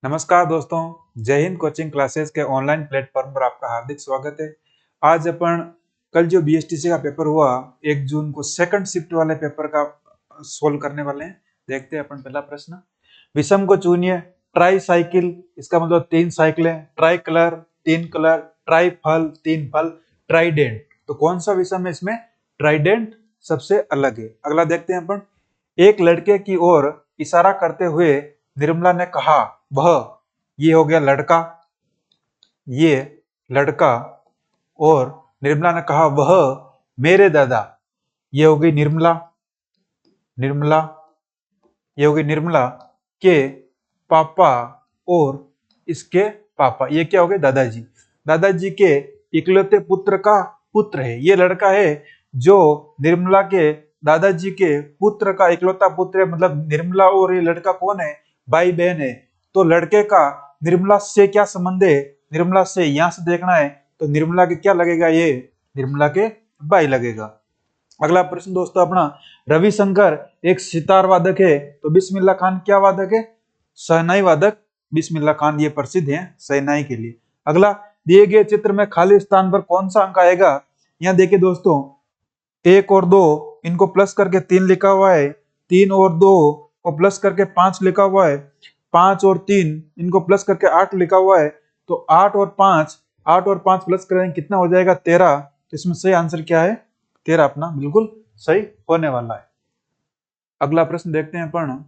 नमस्कार दोस्तों, जय हिंद कोचिंग क्लासेस के ऑनलाइन प्लेटफॉर्म पर आपका हार्दिक स्वागत है। आज अपन कल जो बीएसटीसी का पेपर हुआ 1 जून को सेकंड शिफ्ट वाले पेपर का सोल्व करने वाले हैं। देखते हैं अपन पहला प्रश्न। विषम को चुनिए। ट्राई साइकिल इसका मतलब 3 साइकिलें, ट्राई कलर 3 कलर, ट्राई फल 3 फल, ट्राइडेंट। तो कौन सा विषम है इसमें? ट्राइडेंट सबसे अलग है। अगला देखते हैं अपन। एक लड़के की ओर इशारा करते हुए निर्मला ने कहा वह, ये हो गया लड़का, ये लड़का, और निर्मला ने कहा वह मेरे दादा, ये हो गई निर्मला, निर्मला, ये हो गई निर्मला के पापा और इसके पापा, ये क्या हो गए? दादाजी। दादाजी के इकलौते पुत्र का पुत्र है। ये लड़का है जो निर्मला के दादाजी के पुत्र का इकलौता पुत्र है। मतलब निर्मला और ये लड़का कौन है? भाई बहन है। तो लड़के का निर्मला से क्या संबंध है? निर्मला से यहां से देखना है तो निर्मला के क्या लगेगा? ये निर्मला के भाई लगेगा। अगला प्रश्न दोस्तों अपना, रविशंकर एक सितार वादक है तो बिस्मिल्लाह खान क्या वादक है? शहनाई वादक। बिस्मिल्लाह खान ये प्रसिद्ध है शहनाई के लिए। अगला, दिए गए चित्र में खाली स्थान पर कौन सा अंक आएगा? यहाँ देखिए दोस्तों, 1 और 2 इनको प्लस करके 3 लिखा हुआ है, 3 और 2 को प्लस करके 5 लिखा हुआ है, 5 और 3 इनको प्लस करके 8 लिखा हुआ है। तो 8 और 5 प्लस करेंगे कितना हो जाएगा? 13। तो इसमें सही आंसर क्या है? 13 अपना बिल्कुल सही होने वाला है। अगला प्रश्न देखते हैं अपन।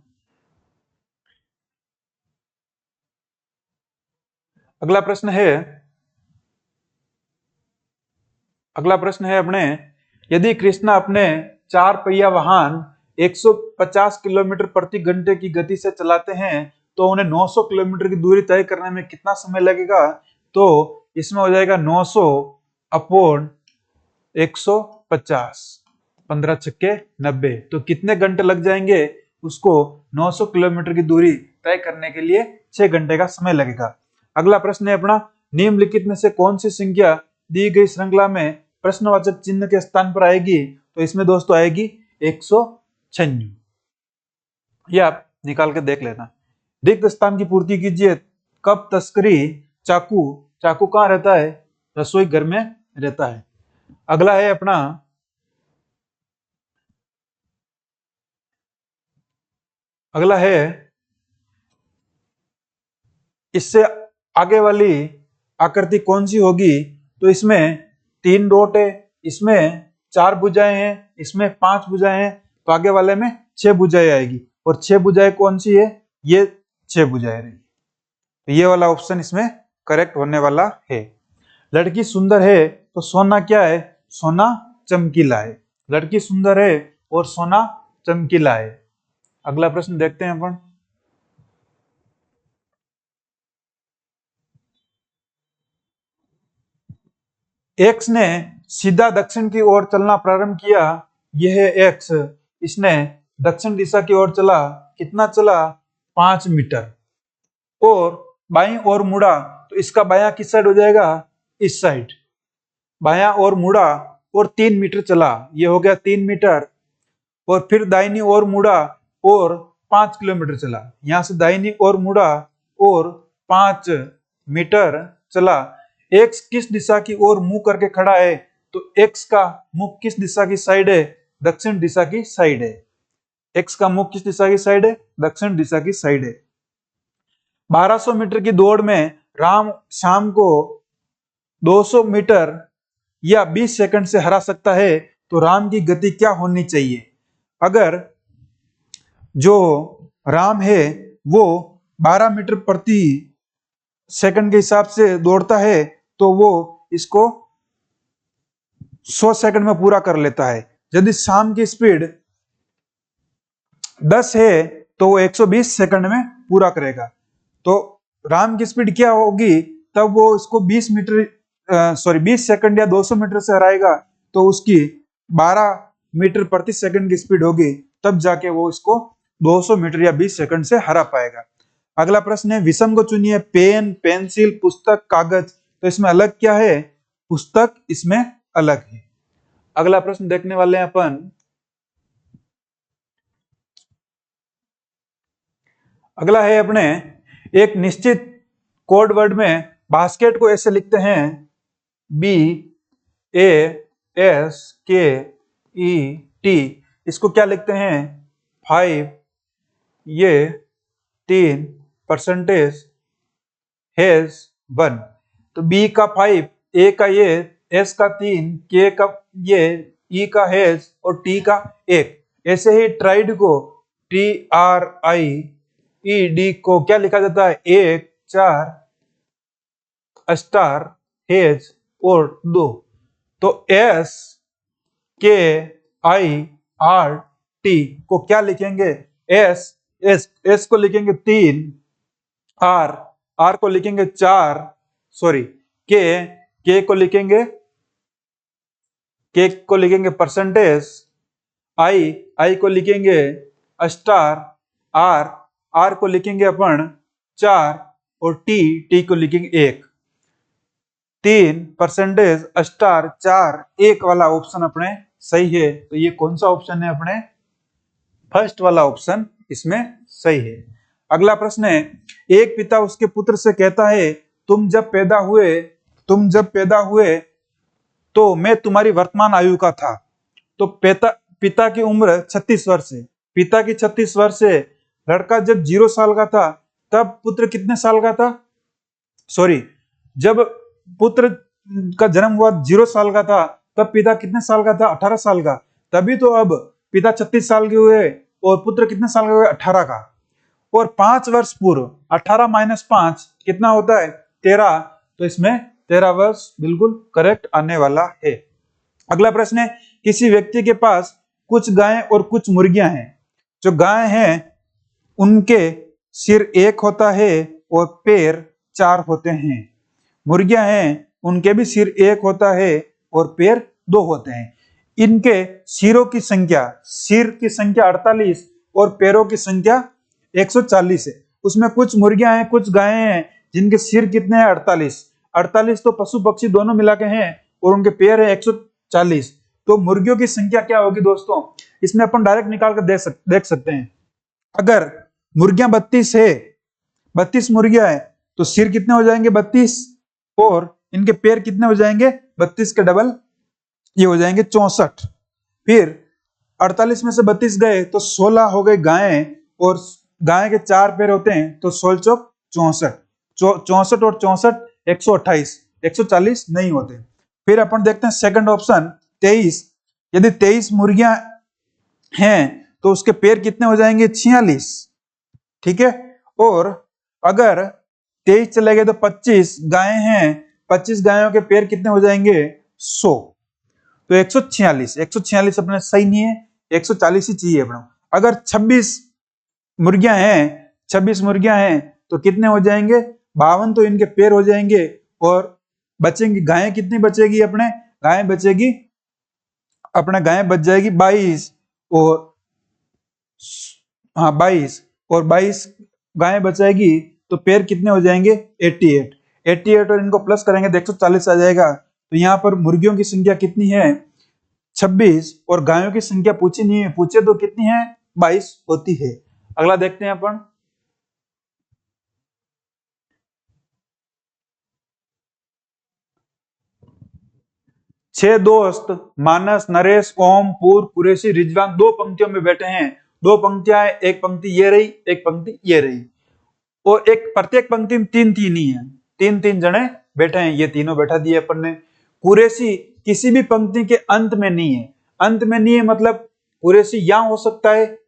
अगला प्रश्न है अपने, यदि कृष्णा अपने 4 पहिया वाहन 150 किलोमीटर प्रति घंटे की गति से चलाते हैं तो उन्हें 900 किलोमीटर की दूरी तय करने में कितना समय लगेगा? तो इसमें हो जाएगा 900 अपॉन 150, 15 छक्के 90। तो कितने घंटे लग जाएंगे? उसको 900 किलोमीटर की दूरी तय करने के लिए 6 घंटे का समय लगेगा। अगला प्रश्न है अपना, निम्नलिखित में से कौन सी संख्या दी गई श्रृंखला में प्रश्नवाचक चिन्ह के स्थान पर आएगी? तो इसमें दोस्तों आएगी 196। ये आप निकाल के देख लेना। रिक्त स्थान की पूर्ति कीजिए। कब तस्करी चाकू, चाकू कहाँ रहता है? रसोई घर में रहता है। अगला है अपना, अगला है इससे आगे वाली आकृति कौन सी होगी? तो इसमें 3 डॉट है, इसमें 4 भुजाएं हैं, इसमें 5 भुजाएं हैं, तो आगे वाले में 6 भुजाएं आएगी। और 6 भुजाएं कौन सी है? ये 6 भुजाएं रहेगी। तो ये वाला ऑप्शन इसमें करेक्ट होने वाला है। लड़की सुंदर है तो सोना क्या है? सोना चमकीला है। लड़की सुंदर है और सोना चमकीला है। अगला प्रश्न देखते हैं अपन। एक्स ने सीधा दक्षिण की ओर चलना प्रारंभ किया। यह है एक्स, इसने दक्षिण दिशा की ओर चला। कितना चला? 5 मीटर। और बाईं ओर मुड़ा तो इसका बायां किस साइड हो जाएगा? इस साइड। बायां ओर मुड़ा और 3 मीटर चला, ये हो गया 3 मीटर। और फिर दाहिनी ओर मुड़ा और 5 किलोमीटर चला। यहां से दाहिनी ओर मुड़ा और 5 मीटर चला। एक्स किस दिशा की ओर मुंह करके खड़ा है? तो एक्स का मुख किस दिशा की साइड है? दक्षिण दिशा की साइड है। एक्स का मुख किस दिशा की साइड है? दक्षिण दिशा की साइड है। 1200 मीटर की दौड़ में राम शाम को 200 मीटर या 20 सेकंड से हरा सकता है तो राम की गति क्या होनी चाहिए? अगर जो राम है वो 12 मीटर प्रति सेकंड के हिसाब से दौड़ता है तो वो इसको 100 सेकंड में पूरा कर लेता है। यदि शाम की स्पीड 10 है तो वो 120 सेकंड में पूरा करेगा। तो राम की स्पीड क्या होगी? तब वो इसको 20 सेकंड या 200 मीटर से हराएगा तो उसकी 12 मीटर प्रति सेकंड की स्पीड होगी, तब जाके वो इसको 200 मीटर या 20 सेकंड से हरा पाएगा। अगला प्रश्न है, विषम को चुनिए। पेन, पेंसिल, पुस्तक, कागज। तो इसमें अलग क्या है? पुस्तक इसमें अलग है। अगला प्रश्न देखने वाले हैं अपन। अगला है अपने, एक निश्चित कोड वर्ड में बास्केट को ऐसे लिखते हैं BASKET, इसको क्या लिखते हैं 5, ये 3 परसेंटेज हैज 1। तो B का 5, A का ये, S का 3, K का ये, E का हैज और T का 1। ऐसे ही ट्राइड को TRIED को क्या लिखा जाता है 1, 4 स्टार हैज और 2। तो SKIRT को क्या लिखेंगे S को लिखेंगे 3, R को लिखेंगे 4, सॉरी K को लिखेंगे परसेंटेज, I को लिखेंगे स्टार, R को लिखेंगे अपन 4 और T को लिखेंगे 1। 3 परसेंटेज स्टार 4 1 वाला ऑप्शन अपने सही है। तो ये कौन सा ऑप्शन है अपने फर्स्ट वाला ऑप्शन इसमें सही है। अगला प्रश्न है, एक पिता उसके पुत्र से कहता है तुम जब पैदा हुए तो मैं तुम्हारी वर्तमान आयु का था। तो पिता की उम्र 36 वर्ष है। पिता की 36 वर्ष है। लड़का जब 0 साल का था तब पुत्र कितने साल का था, सॉरी जब पुत्र का जन्म हुआ 0 साल का था तब पिता कितने साल का था 18 साल का। तभी तो अब पिता 36 साल के हुए और पुत्र कितने साल का हुए 18 का। और 5 वर्ष पूर्व 18 - 5 कितना होता है 13। तो इसमें 13 वर्ष बिल्कुल करेक्ट आने वाला है। अगला प्रश्न है, किसी व्यक्ति के पास कुछ गायें और कुछ मुर्गियां हैं। जो गायें हैं उनके सिर 1 होता है और पैर 4 होते हैं। मुर्गियां हैं उनके भी सिर 1 होता है और पैर 2 होते हैं। इनके सिर की संख्या 48 और पैरों की संख्या 140 है। उसमें कुछ मुर्गियां हैं कुछ गायें हैं जिनके सिर कितने हैं 48 तो पशु पक्षी दोनों मिला के हैं और उनके पैर है 140। तो मुर्गियों की संख्या क्या होगी दोस्तों, इसमें अपन डायरेक्ट निकाल कर देख सकते हैं। अगर मुर्गियां 32 है, 32 मुर्गियां है तो सिर कितने हो जाएंगे 32 और इनके पैर कितने हो जाएंगे 32 के डबल ये हो जाएंगे 64। फिर 48 में से 32 गए तो 16 हो गए गायें और गाय के 4 पैर होते हैं तो 16 चौक 64, 64 और 64 128, 140 नहीं होते। फिर अपन देखते हैं सेकंड ऑप्शन 23। यदि 23 मुर्गियां हैं तो उसके पैर कितने हो जाएंगे 46, ठीक है। और अगर 23 चले गए तो 25 गायें हैं, 25 गायों के पैर कितने हो जाएंगे 100। तो 146 अपने सही नहीं है, 140 ही चाहिए अपना। अगर 26 मुर्गियां हैं तो कितने हो जाएंगे 52, तो इनके पैर हो जाएंगे और बचेंगी गायें कितनी बचेगी अपने गायें बच जाएगी 22 और 22 गायें बचाएगी तो पैर कितने हो जाएंगे 88 और इनको प्लस करेंगे तो 140 आ जाएगा। तो यहाँ पर मुर्गियों की संख्या कितनी है 26 और गायों की संख्या पूछी नहीं है, पूछे तो कितनी है 22 होती है। अगला देखते हैं अपन, छह दोस्त मानस, नरेश, ओम, पूर्व, कुरैशी, रिजवान 2 पंक्तियों में बैठे हैं। 2 पंक्तियां हैं, एक पंक्ति ये रही एक पंक्ति ये रही और एक प्रत्येक पंक्ति में 3 ही है, 3 जने बैठे हैं। ये तीनों बैठा दिए अपन ने। कुरैशी किसी भी पंक्ति के अंत में नहीं है, अंत में नहीं है मतलब कुरैशी यहां हो सकता है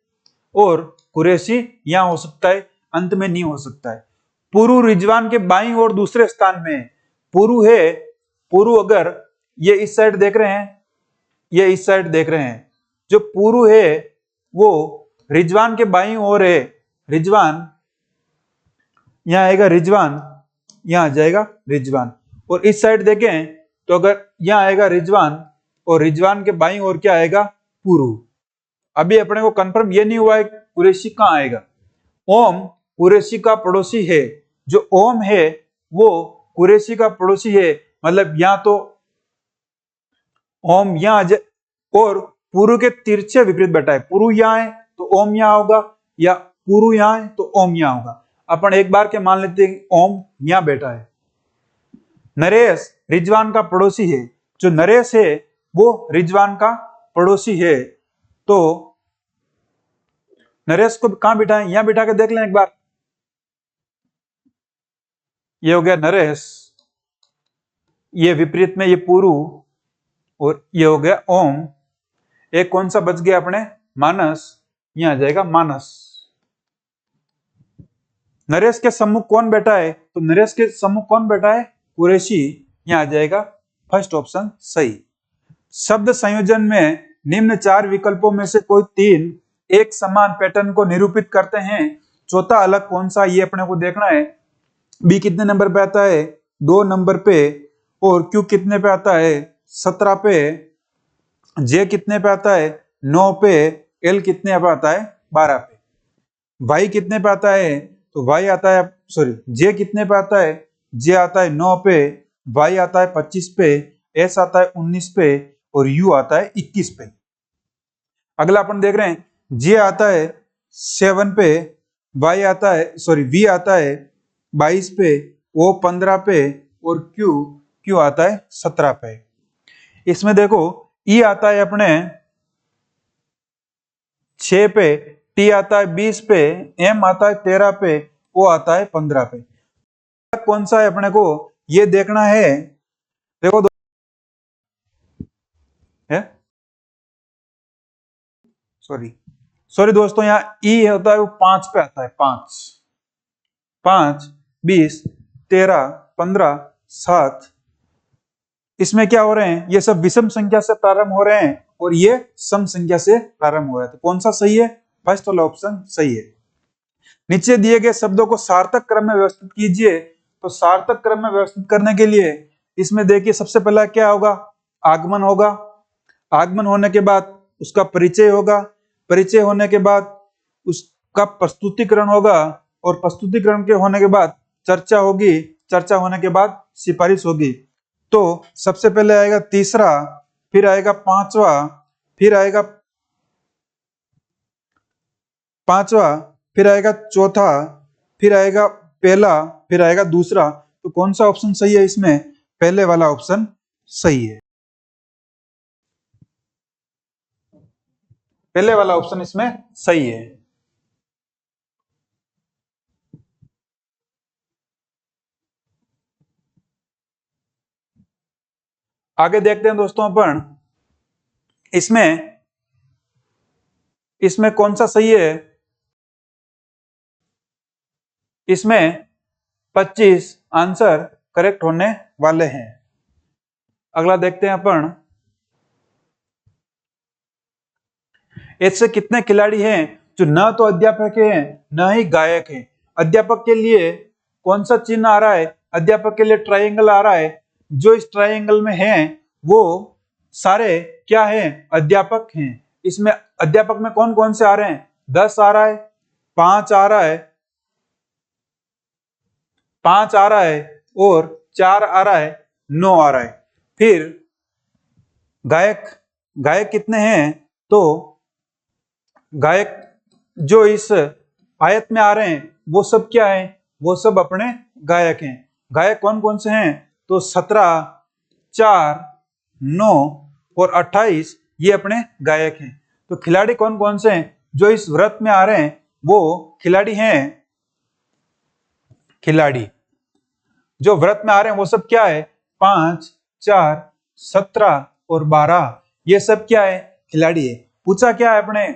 और कुरैशी यहां हो सकता है, अंत में नहीं हो सकता है। पुरु रिजवान के बाईं और दूसरे स्थान में पुरु है। पुरु अगर ये इस साइड देख रहे हैं, ये इस साइड देख रहे हैं, जो पुरु है वो रिजवान के बाईं ओर है। रिजवान यहां आएगा, रिजवान यहां आ जाएगा रिजवान। और इस साइड देखें तो अगर यहां आएगा रिजवान और रिजवान के बाईं ओर क्या आएगा पुरु। अभी अपने को कंफर्म ये नहीं हुआ है कुरैशी कहां आएगा। ओम कुरैशी का पड़ोसी है, जो ओम है वो कुरैशी का पड़ोसी है, मतलब यहां तो ओम यहां आ जाए और पुरु के तिरछे विपरीत बैठा है। पुरु यहां है तो ओम यहां होगा या पुरु यहां है तो ओम यहां होगा। अपन एक बार के मान लेते हैं ओम यहां बैठा है। नरेश रिजवान का पड़ोसी है। जो नरेश है वो रिजवान का पड़ोसी है, तो नरेश को कहां बिठाएं? यहां बिठा के देख लें एक बार। ये हो गया नरेश, ये विपरीत में ये पुरु, और ये हो गया ओम। एक कौन सा बच गया अपने? मानस। यहां आ जाएगा मानस। नरेश के सम्मुख कौन बैठा है? तो नरेश के सम्मुख कौन बैठा है? कुरैशी। यहां आ जाएगा फर्स्ट ऑप्शन सही। शब्द संयोजन में निम्न 4 विकल्पों में से कोई 3 एक समान पैटर्न को निरूपित करते हैं, चौथा अलग कौन सा, ये अपने को देखना है। बी कितने नंबर पे आता है? 2 नंबर पे। और क्यू कितने पे आता है? 17 पे। जे कितने पे आता है? 9 पे। एल कितने पे आता है? 12 पे। वाई कितने पे आता है? तो वाई आता है, सॉरी, जे कितने पे आता है? जे आता है 9 पे, वाई आता है 25 पे, एस आता है 19 पे, और यू आता है 21 पे। अगला अपन देख रहे हैं, जे आता है 7 पे, वाई आता है, सॉरी, वी आता है 22 पे, ओ 15 पे, और क्यू आता है 17 पे। इसमें देखो ई आता है अपने 6 पे, टी आता है 20 पे, एम आता है 13 पे, ओ आता है 15 पे। कौन सा है अपने को ये देखना है। देखो है, सॉरी दोस्तों, यहाँ ई होता है वो 5 पे आता है। 5, 20, 13, 15, 7। इसमें क्या हो रहे हैं? ये सब विषम संख्या से प्रारंभ हो रहे हैं और ये सम संख्या से प्रारंभ हो रहा है। तो कौन सा सही है? फर्स्ट वाला ऑप्शन सही है। नीचे दिए गए शब्दों को सार्थक क्रम में व्यवस्थित कीजिए। तो सार्थक क्रम में व्यवस्थित करने के लिए इसमें देखिए सबसे पहला क्या होगा? आगमन होगा। आगमन होने के बाद उसका परिचय होगा। परिचय होने के बाद उसका प्रस्तुतिकरण होगा, और प्रस्तुतिकरण के होने के बाद चर्चा होगी। चर्चा होने के बाद सिफारिश होगी। तो सबसे पहले आएगा तीसरा, फिर आएगा पांचवा, फिर आएगा फिर आएगा चौथा, फिर आएगा पहला, फिर आएगा दूसरा। तो कौन सा ऑप्शन सही है इसमें? पहले वाला ऑप्शन सही है। पहले वाला ऑप्शन इसमें सही है। आगे देखते हैं दोस्तों अपन, इसमें कौन सा सही है। इसमें 25 आंसर करेक्ट होने वाले हैं। अगला देखते हैं अपन, ऐसे कितने खिलाड़ी हैं जो न तो अध्यापक हैं न ही गायक हैं। अध्यापक के लिए कौन सा चिन्ह आ रहा है? अध्यापक के लिए ट्रायंगल आ रहा है। जो इस ट्रायंगल में हैं वो सारे क्या हैं? अध्यापक हैं। इसमें अध्यापक में कौन कौन से आ रहे हैं? 10 आ रहा है, 5 आ रहा है, 5 आ रहा है, और 4 आ रहा है, 9 आ रहा है। फिर गायक कितने हैं? तो गायक जो इस आयत में आ रहे हैं वो सब क्या है? वो सब अपने गायक हैं। गायक कौन कौन से हैं? तो 17, 4, 9 और 28 ये अपने गायक हैं। तो खिलाड़ी कौन कौन से हैं जो इस व्रत में आ रहे हैं? वो खिलाड़ी हैं। खिलाड़ी जो व्रत में आ रहे हैं वो सब क्या है? 5, 4, 17 और 12 ये सब क्या है? खिलाड़ी है। पूछा क्या है अपने?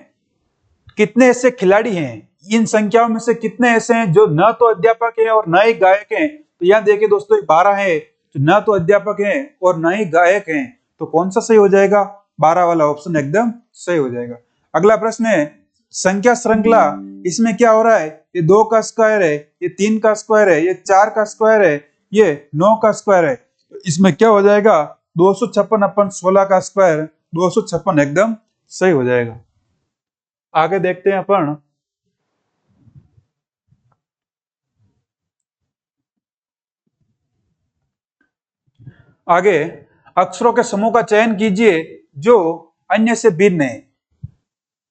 कितने ऐसे खिलाड़ी हैं? इन संख्याओं में से कितने ऐसे हैं जो न तो अध्यापक हैं और न ही गायक हैं? तो यहाँ देखिए दोस्तों 12 है जो न तो अध्यापक हैं और न ही गायक हैं। तो कौन सा सही हो जाएगा? 12 वाला ऑप्शन एकदम सही हो जाएगा। अगला प्रश्न है संख्या श्रृंखला। इसमें क्या हो रहा है? ये 2 का स्क्वायर है, ये 3 का स्क्वायर है, ये 4 का स्क्वायर है, ये 9 का स्क्वायर है। तो इसमें क्या हो जाएगा? 256 अपन 16 का स्क्वायर, 256 एकदम सही हो जाएगा। आगे देखते हैं अपन, आगे अक्षरों के समूह का चयन कीजिए जो अन्य से भिन्न है।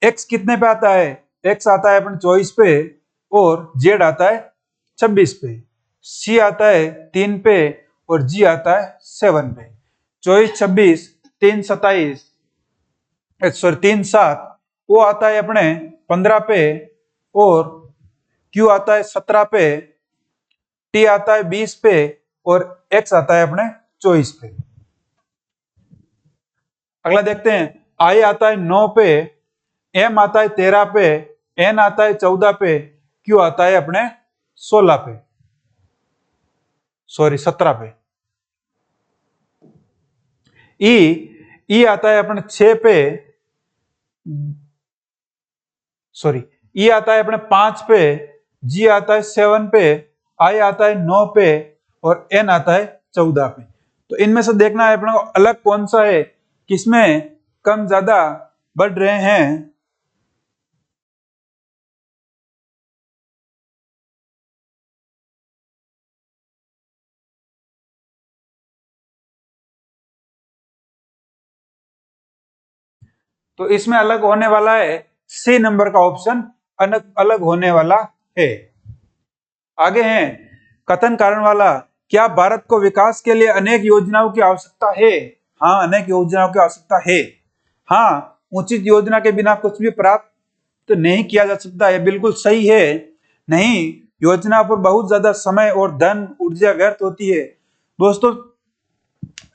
एक्स कितने पे आता है? एक्स आता है अपन 24 पे, और जेड आता है 26 पे, सी आता है 3 पे और जी आता है 7 पे। 24, 26, 3, 27, सॉरी 3, 7 वो आता है अपने 15 पे और क्यू आता है 17 पे, टी आता है 20 पे और एक्स आता है अपने 24 पे। अगला देखते हैं, आई आता है 9 पे, एम आता है 13 पे, एन आता है 14 पे, क्यू आता है अपने 16 पे, सॉरी 17 पे। ई आता है अपने 6 पे, सॉरी ई आता है अपने 5 पे, जी आता है 7 पे, आई आता है 9 पे और एन आता है 14 पे। तो इनमें से देखना है अपने को अलग कौन सा है, किसमें कम ज्यादा बढ़ रहे हैं। तो इसमें अलग होने वाला है सी नंबर का ऑप्शन अलग अलग होने वाला है। आगे हैं, कथन कारण वाला, क्या भारत को विकास के लिए अनेक योजनाओं की आवश्यकता है? हाँ, अनेक योजनाओं की आवश्यकता है। हाँ, उचित योजना के बिना कुछ भी प्राप्त नहीं किया जा सकता, यह बिल्कुल सही है। नहीं, योजना पर बहुत ज्यादा समय और धन ऊर्जा व्यर्थ होती है। दोस्तों,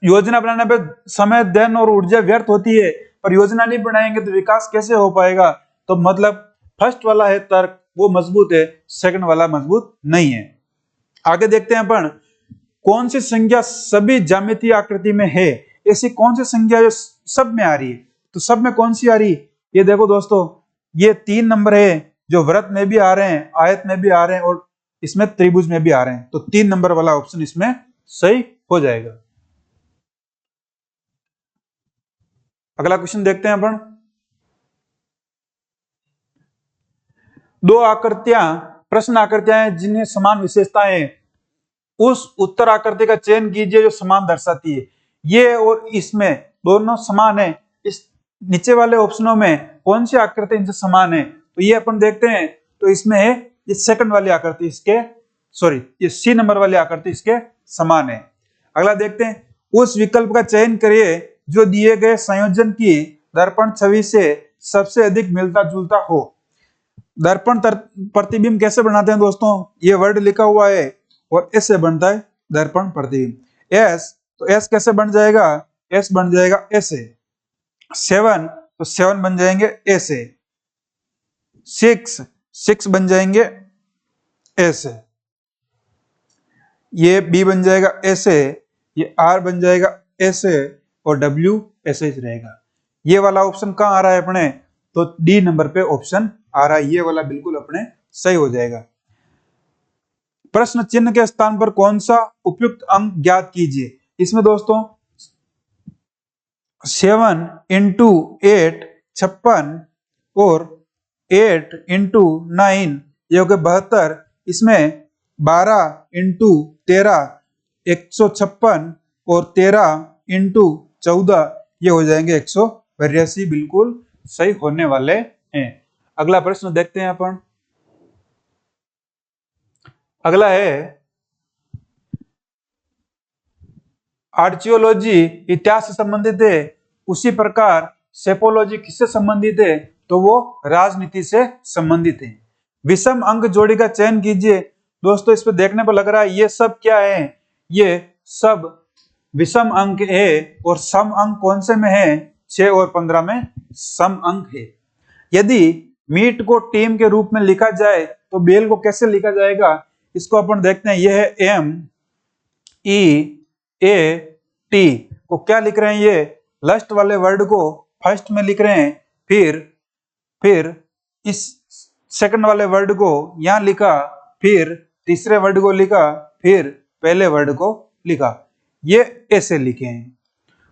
योजना बनाने पे समय, धन और ऊर्जा व्यर्थ होती है, पर योजना नहीं बनाएंगे तो विकास कैसे हो पाएगा? तो मतलब फर्स्ट वाला है तर्क वो मजबूत है, सेकंड वाला मजबूत नहीं है। आगे देखते हैं अपन, कौन सी संख्या सभी ज्यामितीय आकृति में है? ऐसी कौन सी संख्या जो सब में आ रही है? तो सब में कौन सी आ रही है? ये देखो दोस्तों, ये 3 नंबर है जो वृत्त में भी आ रहे हैं, आयत में भी आ रहे हैं और इसमें त्रिभुज में भी आ रहे हैं। तो 3 नंबर वाला ऑप्शन इसमें सही हो जाएगा। अगला क्वेश्चन देखते हैं अपन, दो आकृतियां, प्रश्न आकृतियां हैं जिन्हें समान विशेषताएं हैं, उस उत्तर आकृति का चयन कीजिए जो समान दर्शाती है। ये और इसमें दोनों समान है। इस नीचे वाले ऑप्शनों में कौन सी आकृति इनसे समान है? तो ये अपन देखते हैं, तो इसमें है ये सेकंड वाली आकृति इसके, सॉरी ये सी नंबर वाली आकृति इसके समान है। अगला देखते हैं, उस विकल्प का चयन करिए जो दिए गए संयोजन की दर्पण छवि से सबसे अधिक मिलता जुलता हो। दर्पण प्रतिबिंब कैसे बनाते हैं दोस्तों? ये वर्ड लिखा हुआ है और एस से बनता है दर्पण प्रतिबिंब। एस, तो एस कैसे बन जाएगा? एस बन जाएगा ऐसे। 7, तो 7 बन जाएंगे ऐसे। 6, 6 बन जाएंगे ऐसे। ये बी बन जाएगा ऐसे, ये आर बन जाएगा ऐसे और डब्ल्यू ऐसे ही रहेगा। ये वाला ऑप्शन कहाँ आ रहा है अपने? तो डी नंबर पे ऑप्शन आ रहा है, ये वाला बिल्कुल अपने सही हो जाएगा। प्रश्न चिन्ह के स्थान पर कौन सा उपयुक्त अंक ज्ञात कीजिए। इसमें दोस्तों 7 इंटू 8 56 और 8 इंटू 9 ये हो गए 72। इसमें 12 इंटू 13 156 और 13 इंटू 14 ये हो जाएंगे 182, बिल्कुल सही होने वाले हैं। अगला प्रश्न देखते हैं अपन। अगला है, आर्चियोलॉजी इतिहास से संबंधित है, उसी प्रकार सेपोलॉजी किससे संबंधित है? तो वो राजनीति से संबंधित है। विषम अंक जोड़ी का चयन कीजिए। दोस्तों, इस पे देखने पर लग रहा है ये सब क्या है? ये सब विषम अंक है और सम अंक कौन से में है? 6 और 15 में सम अंक है। यदि मीट को टीम के रूप में लिखा जाए तो बेल को कैसे लिखा जाएगा? इसको अपन देखते हैं। यह है एम ई ए टी को क्या लिख रहे हैं? ये लास्ट वाले वर्ड को फर्स्ट में लिख रहे हैं, फिर इस सेकंड वाले वर्ड को यहां लिखा, फिर तीसरे वर्ड को लिखा, फिर पहले वर्ड को लिखा। ये ऐसे लिखे हैं।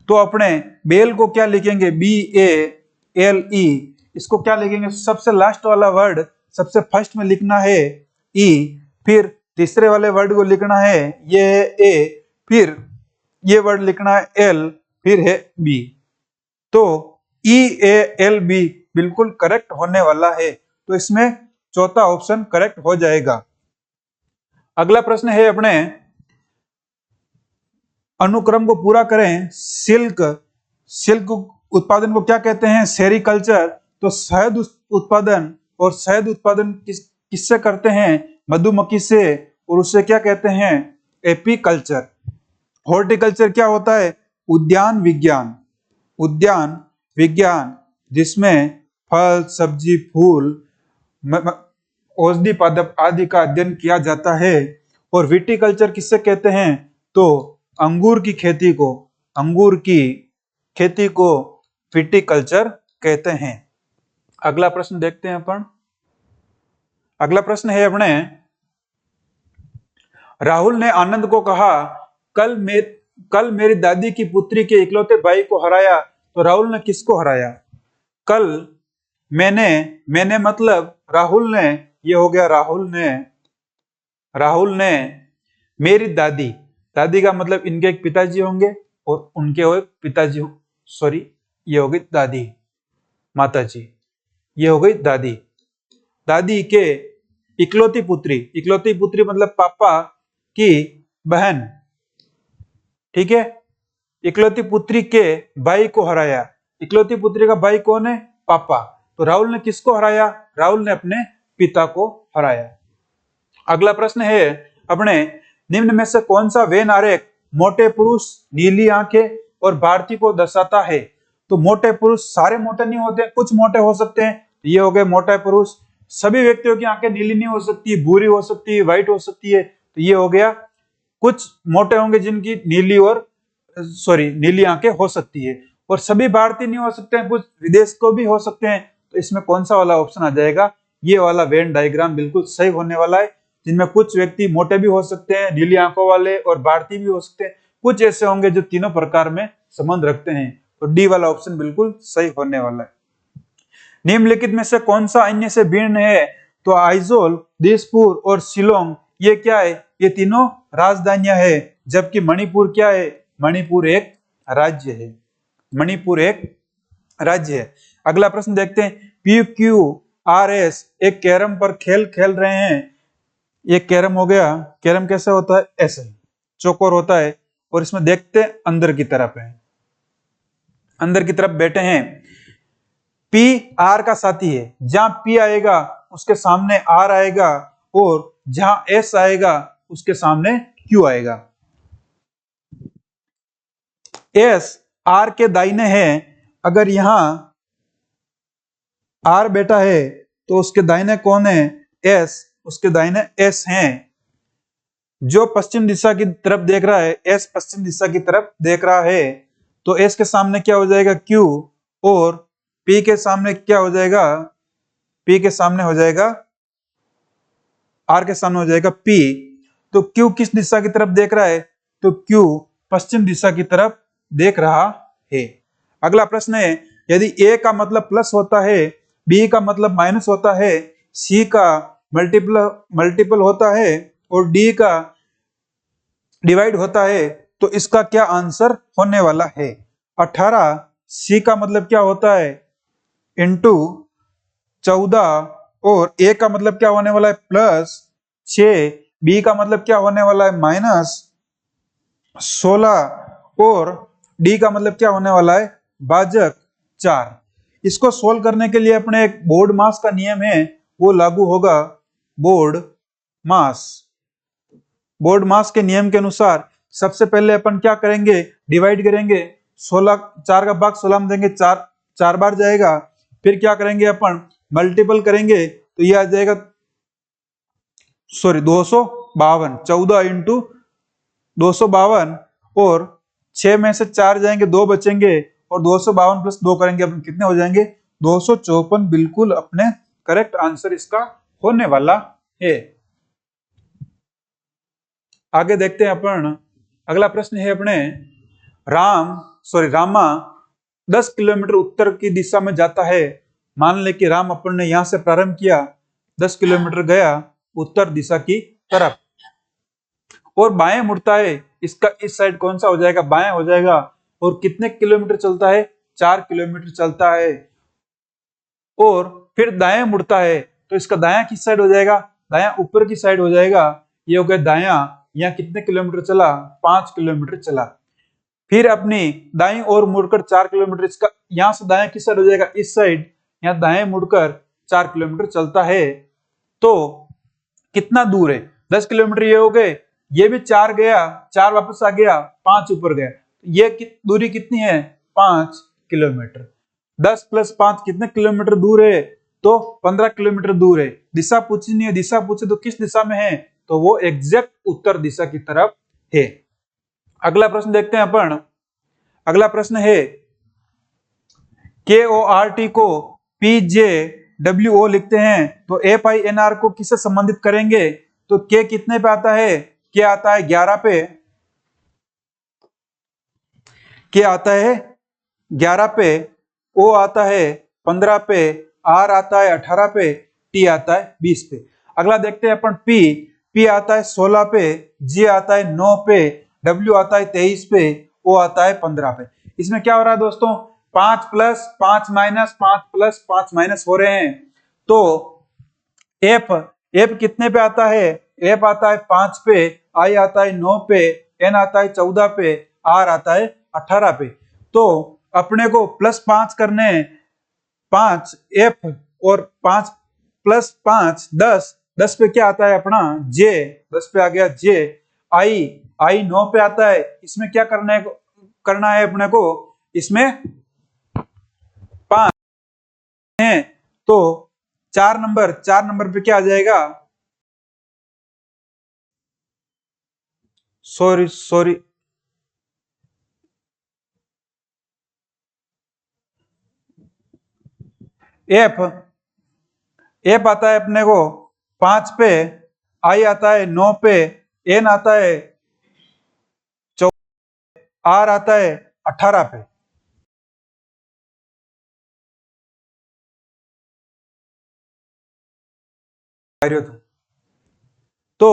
तो अपने बेल को क्या लिखेंगे? B A L E. इसको क्या लिखेंगे? सबसे लास्ट वाला वर्ड सबसे फर्स्ट में लिखना है ई, फिर तीसरे वाले वर्ड को लिखना है ये ए, फिर ये वर्ड लिखना है एल, फिर है बी। तो ई ए एल बी बिल्कुल करेक्ट होने वाला है। तो इसमें चौथा ऑप्शन करेक्ट हो जाएगा। अगला प्रश्न है अपने, अनुक्रम को पूरा करें। सिल्क उत्पादन को क्या कहते हैं? सेरीकल्चर। तो शहद उत्पादन, और शहद उत्पादन किससे करते हैं? मधुमक्खी से, और उससे क्या कहते हैं? एपीकल्चर। हॉर्टिकल्चर क्या होता है? उद्यान विज्ञान। उद्यान विज्ञान जिसमें फल, सब्जी, फूल, औषधि पादप आदि का अध्ययन किया जाता है। और विटिकल्चर किससे कहते हैं? तो अंगूर की खेती को विटिकल्चर कहते हैं। अगला प्रश्न देखते हैं अपन। अगला प्रश्न है अपने, राहुल ने आनंद को कहा, कल मेरी दादी की पुत्री के इकलौते भाई को हराया। तो राहुल ने किसको हराया? कल मैंने मतलब राहुल ने, ये हो गया राहुल ने मेरी दादी का मतलब इनके एक पिताजी होंगे, और उनके एक पिताजी, सॉरी ये हो गई दादी, माताजी, ये हो गई दादी के इकलौती पुत्री मतलब पापा की बहन, ठीक है। इकलौती पुत्री के भाई को हराया। इकलौती पुत्री का भाई कौन है? पापा। तो राहुल ने किसको हराया? राहुल ने अपने पिता को हराया। अगला प्रश्न है अपने, निम्न में से कौन सा वेन आरेख मोटे पुरुष, नीली आंखें और भारती को दर्शाता है? तो मोटे पुरुष सारे मोटे नहीं होते, कुछ मोटे हो सकते हैं। ये हो गए मोटे पुरुष। सभी व्यक्तियों की आंखें नीली नहीं हो सकती, भूरी हो सकती है, व्हाइट हो सकती है। तो ये हो गया, कुछ मोटे होंगे जिनकी नीली आंखें हो सकती है। और सभी भारतीय नहीं हो सकते हैं, कुछ विदेश को भी हो सकते हैं। तो इसमें कौन सा वाला ऑप्शन आ जाएगा? ये वाला वेन डायग्राम बिल्कुल सही होने वाला है, जिनमें कुछ व्यक्ति मोटे भी हो सकते हैं, नीली आंखों वाले, और भारतीय भी हो सकते हैं। कुछ ऐसे होंगे जो तीनों प्रकार में संबंध रखते हैं। तो डी वाला ऑप्शन बिल्कुल सही होने वाला है। निम्नलिखित में से कौन सा अन्य से भिन्न है? तो आइजोल, दिसपुर और शिलोंग, ये क्या है? ये तीनों राजधानियां है। जबकि मणिपुर क्या है? मणिपुर एक राज्य है। अगला प्रश्न देखते हैं। PQRS एक कैरम पर खेल रहे हैं। ये कैरम हो गया। कैरम कैसे होता है? ऐसे चौकोर होता है, और इसमें देखते अंदर की तरफ है, अंदर की तरफ बैठे हैं। P R का साथी है। जहां P आएगा उसके सामने R आएगा, और जहां S आएगा उसके सामने Q आएगा। S R के दाहिने है। अगर यहां R बैठा है तो उसके दाहिने कौन है? S, उसके दाहिने S हैं। जो पश्चिम दिशा की तरफ देख रहा है, S पश्चिम दिशा की तरफ देख रहा है, तो S के सामने क्या हो जाएगा? Q, और P के सामने क्या हो जाएगा? P के सामने हो जाएगा, R के सामने हो जाएगा P। तो Q किस दिशा की तरफ देख रहा है? तो Q पश्चिम दिशा की तरफ देख रहा है। अगला प्रश्न है, यदि A का मतलब प्लस होता है, B का मतलब माइनस होता है, C का मल्टीपल होता है, और D का डिवाइड होता है, तो इसका क्या आंसर होने वाला है? 18 C का मतलब क्या होता है? इंटू 14, और A का मतलब क्या होने वाला है? प्लस 6, B का मतलब क्या होने वाला है? माइनस 16, और D का मतलब क्या होने वाला है? भाजक 4। इसको सोल्व करने के लिए अपने एक बोर्ड मास का नियम है, वो लागू होगा। बोर्ड मास के नियम के अनुसार सबसे पहले अपन क्या करेंगे? डिवाइड करेंगे। 16, 4 का भाग 16 में देंगे, 4 बार जाएगा। फिर क्या करेंगे अपन? मल्टीपल करेंगे, तो ये आ जाएगा 252। 14 इंटू 252, और 6 में से 4 जाएंगे, 2 बचेंगे, और 252 प्लस 2 करेंगे, अपन कितने हो जाएंगे? 254 बिल्कुल अपने करेक्ट आंसर इसका होने वाला है। आगे देखते हैं अपन। अगला प्रश्न है अपने, रामा 10 किलोमीटर उत्तर की दिशा में जाता है। मान ले कि राम अपन ने यहां से प्रारंभ किया, 10 किलोमीटर गया उत्तर दिशा की तरफ, और बाएं मुड़ता है। इसका इस साइड कौन सा हो जाएगा? बाएं हो जाएगा। और कितने किलोमीटर चलता है? 4 किलोमीटर चलता है। और फिर दाएं मुड़ता है, तो इसका दायां किस साइड हो जाएगा? दायां ऊपर की साइड हो जाएगा। ये हो गया दायां, यहाँ कितने किलोमीटर चला, 5 किलोमीटर चला। फिर अपनी दाईं ओर मुड़कर 4 किलोमीटर, इसका यहां से दायां किस साइड हो जाएगा, इस साइड, यहाँ दाएं मुड़कर 4 किलोमीटर चलता है। तो कितना दूर है, 10 किलोमीटर ये हो गए, ये भी 4 गया, 4 वापस आ गया, 5 ऊपर गया, ये दूरी कितनी है, 5 किलोमीटर। 10 + 5 कितने किलोमीटर दूर है, तो 15 किलोमीटर दूर है। दिशा पूछनी है, दिशा पूछे तो किस दिशा में है, तो वो एग्जैक्ट उत्तर दिशा की तरफ है। अगला प्रश्न देखते हैं अपन। अगला प्रश्न है KORT को PJWO लिखते हैं, तो FINR को किससे संबंधित करेंगे, तो K कितने पे आता है, K आता है 11 पे, K आता है 11 पे, O आता है 15 पे, R आता है 18 पे, T आता है 20 पे। अगला देखते हैं अपन P आता है 16 पे, J आता है 9 पे, W आता है 23 पे, O आता है 15 पे। इसमें क्या हो रहा है दोस्तों, 5 + 5 - 5 + 5 माइनस हो रहे हैं। तो F कितने पे आता है, F आता है 5 पे, I आता है 9 पे, N आता है 14 पे, R आता है 18 पे। तो अपने को +5 करने हैं, 5 F और 5 + 5 10 पे क्या आता है अपना J, 10 पे आ गया J, I 9 पे आता है। इसमें क्या करना है अपने को, इसमें 5 है, तो 4 नंबर पे क्या आ जाएगा, सॉरी F आता है अपने को 5 पे, I आता है 9 पे, N आता है 14, R आता है 18 पे। तो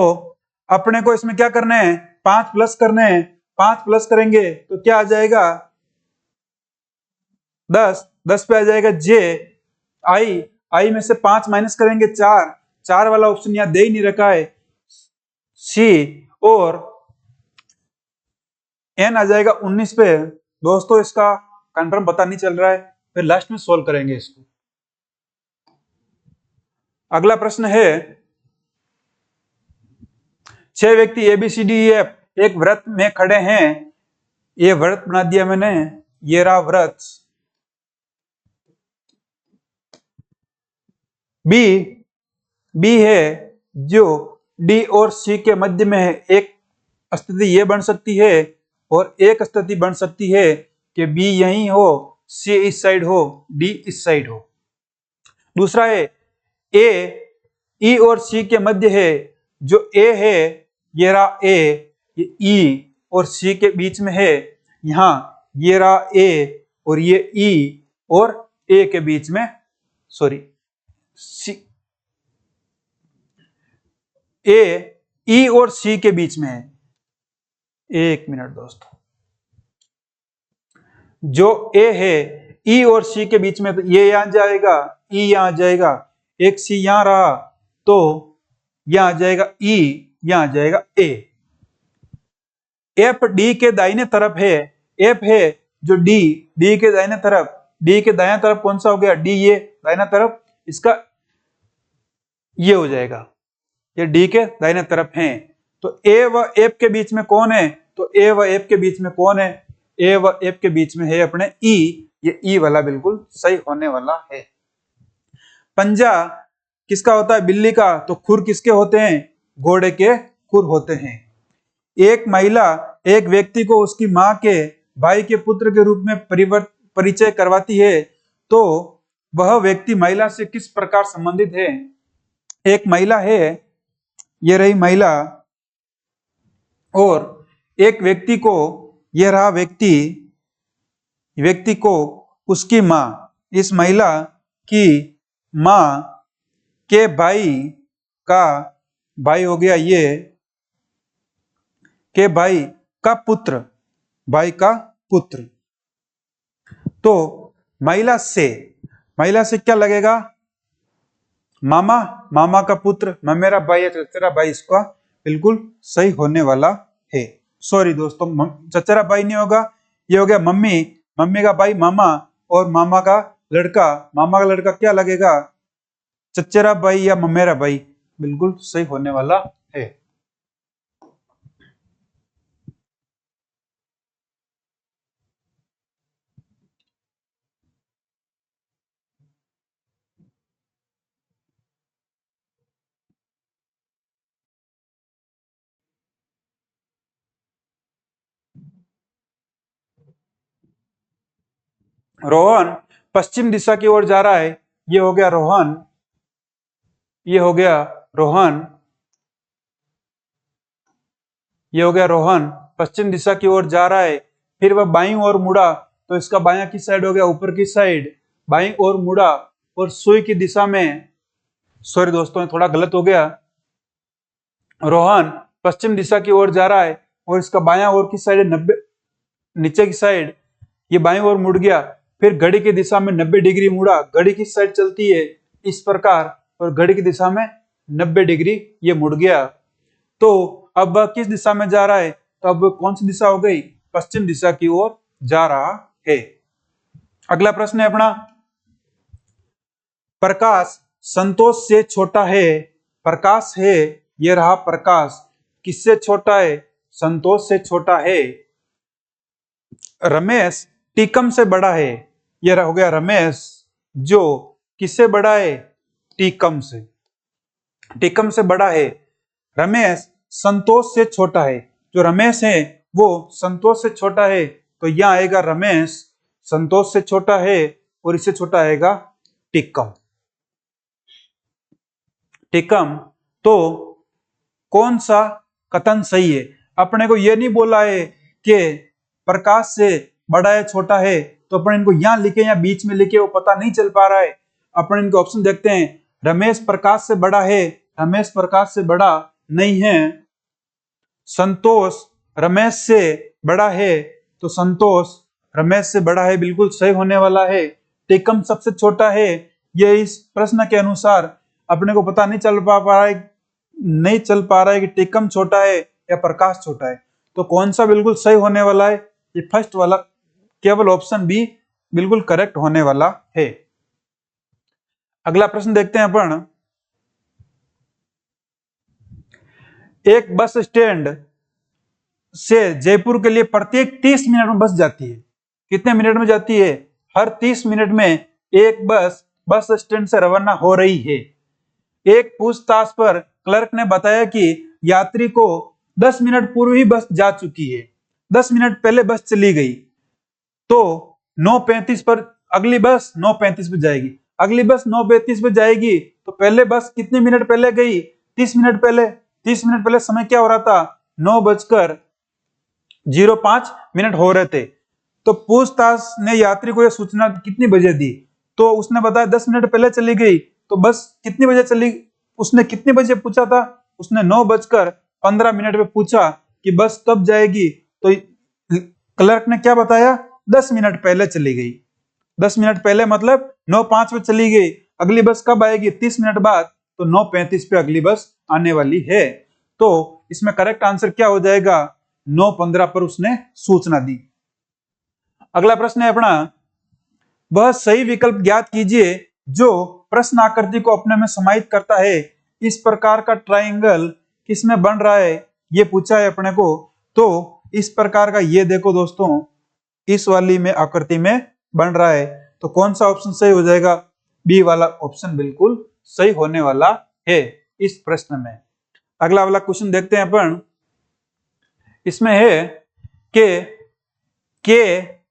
अपने को इसमें क्या करना है, 5 प्लस करने हैं, 5 प्लस करेंगे तो क्या आ जाएगा 10 पे आ जाएगा J, I में से 5 माइनस करेंगे 4 वाला ऑप्शन यहां दे ही नहीं रखा है, C, और N आ जाएगा 19 पे। दोस्तों इसका कंफर्म पता नहीं चल रहा है, फिर लास्ट में सोल्व करेंगे इसको। अगला प्रश्न है, 6 व्यक्ति ABCDEF एक व्रत में खड़े हैं, ये व्रत बना दिया मैंने, ये रहा व्रत। बी है जो D और C के मध्य में है, एक स्थिति ये बन सकती है और एक स्थिति बन सकती है कि B यहीं हो, C इस साइड हो, D इस साइड हो। दूसरा है A E और C के मध्य है, जो A है ये रहा A, ये E और C के बीच में है, यहां ये रहा A और ये E और A के बीच में, सॉरी A E और C के बीच में है। एक मिनट दोस्तों, जो A है E और C के बीच में, तो ये यहां जाएगा, E यहां जाएगा, एक C यहां रहा, तो यहां आ जाएगा E, यहां आ जाएगा A। F D के दाहिने तरफ है, F है जो D के दाहिने तरफ, D के दाहिने तरफ कौन सा हो गया, D ये दाहिना तरफ, इसका ये हो जाएगा, ये D के दाहिने तरफ है। तो A व F के बीच में कौन है, तो A व F के बीच में कौन है, A व F के बीच में है अपने E, ये E वाला बिल्कुल सही होने वाला है। पंजा किसका होता है, बिल्ली का, तो खुर किसके होते हैं, घोड़े के खुर होते हैं। एक महिला एक व्यक्ति को उसकी मां के भाई के पुत्र के रूप में परिचय करवाती है, तो वह व्यक्ति महिला से किस प्रकार संबंधित है। एक महिला है, ये रही महिला, और एक व्यक्ति को, यह रहा व्यक्ति को उसकी मां, इस महिला की मां के भाई का, भाई हो गया ये, के भाई का पुत्र, भाई का पुत्र। तो महिला से क्या लगेगा, मामा का पुत्र, मैं मेरा भाई है तेरा भाई, इसका बिल्कुल सही होने वाला है। सॉरी दोस्तों, चचेरा भाई नहीं होगा, ये हो गया मम्मी, मम्मी का भाई मामा, और मामा का लड़का, मामा का लड़का क्या लगेगा, चचेरा भाई या ममेरा भाई, बिल्कुल सही होने वाला है। रोहन पश्चिम दिशा की ओर जा रहा है, ये हो गया रोहन, ये हो गया रोहन, ये हो गया रोहन पश्चिम दिशा की ओर जा रहा है। फिर वह बाईं ओर मुड़ा, तो इसका बायां किस साइड हो गया, ऊपर की साइड, बाईं ओर मुड़ा और सुई की दिशा में, सॉरी दोस्तों थोड़ा गलत हो गया, रोहन पश्चिम दिशा की ओर जा रहा है और इसका बायां ओर की साइड 90, नीचे की साइड, ये बाईं ओर मुड़ गया। फिर घड़ी की दिशा में 90 डिग्री मुड़ा, घड़ी किस साइड चलती है, इस प्रकार, और घड़ी की दिशा में 90 डिग्री ये मुड़ गया। तो अब किस दिशा में जा रहा है, तो अब कौन सी दिशा हो गई, पश्चिम दिशा की ओर जा रहा है। अगला प्रश्न है अपना, प्रकाश संतोष से छोटा है, प्रकाश है, ये रहा प्रकाश, किससे छोटा है, संतोष से छोटा है। रमेश टीकम से बड़ा है, यह हो गया रमेश, जो किससे बड़ा है, टीकम से, टीकम से बड़ा है। रमेश संतोष से छोटा है, जो रमेश है वो संतोष से छोटा है, तो यहां आएगा रमेश संतोष से छोटा है, और इससे छोटा आएगा टीकम, टीकम। तो कौन सा कथन सही है, अपने को यह नहीं बोला है कि प्रकाश से बड़ा है छोटा है, तो अपन इनको यहां लिखे या बीच में लिखे, वो पता नहीं चल पा रहा है। अपन इनको ऑप्शन देखते हैं, रमेश प्रकाश से बड़ा है, रमेश प्रकाश से बड़ा नहीं है। संतोष रमेश से बड़ा है, तो संतोष रमेश से बड़ा है, बिल्कुल सही होने वाला है। टीकम सबसे छोटा है, ये इस प्रश्न के अनुसार अपने को पता नहीं चल पा रहा है, नहीं चल पा रहा है कि टीकम छोटा है या प्रकाश छोटा है। तो कौन सा बिल्कुल सही होने वाला है, ये फर्स्ट वाला, केवल ऑप्शन बी बिल्कुल करेक्ट होने वाला है। अगला प्रश्न देखते हैं अपन, एक बस स्टैंड से जयपुर के लिए प्रत्येक 30 मिनट में बस जाती है, कितने मिनट में जाती है, हर 30 मिनट में एक बस बस स्टैंड से रवाना हो रही है। एक पूछताछ पर क्लर्क ने बताया कि यात्री को 10 मिनट पूर्व ही बस जा चुकी है, 10 मिनट पहले बस चली गई, तो 9:35 पर अगली बस 9:35 पे जाएगी, अगली बस 9:35 पे जाएगी, तो पहले बस कितने मिनट पहले गई, 30 मिनट पहले, 30 मिनट पहले समय क्या हो रहा था, 9:05 हो रहे थे। तो पूछताछ ने यात्री को यह सूचना कितनी बजे दी, तो उसने बताया 10 मिनट पहले चली गई, तो बस कितनी बजे चली, उसने कितने बजे पूछा था, उसने 9:15 पे पूछा कि बस कब जाएगी, तो क्लर्क ने क्या बताया, 10 मिनट पहले चली गई, 10 मिनट पहले मतलब 9:05 पे चली गई, अगली बस कब आएगी, 30 मिनट बाद, तो 9:35 पे अगली बस आने वाली है। तो इसमें करेक्ट आंसर क्या हो जाएगा, 9:15 पर उसने सूचना दी। अगला प्रश्न है अपना, वह सही विकल्प ज्ञात कीजिए जो प्रश्न आकृति को अपने में समाहित करता है। इस प्रकार का ट्राइंगल किसमें बन रहा है, ये पूछा है अपने को। तो इस प्रकार का, ये देखो दोस्तों, इस वाली में आकृति में बन रहा है, तो कौन सा ऑप्शन सही हो जाएगा, बी वाला ऑप्शन बिल्कुल सही होने वाला है इस प्रश्न में। अगला वाला क्वेश्चन देखते हैं अपन, इसमें है के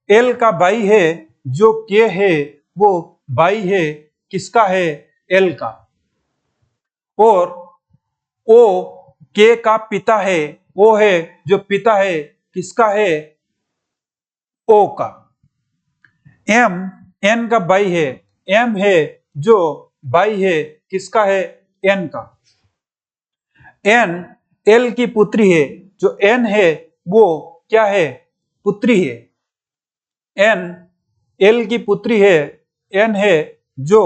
एल का भाई है, जो के है वो भाई है किसका है, एल का, और ओ के का पिता है, ओ है जो पिता है किसका है, ओ का। एम एन का भाई है, एम है जो भाई है किसका है, एन का। एन एल की पुत्री है, जो एन है वो क्या है, पुत्री है, एन एल की पुत्री है, एन है जो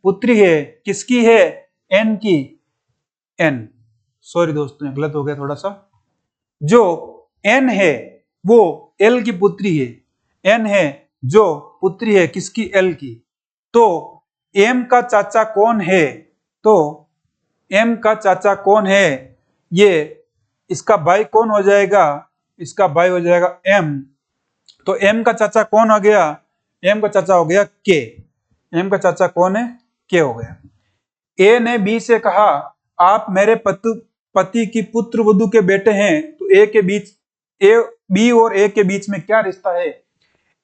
पुत्री है किसकी है, एन की, एन। सॉरी दोस्तों गलत हो गया थोड़ा सा, जो एन है वो एल की पुत्री है, एन है जो पुत्री है किसकी, एल की। तो एम का चाचा कौन है, तो एम का चाचा कौन है, ये इसका भाई कौन हो जाएगा, इसका भाई हो जाएगा एम। तो एम का चाचा कौन हो गया, एम का चाचा हो गया के। एम का चाचा कौन है, के हो गया। ए ने बी से कहा आप मेरे पति की पुत्र वधू के बेटे हैं, तो ए के बीच, ए बी और ए के बीच में क्या रिश्ता है।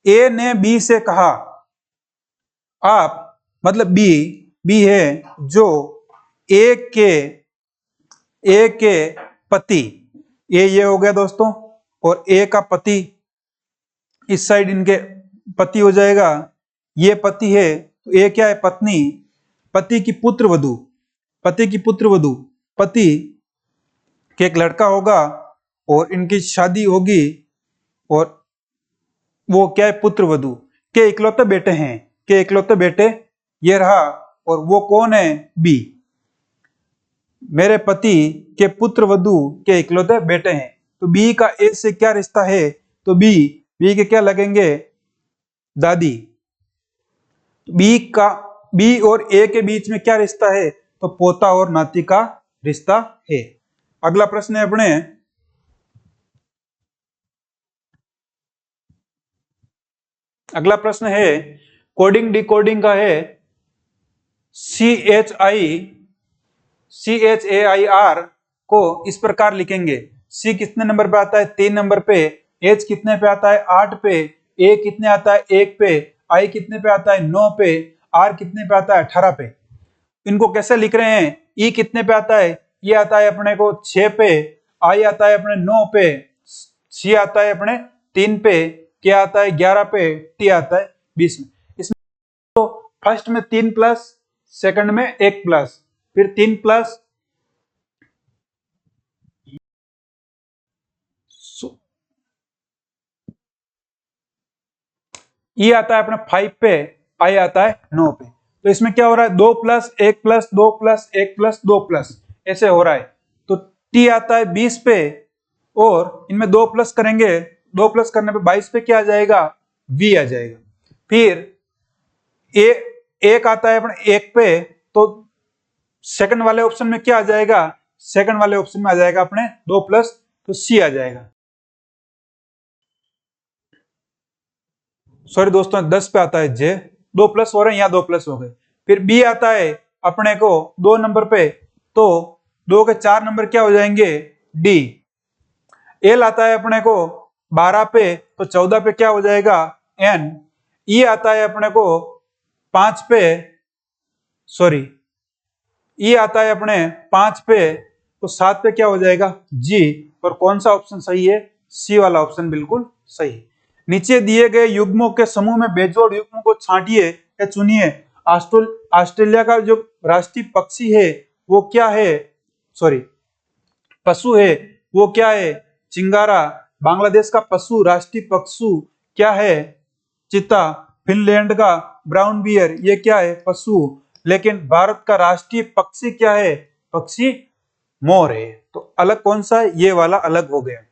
ए ने बी से कहा आप, मतलब बी, बी है जो ए के पति, ये हो गया दोस्तों, और ए का पति इस साइड इनके पति हो जाएगा, ये पति है तो ए क्या है, पत्नी, पति की पुत्र वधू, पति की पुत्र वधू, पति के एक लड़का होगा और इनकी शादी होगी, और वो क्या है, पुत्र वधू के इकलौते बेटे हैं, के इकलौते बेटे ये रहा, और वो कौन है, बी, मेरे पति के पुत्र वधू के इकलौते बेटे हैं। तो बी का ए से क्या रिश्ता है, तो बी के क्या लगेंगे, दादी। बी और ए के बीच में क्या रिश्ता है, तो पोता और नाती का रिश्ता है। अगला प्रश्न है अपने, अगला प्रश्न है कोडिंग डिकोडिंग का है। CHAIR को इस प्रकार लिखेंगे, C कितने नंबर पे आता है, 3 नंबर पे, H कितने पे आता है, 8 पे, A कितने आता है, 1 पे, I कितने पे आता है, 9 पे, R कितने पे आता है, 18 पे। इनको कैसे लिख रहे हैं, E कितने पे आता है, ये आता है अपने को 6 पे, I आता है अपने 9 पे, C आता है अपने 3 पे, K आता है 11 पे, T आता है 20 में। इसमें तो फर्स्ट में 3 प्लस, सेकंड में 1 प्लस, फिर 3 प्लस, E आता है अपना 5 पे, I आता है 9 पे। तो इसमें क्या हो रहा है, 2 plus 1 plus 2 plus 1 plus 2 plus, ऐसे हो रहा है। तो T आता है 20 पे, और इनमें 2 प्लस करेंगे, 2 प्लस करने पे 22 पे क्या आ जाएगा, V आ जाएगा। फिर एक आता है अपने 1 पे, तो सेकंड वाले ऑप्शन में क्या आ जाएगा, सेकंड वाले ऑप्शन में आ जाएगा अपने 2 प्लस, तो C आ जाएगा। सॉरी दोस्तों 10 पे आता है J, 2 प्लस हो रहे हैं, यहाँ 2 प्लस हो गए। फिर B आता है अपने को 2 नंबर पे, तो 2 के 4 नंबर क्या हो जाएंगे, D। L आता है अपने को 12 पे, तो 14 पे क्या हो जाएगा, N। E आता है अपने को 5 पे, सॉरी E आता है अपने 5 पे, तो 7 पे क्या हो जाएगा, G। और कौन सा ऑप्शन सही है, C वाला ऑप्शन बिल्कुल सही है। नीचे दिए गए युग्मों के समूह में बेजोड़ युग्मों को छांटिए या चुनिए। ऑस्ट्रेलिया का जो राष्ट्रीय पक्षी है वो क्या है, सॉरी पशु है वो क्या है, चिंगारा। बांग्लादेश का पशु, राष्ट्रीय पशु क्या है, चीता। फिनलैंड का ब्राउन बियर, ये क्या है, पशु। लेकिन भारत का राष्ट्रीय पक्षी क्या है, पक्षी मोर है। तो अलग कौन सा है, ये वाला अलग हो गया।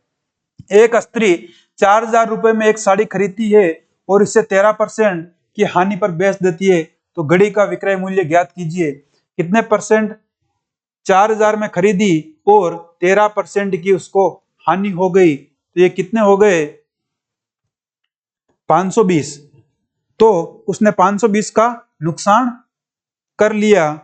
एक स्त्री 4,000 रुपए में एक साड़ी खरीदती है और इससे 13% की हानि पर बेच देती है, तो घड़ी का विक्रय मूल्य ज्ञात कीजिए। कितने परसेंट, 4,000 में खरीदी और 13% की उसको हानि हो गई, तो ये कितने हो गए, 520। तो उसने 520 का नुकसान कर लिया,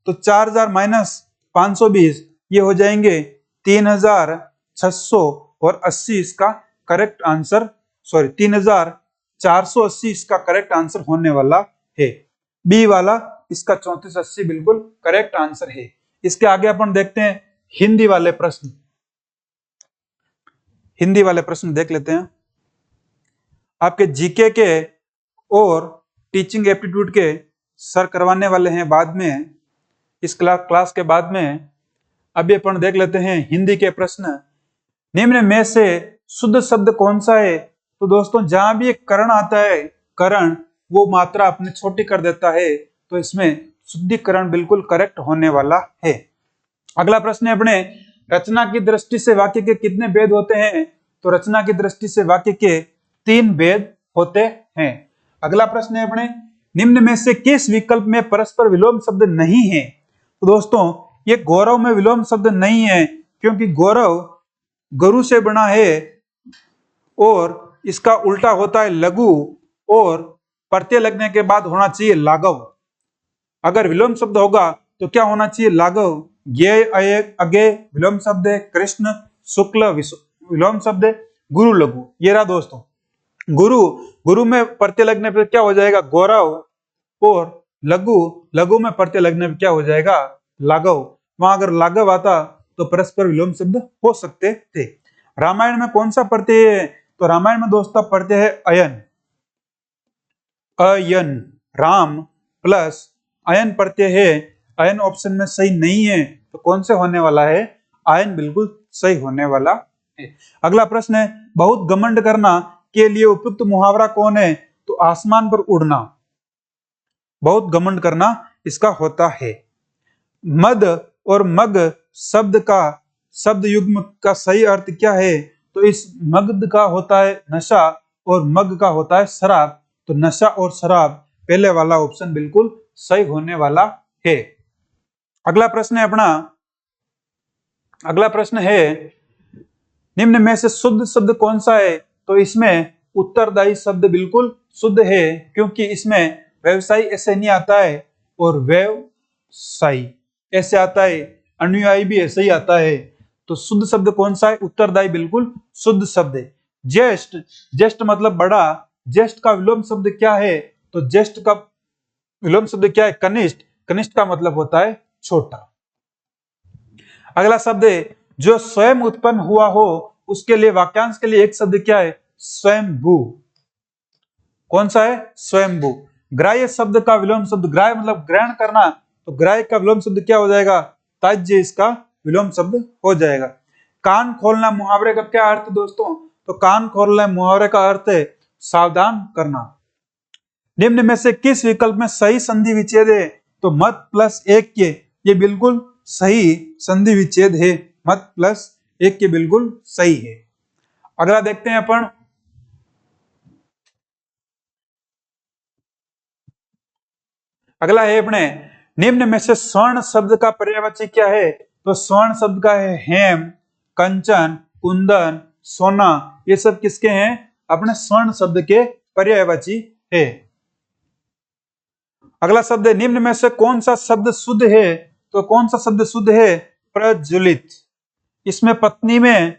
तो 4,000 माइनस 520 ये हो जाएंगे 3,680 इसका करेक्ट आंसर, सॉरी 3,480 इसका करेक्ट आंसर होने वाला है। बी वाला इसका 3480 बिल्कुल करेक्ट आंसर है। इसके आगे अपन देखते हैं हिंदी वाले प्रश्न। हिंदी वाले प्रश्न देख लेते हैं। आपके जीके के और टीचिंग एप्टीट्यूड के सर करवाने वाले हैं बाद में, इस क्लास के बाद में। अभी अपन देख लेते हैं हिंदी के प्रश्न। निम्न में से शुद्ध शब्द कौन सा है, तो दोस्तों जहां भी एक करण आता है, करण वो मात्रा अपने छोटी कर देता है, तो इसमें शुद्धिकरण बिल्कुल करेक्ट होने वाला है। अगला प्रश्न है अपने, रचना की दृष्टि से वाक्य के कितने भेद होते हैं? तो रचना की दृष्टि से वाक्य के 3 भेद होते हैं। अगला प्रश्न है अपने, निम्न में से किस विकल्प में परस्पर विलोम शब्द नहीं है? तो दोस्तों ये गौरव में विलोम शब्द नहीं है, क्योंकि गौरव गुरु से बना है और इसका उल्टा होता है लघु, और प्रत्यय लगने के बाद होना चाहिए लाघव। अगर विलोम शब्द होगा तो क्या होना चाहिए? लाघव। ज्ञेय अज्ञेय विलोम शब्द है, कृष्ण शुक्ल विलोम शब्द है, गुरु लघु। ये रहा दोस्तों गुरु, गुरु में प्रत्यय लगने पर क्या हो जाएगा? गौरव, और लघु, लघु में प्रत्यय लगने पर क्या हो जाएगा? लाघव। वहां अगर लाघव आता तो परस्पर विलोम शब्द हो सकते थे। रामायण में कौन सा प्रत्यय है? तो रामायण में दोस्तों प्रत्यय है अयन। अयन, राम प्लस अयन प्रत्यय है। अयन ऑप्शन में सही नहीं है, तो कौन से होने वाला है? आयन बिल्कुल सही होने वाला है। अगला प्रश्न है, बहुत घमंड करना के लिए उपयुक्त मुहावरा कौन है? तो आसमान पर उड़ना। बहुत घमंड करना इसका होता है। मद और मग शब्द का शब्द युग्म का सही अर्थ क्या है? तो इस मगध का होता है नशा और मग का होता है शराब। तो नशा और शराब पहले वाला ऑप्शन बिल्कुल सही होने वाला है। अगला प्रश्न है अपना, अगला प्रश्न है, निम्न में से शुद्ध शब्द कौन सा है? तो इसमें उत्तरदायी शब्द बिल्कुल शुद्ध है, क्योंकि इसमें व्यवसायी ऐसे नहीं आता है और व्यवसायी ऐसे आता है, अनुयायी भी ऐसे ही आता है। तो शुद्ध शब्द कौन सा है? उत्तरदायी बिल्कुल शुद्ध शब्द है। ज्येष्ठ, ज्येष्ठ मतलब बड़ा। ज्येष्ठ का विलोम शब्द क्या है? तो ज्येष्ठ का विलोम शब्द क्या है? कनिष्ठ। कनिष्ठ का मतलब होता है छोटा। अगला शब्द है, जो स्वयं उत्पन्न हुआ हो उसके लिए वाक्यांश के लिए एक शब्द क्या है? स्वयंभू। कौन सा है? स्वयंभू। ग्राह्य शब्द का विलोम शब्द, ग्राह्य मतलब ग्रहण करना, तो ग्राह्य का विलोम शब्द क्या हो जाएगा? त्याज्य इसका विलोम शब्द हो जाएगा। कान खोलना मुहावरे का क्या अर्थ दोस्तों? तो कान खोलना मुहावरे का अर्थ है सावधान करना। निम्न में से किस विकल्प में सही संधि विच्छेद है? तो मत प्लस एक के, ये बिल्कुल सही संधि विच्छेद है। मत प्लस एक के बिल्कुल सही है। अगला देखते हैं अपन, अगला है अपने, निम्न में से स्वर्ण शब्द का पर्यायवाची क्या है? तो स्वर्ण शब्द का है हेम, कंचन, कुंदन, सोना। ये सब किसके हैं? अपने स्वर्ण शब्द के पर्यायवाची है। अगला शब्द है, निम्न में से कौन सा शब्द शुद्ध है? तो कौन सा शब्द शुद्ध है? प्रज्वलित। इसमें पत्नी में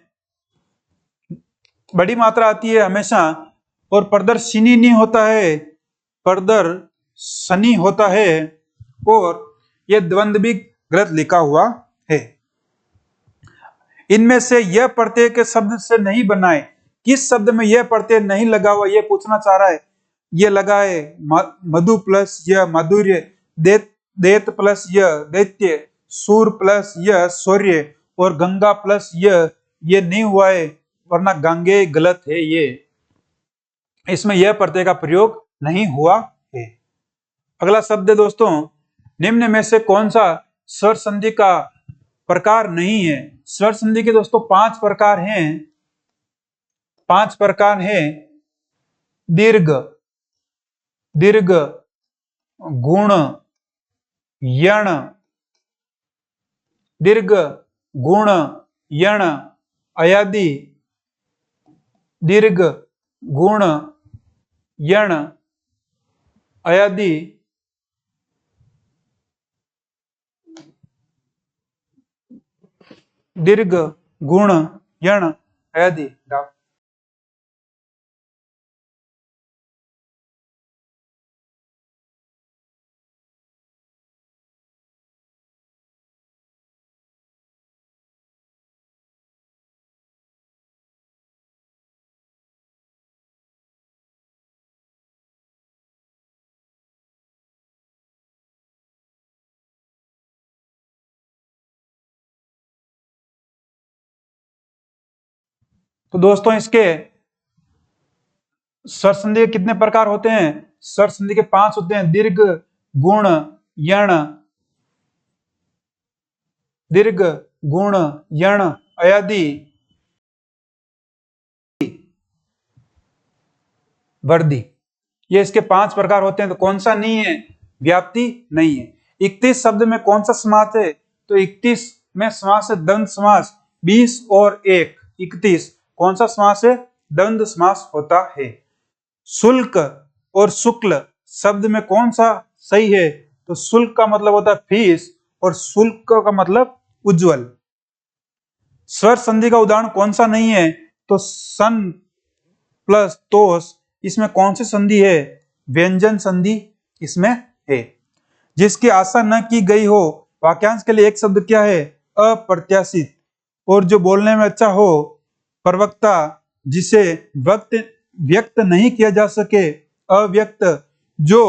बड़ी मात्रा आती है हमेशा, और प्रदर्शिनी नहीं होता है, प्रदर्शनी होता है, और यह द्वंद्व भी गलत लिखा हुआ है। इनमें से यह प्रत्यय के शब्द से नहीं बना है। किस शब्द में यह प्रत्यय नहीं लगा हुआ यह पूछना चाह रहा है। ये लगा है मधु प्लस यह माधुर्य, देत प्लस यह दैत्य, सूर प्लस यह शौर्य, और गंगा प्लस ये नहीं हुआ है, वरना गंगे गलत है। ये इसमें यह प्रत्यय का प्रयोग नहीं हुआ है। अगला शब्द है दोस्तों, निम्न में से कौन सा स्वर संधि का प्रकार नहीं है? स्वर संधि के दोस्तों 5 प्रकार हैं। 5 प्रकार हैं, दीर्घ, दीर्घ, गुण, यण, दीर्घ, गुण, यण, अयादि, दीर्घ, गुण, यण, अयादि, दीर्घ, गुण, यण, अयादि। तो दोस्तों इसके स्वर संधि के कितने प्रकार होते हैं? स्वर संधि के 5 होते हैं, दीर्घ, गुण, यण, दीर्घ, गुण, यण, अयादि, वर्दी, ये इसके 5 प्रकार होते हैं। तो कौन सा नहीं है? व्याप्ति नहीं है। 31 शब्द में कौन सा समास है? तो 31 में समास है द्वंद्व समास। 20 और 1 31 कौन सा समास है? द्वंद्व समास होता है। शुल्क और शुक्ल शब्द में कौन सा सही है? तो शुल्क का मतलब होता है फीस और शुल्क का मतलब उज्जवल। स्वर संधि का उदाहरण कौन सा नहीं है? तो सन प्लस तोस, इसमें कौन सी संधि है? व्यंजन संधि इसमें है। जिसकी आशा न की गई हो, वाक्यांश के लिए एक शब्द क्या है? अप्रत्याशित। और जो बोलने में अच्छा हो, प्रवक्ता। जिसे व्यक्त नहीं किया जा सके, अव्यक्त। जो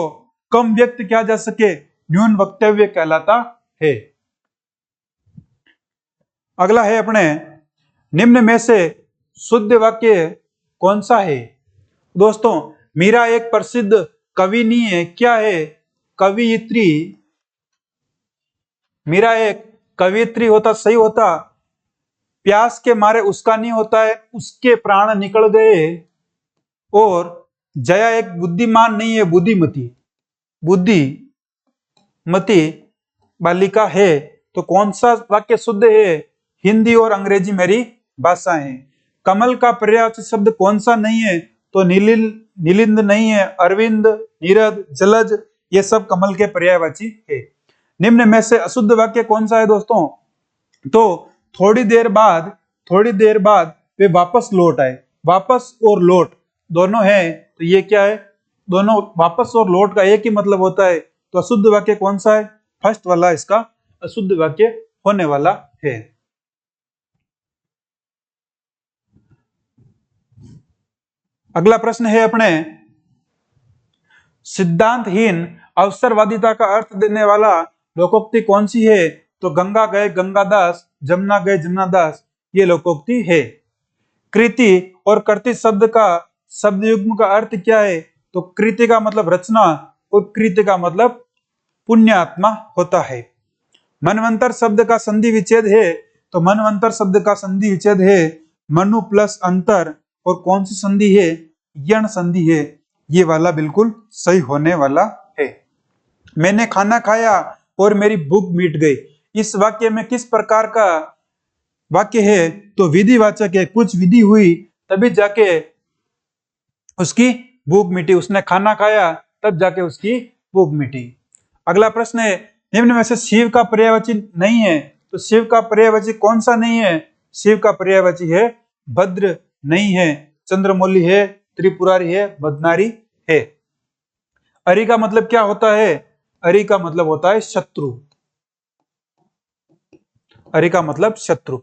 कम व्यक्त किया जा सके, न्यून वक्तव्य कहलाता है। अगला है अपने निम्न में से शुद्ध वाक्य कौन सा है? दोस्तों, मीरा एक प्रसिद्ध कवि नहीं है, क्या है? कवियत्री। मीरा एक कवियत्री होता सही होता। प्यास के मारे उसका नहीं होता है, उसके प्राण निकल गए। और जया एक बुद्धिमान नहीं है, बुद्धिमती। बुद्धिमती बालिका है। तो कौन सा वाक्य शुद्ध है? हिंदी और अंग्रेजी मेरी भाषा है। कमल का पर्यायवाची शब्द कौन सा नहीं है? तो नीलिंद नहीं है, अरविंद, नीरद, जलज, ये सब कमल के पर्यायवाची है। निम्न में से अशुद्ध वाक्य कौन सा है दोस्तों? तो थोड़ी देर बाद वे वापस लौट आए। वापस और लौट दोनों है, तो ये क्या है? दोनों वापस और लौट का एक ही मतलब होता है। तो अशुद्ध वाक्य कौन सा है? फर्स्ट वाला इसका अशुद्ध वाक्य होने वाला है। अगला प्रश्न है अपने, सिद्धांतहीन अवसरवादिता का अर्थ देने वाला लोकोक्ति कौन सी है? तो गंगा गए गंगादास, जमुना गए जमुनादास, ये लोकोक्ति है। कृति और कर्ति शब्द का शब्द युग्म का अर्थ क्या है? तो कृति का मतलब रचना और कृति का मतलब पुण्यात्मा होता है। मनवंतर शब्द का संधि विच्छेद है। तो मनवंतर शब्द का संधि विच्छेद है मनु प्लस अंतर, और कौन सी संधि है? यण संधि है। ये वाला बिल्कुल सही होने वाला है। मैंने खाना खाया और मेरी भूख मिट गई, इस वाक्य में किस प्रकार का वाक्य है? तो विधिवाचक है। कुछ विधि हुई तभी जाके उसकी भूख मिटी। उसने खाना खाया तब जाके उसकी भूख मिटी। अगला प्रश्न है, निम्न में से शिव का पर्यायवाची नहीं है। तो शिव का पर्यायवाची कौन सा नहीं है? शिव का पर्यायवाची है भद्र नहीं है, चंद्रमौली है, त्रिपुरारी है, बदनारी है। अरि का मतलब क्या होता है? अरि का मतलब होता है शत्रु। अरि का मतलब शत्रु।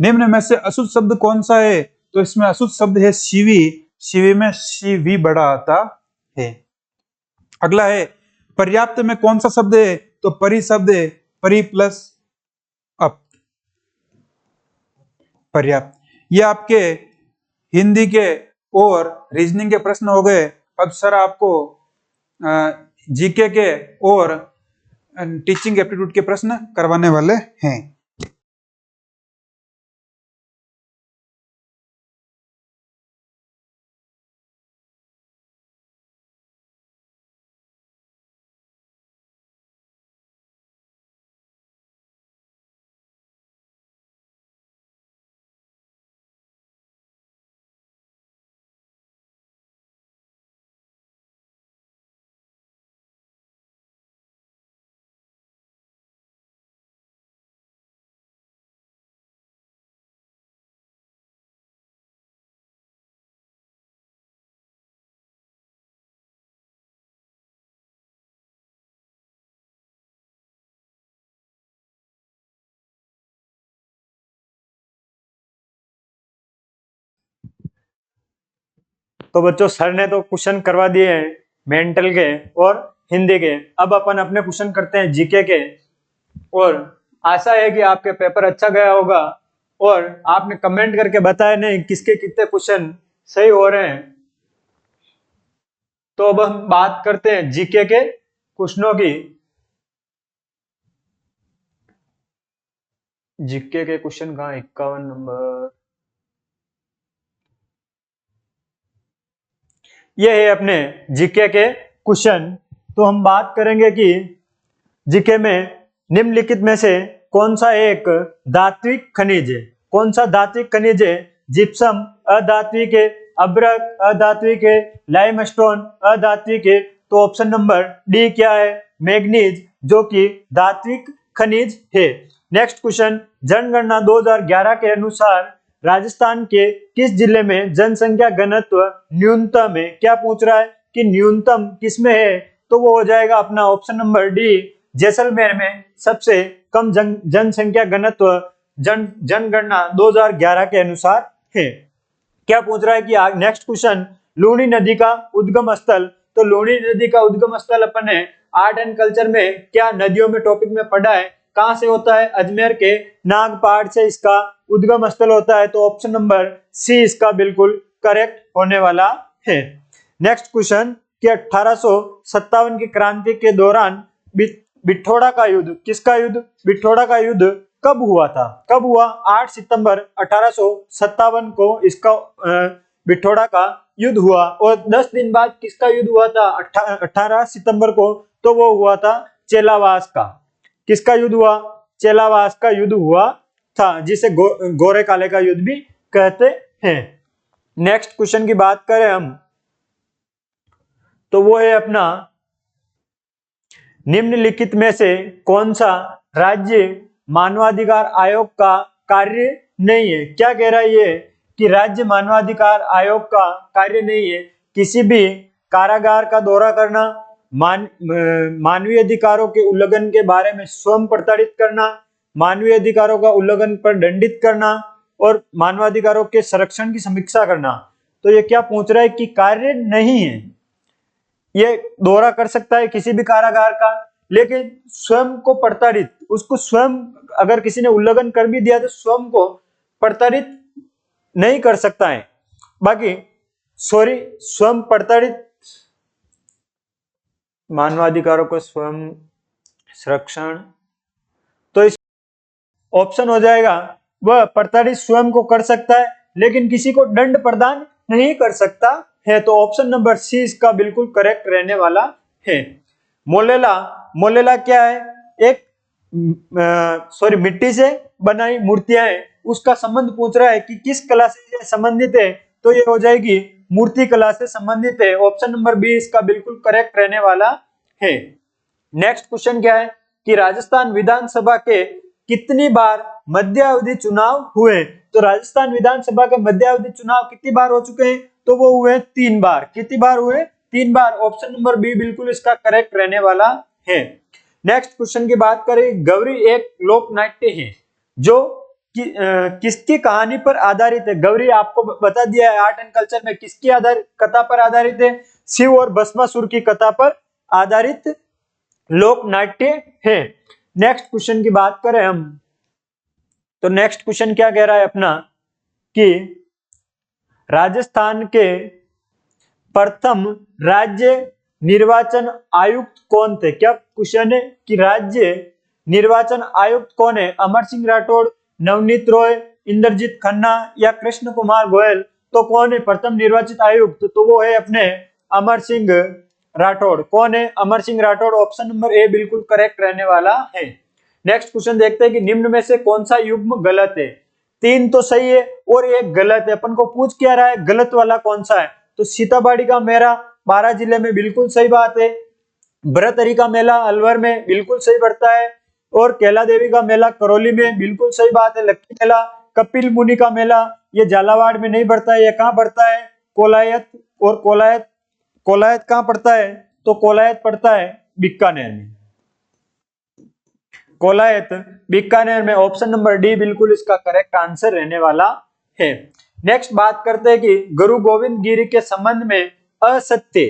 निम्न में से अशुद्ध शब्द कौन सा है? तो इसमें अशुद्ध शब्द है शिवी। शिवी में शिवी बड़ा आता है। अगला है, पर्याप्त में कौन सा शब्द है? तो परि शब्द है। परि प्लस अप, पर्याप्त। ये आपके हिंदी के और रीजनिंग के प्रश्न हो गए। अब सर आपको जीके के और टीचिंग एप्टीट्यूड के प्रश्न करवाने वाले हैं। तो बच्चों, सर ने तो क्वेश्चन करवा दिए हैं मेंटल के और हिंदी के। अब अपन अपने क्वेश्चन करते हैं जीके के। और आशा है कि आपके पेपर अच्छा गया होगा। और आपने कमेंट करके बताया नहीं किसके कितने क्वेश्चन सही हो रहे हैं। तो अब हम बात करते हैं जीके के क्वेश्चनों की। जीके के क्वेश्चन कहाँ, 51 नंबर, ये है अपने जीके के क्वेश्चन। तो हम बात करेंगे कि जीके में निम्नलिखित में से कौन सा एक धात्विक खनिज है। कौन सा धात्विक खनिज है? जिप्सम अधात्विक है, अभ्रक अधात्विक है, लाइमस्टोन अधात्विक है। तो ऑप्शन नंबर डी क्या है? मैग्नीज, जो कि धात्विक खनिज है। नेक्स्ट क्वेश्चन, जनगणना 2011 के अनुसार राजस्थान के किस जिले में जनसंख्या घनत्व न्यूनतम है? क्या पूछ रहा है कि न्यूनतम किसमें है? तो वो हो जाएगा अपना ऑप्शन नंबर डी, जैसलमेर में सबसे कम जनसंख्या घनत्व जनगणना 2011 के अनुसार है। क्या पूछ रहा है कि नेक्स्ट क्वेश्चन, लूनी नदी का उद्गम स्थल। तो लूनी नदी का उद्गम स्थल अपन ने आर्ट एंड कल्चर में क्या नदियों में टॉपिक में पढ़ा है, कहां से होता है? अजमेर के नागपाड़ से इसका उद्गम स्थल होता है। तो ऑप्शन नंबर सी इसका बिल्कुल करेक्ट होने वाला है। नेक्स्ट क्वेश्चन कि 1857 की क्रांति के दौरान बिठोड़ा का युद्ध, किसका युद्ध? बिठोड़ा का युद्ध कब हुआ था? कब हुआ? 8 सितंबर 1857 को इसका बिठोड़ा का युद्ध हुआ। और 10 दिन बाद किसका युद्ध हुआ था? 18 सितंबर को, तो वो हुआ था चेलावास का। किसका युद्ध हुआ? चेलावास का युद्ध हुआ था, जिसे गोरे काले का युद्ध भी कहते हैं। नेक्स्ट क्वेश्चन की बात करें हम, तो वो है अपना, निम्नलिखित में से कौन सा राज्य मानवाधिकार आयोग का कार्य नहीं है? क्या कह रहा है ये कि राज्य मानवाधिकार आयोग का कार्य नहीं है किसी भी कारागार का दौरा करना, मानवीय अधिकारों के उल्लंघन के बारे में स्वयं प्रताड़ित करना, मानवीय अधिकारों का उल्लंघन पर दंडित करना और मानवाधिकारों के संरक्षण की समीक्षा करना। तो ये क्या पूछ रहा है कि कार्य नहीं है। ये दौरा कर सकता है किसी भी कारागार का, लेकिन स्वयं को प्रताड़ित, उसको स्वयं अगर किसी ने उल्लंघन कर भी दिया तो स्वयं को प्रताड़ित नहीं कर सकता है। बाकी स्वयं प्रताड़ित, मानवाधिकारों को स्वयं संरक्षण, तो इस ऑप्शन हो जाएगा वह प्रताड़ित स्वयं को कर सकता है लेकिन किसी को दंड प्रदान नहीं कर सकता है। तो ऑप्शन नंबर सी इसका बिल्कुल करेक्ट रहने वाला है। मोलेला, मोलेला क्या है? एक मिट्टी से बनाई मूर्तियां हैं, उसका संबंध पूछ रहा है कि किस कला से संबंधित है। तो ये हो जाएगी मूर्ति कला से संबंधित है। ऑप्शन नंबर बी इसका बिल्कुल करेक्ट रहने वाला है। नेक्स्ट क्वेश्चन क्या है कि राजस्थान विधानसभा के कितनी बार मध्यावधि चुनाव हुए? तो राजस्थान विधानसभा के मध्यावधि चुनाव कितनी बार हो चुके हैं? तो वो हुए 3 बार। कितनी बार हुए? 3 बार। ऑप्शन नंबर बी बिल्कुल इसका करेक्ट रहने वाला है। नेक्स्ट क्वेश्चन की बात करें, गौरी एक लोक नाट्य है जो किसकी कहानी पर आधारित है? गौरी आपको बता दिया है आर्ट एंड कल्चर में किसकी कथा पर आधारित है? शिव और भस्मासुर की कथा पर आधारित लोक नाट्य है। नेक्स्ट क्वेश्चन की बात करें हम, तो नेक्स्ट क्वेश्चन क्या कह रहा है अपना कि राजस्थान के प्रथम राज्य निर्वाचन आयुक्त कौन थे? क्या क्वेश्चन है कि राज्य निर्वाचन आयुक्त कौन है? अमर सिंह राठौड़, नवनीत रॉय, इंद्रजीत खन्ना या कृष्ण कुमार गोयल? तो कौन है प्रथम निर्वाचित आयुक्त? तो वो है अपने अमर सिंह राठौड़। कौन है? Amar Singh Rathore. Option number A बिल्कुल करेक्ट रहने वाला है। नेक्स्ट क्वेश्चन देखते हैं कि निम्न में से कौन सा युग्म गलत है? 3 तो सही है और 1 गलत है। अपन को पूछ क्या रहा है, गलत वाला कौन सा है? तो सीताबाड़ी का मेला 12 जिले में बिल्कुल सही बात है। भरतहरि का मेला अलवर में बिल्कुल सही पड़ता है। और कैला देवी का मेला करौली में बिल्कुल सही बात है। लक्की मेला, कपिल मुनि का मेला ये झालावाड़ में नहीं पड़ता है। ये कहाँ पड़ता है? कोलायत। और कोलायत कहाँ पड़ता है? तो कोलायत पड़ता है बीकानेर में। कोलायत बीकानेर में। ऑप्शन नंबर डी बिल्कुल इसका करेक्ट आंसर रहने वाला है। नेक्स्ट बात करते हैं कि गुरु गोविंद गिरी के संबंध में असत्य,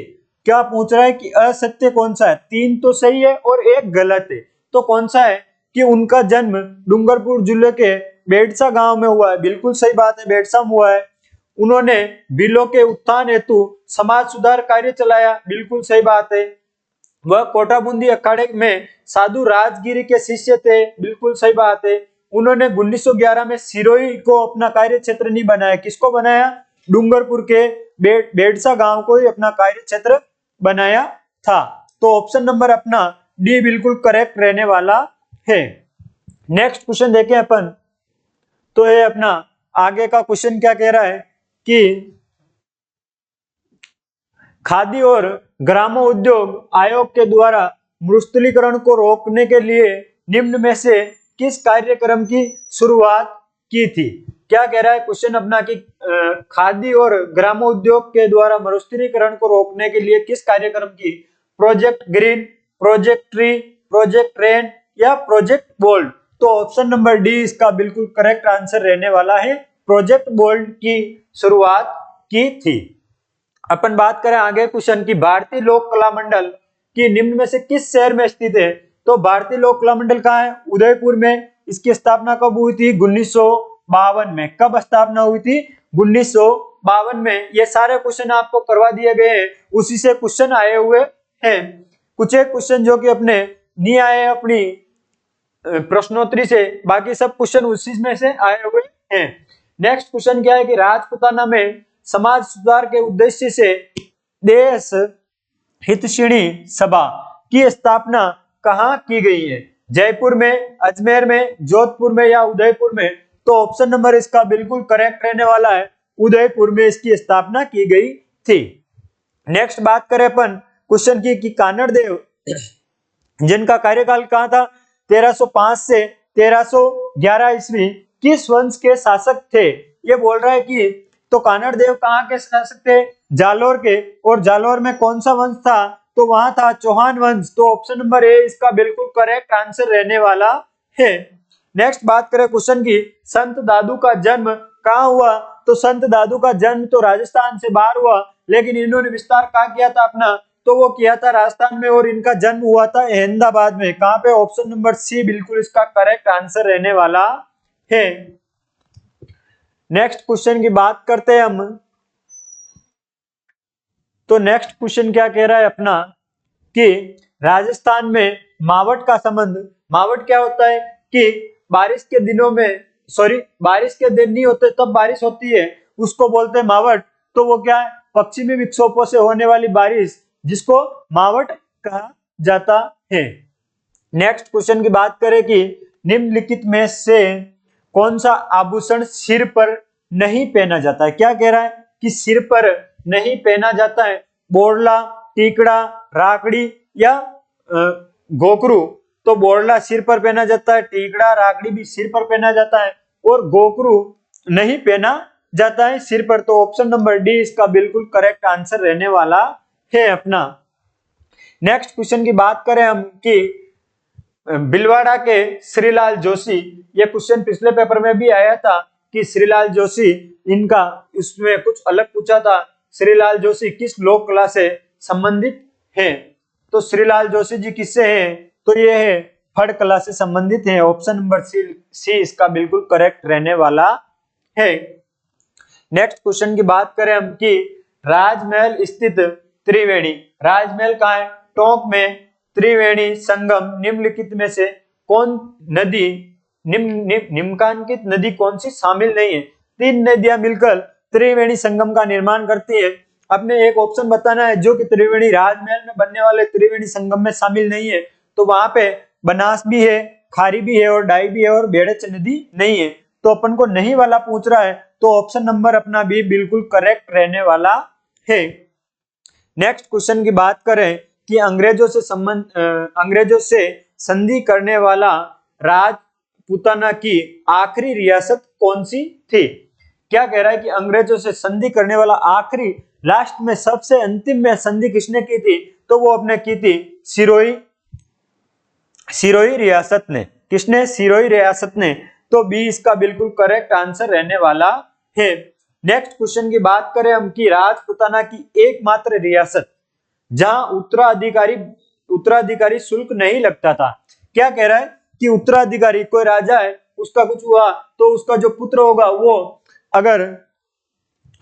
क्या पूछ रहा है कि असत्य कौन सा है? 3 तो सही है और 1 गलत है। तो कौन सा है कि उनका जन्म डूंगरपुर जिले के बेड़सा गांव में हुआ है। बिल्कुल सही बात है, बेड़सा में हुआ है। उन्होंने बिलों के उत्थान हेतु समाज सुधार कार्य चलाया। बिल्कुल सही बात है। वह कोटाबूंदी अखाड़े में साधु राजगिरी के शिष्य थे। बिल्कुल सही बात है। उन्होंने 1911 में सिरोही को अपना कार्य क्षेत्र नहीं बनाया, किसको बनाया? डूंगरपुर के बेड़सा गांव को ही अपना कार्य क्षेत्र बनाया था। तो ऑप्शन नंबर अपना डी बिल्कुल करेक्ट रहने वाला है। नेक्स्ट क्वेश्चन देखें अपन, तो ये अपना आगे का क्वेश्चन क्या कह रहा है कि खादी और ग्रामोद्योग आयोग के द्वारा मरुस्थलीकरण को रोकने के लिए निम्न में से किस कार्यक्रम की शुरुआत की थी? क्या कह रहा है क्वेश्चन अपना कि खादी और ग्रामोद्योग के द्वारा मरुस्थलीकरण को रोकने के लिए किस कार्यक्रम की? Project green, project tree, project rain या प्रोजेक्ट बोल्ड? तो ऑप्शन नंबर डी इसका बिल्कुल करेक्ट आंसर रहने वाला है, प्रोजेक्ट बोल्ड की शुरुआत की थी। अपन बात करें आगे क्वेश्चन की भारतीय लोक कला मंडल की निम्न में से किस शहर में स्थित है? तो भारतीय लोक कला मंडल कहाँ है? उदयपुर में। इसकी स्थापना कब हुई थी? 1952 में। कब स्थापना हुई थी? 1952 में। ये सारे क्वेश्चन आपको करवा दिए गए हैं, उसी से क्वेश्चन आए हुए हैं। कुछ एक क्वेश्चन जो कि अपने नहीं आए अपनी प्रश्नोत्तरी से, बाकी सब क्वेश्चन उसी में से आए हुए हैं। नेक्स्ट क्वेश्चन क्या है कि राजपूताना में समाज सुधार के उद्देश्य से देश हितैषी सभा की स्थापना कहाँ की गई है? जयपुर में, अजमेर में, जोधपुर में या उदयपुर में? तो ऑप्शन नंबर इसका बिल्कुल करेक्ट रहने वाला है, उदयपुर में इसकी स्थापना की गई थी। नेक्स्ट बात करें अपन क्वेश्चन की कि कानड़ देव जिनका कार्यकाल कहाँ था? 1305 से 1311 ईस्वी किस वंश के शासक थे? ये बोल रहा है कि तो कानड़ देव कहाँ के शासक थे? जालोर के। और जालोर में कौन सा वंश था? तो वहां था चौहान वंश। तो ऑप्शन नंबर ए इसका बिल्कुल करेक्ट आंसर रहने वाला है। नेक्स्ट बात करें क्वेश्चन की संत दादू का जन्म कहाँ हुआ? तो संत दादू का जन्म तो राजस्थान से बाहर हुआ, लेकिन इन्होंने विस्तार कहाँ किया था अपना? तो वो किया था राजस्थान में, और इनका जन्म हुआ था अहमदाबाद में। कहाँ पे? ऑप्शन नंबर सी बिल्कुल इसका करेक्ट आंसर रहने वाला है। नेक्स्ट क्वेश्चन की बात करते हैं हम, तो नेक्स्ट क्वेश्चन क्या कह रहा है अपना कि राजस्थान में मावट का संबंध, मावट क्या होता है कि बारिश के दिनों में, बारिश के दिन नहीं होते तब बारिश होती है, उसको बोलते हैं मावट। तो वो क्या है? पश्चिमी विक्षोभों से होने वाली बारिश, जिसको मावट कहा जाता है। नेक्स्ट क्वेश्चन की बात करें कि निम्नलिखित में से कौन सा आभूषण सिर पर नहीं पहना जाता है? क्या कह रहा है कि सिर पर नहीं पहना जाता है? बोरला, टीकड़ा, राकड़ी या गोकरू? तो बोरला सिर पर पहना जाता है, टीकड़ा राकड़ी भी सिर पर पहना जाता है, और गोकरू नहीं पहना जाता है सिर पर। तो ऑप्शन नंबर डी इसका बिल्कुल करेक्ट आंसर रहने वाला है अपना। नेक्स्ट क्वेश्चन की बात करें हम कि भीलवाड़ा के श्रीलाल जोशी, ये क्वेश्चन पिछले पेपर में भी आया था कि श्रीलाल जोशी, इनका इसमें कुछ अलग पूछा था, श्रीलाल जोशी किस लोक कला से संबंधित हैं? तो श्रीलाल जोशी जी किससे हैं? तो ये है फड़ कला से संबंधित हैं। ऑप्शन नंबर सी इसका बिल्कुल करेक्ट रहने वाला है। नेक्स्ट क्वेश्चन की बात करें हम कि राजमहल स्थित त्रिवेणी, राजमहल कहाँ है? टोंक में। त्रिवेणी संगम निम्नलिखित में से कौन नदी, निम्नलिखित नदी कौन सी शामिल नहीं है? तीन नदियां मिलकर त्रिवेणी संगम का निर्माण करती है। अपने एक ऑप्शन बताना है जो कि त्रिवेणी राजमहल में बनने वाले त्रिवेणी संगम में शामिल नहीं है। तो वहां पे बनास भी है, खारी भी है और डाई भी है, और बेड़च नदी नहीं है। तो अपन को नहीं वाला पूछ रहा है, तो ऑप्शन नंबर अपना भी बिल्कुल करेक्ट रहने वाला है। नेक्स्ट क्वेश्चन की बात करें कि अंग्रेजों से संधि करने वाला राजपूताना की आखिरी रियासत कौन सी थी? क्या कह रहा है कि अंग्रेजों से संधि करने वाला आखिरी, लास्ट में सबसे अंतिम में संधि किसने की थी? तो वो अपने की थी सिरोही रियासत ने। किसने? सिरोही रियासत ने। तो बी इसका बिल्कुल करेक्ट आंसर रहने वाला है। नेक्स्ट क्वेश्चन की बात करें हम कि राजपूताना की एकमात्र रियासत जहां उत्तराधिकारी शुल्क नहीं लगता था। क्या कह रहा है कि उत्तराधिकारी, कोई राजा है, उसका कुछ हुआ तो उसका जो पुत्र होगा वो अगर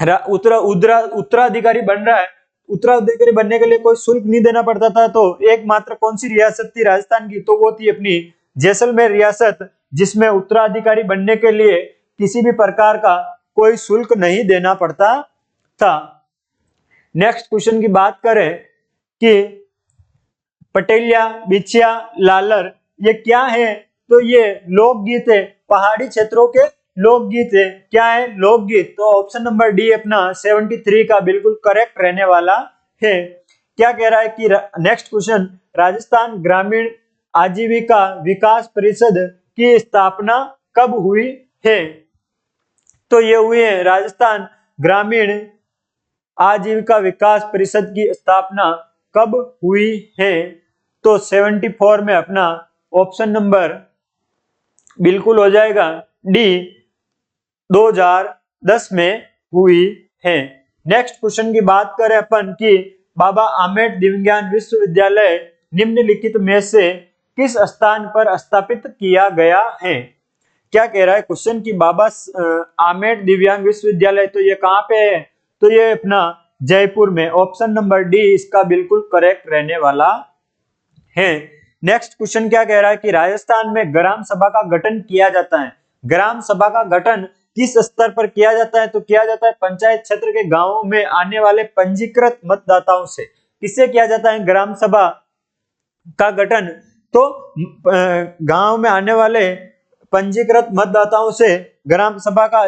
उत्तराधिकारी बन रहा है, उत्तराधिकारी बनने के लिए कोई शुल्क नहीं देना पड़ता था। तो एकमात्र कौन सी रियासत थी राजस्थान की? तो वो थी अपनी जैसलमेर रियासत जिसमें उत्तराधिकारी बनने के लिए किसी भी प्रकार का कोई शुल्क नहीं देना पड़ता था। नेक्स्ट क्वेश्चन की बात करें कि पटेलिया, बिछिया, लालर ये क्या है, तो ये लोकगीत है, पहाड़ी क्षेत्रों के लोकगीत है। क्या है? लोकगीत। तो ऑप्शन नंबर डी अपना 73 का बिल्कुल करेक्ट रहने वाला है। क्या कह रहा है कि नेक्स्ट क्वेश्चन, राजस्थान ग्रामीण आजीविका विकास परिषद की स्थापना कब हुई है? तो ये हुई है राजस्थान ग्रामीण आजीविका विकास परिषद की स्थापना कब हुई है? तो 74 में अपना ऑप्शन नंबर बिल्कुल हो जाएगा डी, 2010 में हुई है। नेक्स्ट क्वेश्चन की बात करें अपन कि बाबा आम्बेडकर विज्ञान विश्वविद्यालय निम्नलिखित में से किस स्थान पर स्थापित किया गया है? क्या कह रहा है क्वेश्चन की बाबा आम्बेडकर दिव्यांग विश्वविद्यालय, तो ये कहाँ पे है? तो ये अपना जयपुर में। ऑप्शन नंबर डी इसका बिल्कुल करेक्ट रहने वाला है। नेक्स्ट क्वेश्चन क्या कह रहा है कि राजस्थान में ग्राम सभा का गठन किया जाता है। ग्राम सभा का गठन किस स्तर पर किया जाता है? तो किया जाता है पंचायत क्षेत्र के गांवों में आने वाले पंजीकृत मतदाताओं से। किससे किया जाता है ग्राम सभा का गठन? तो गांव में आने वाले पंजीकृत मतदाताओं से ग्राम सभा का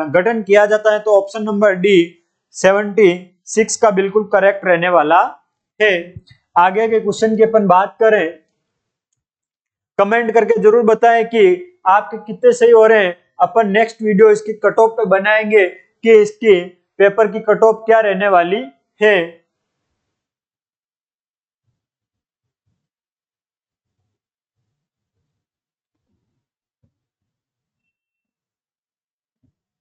गठन किया जाता है। तो ऑप्शन नंबर डी 76 का बिल्कुल करेक्ट रहने वाला है। आगे के क्वेश्चन की अपन बात करें, कमेंट करके जरूर बताएं कि आपके कितने सही हो रहे हैं। अपन नेक्स्ट वीडियो इसकी कट ऑफ पे बनाएंगे कि इसकी पेपर की कट ऑफ क्या रहने वाली है।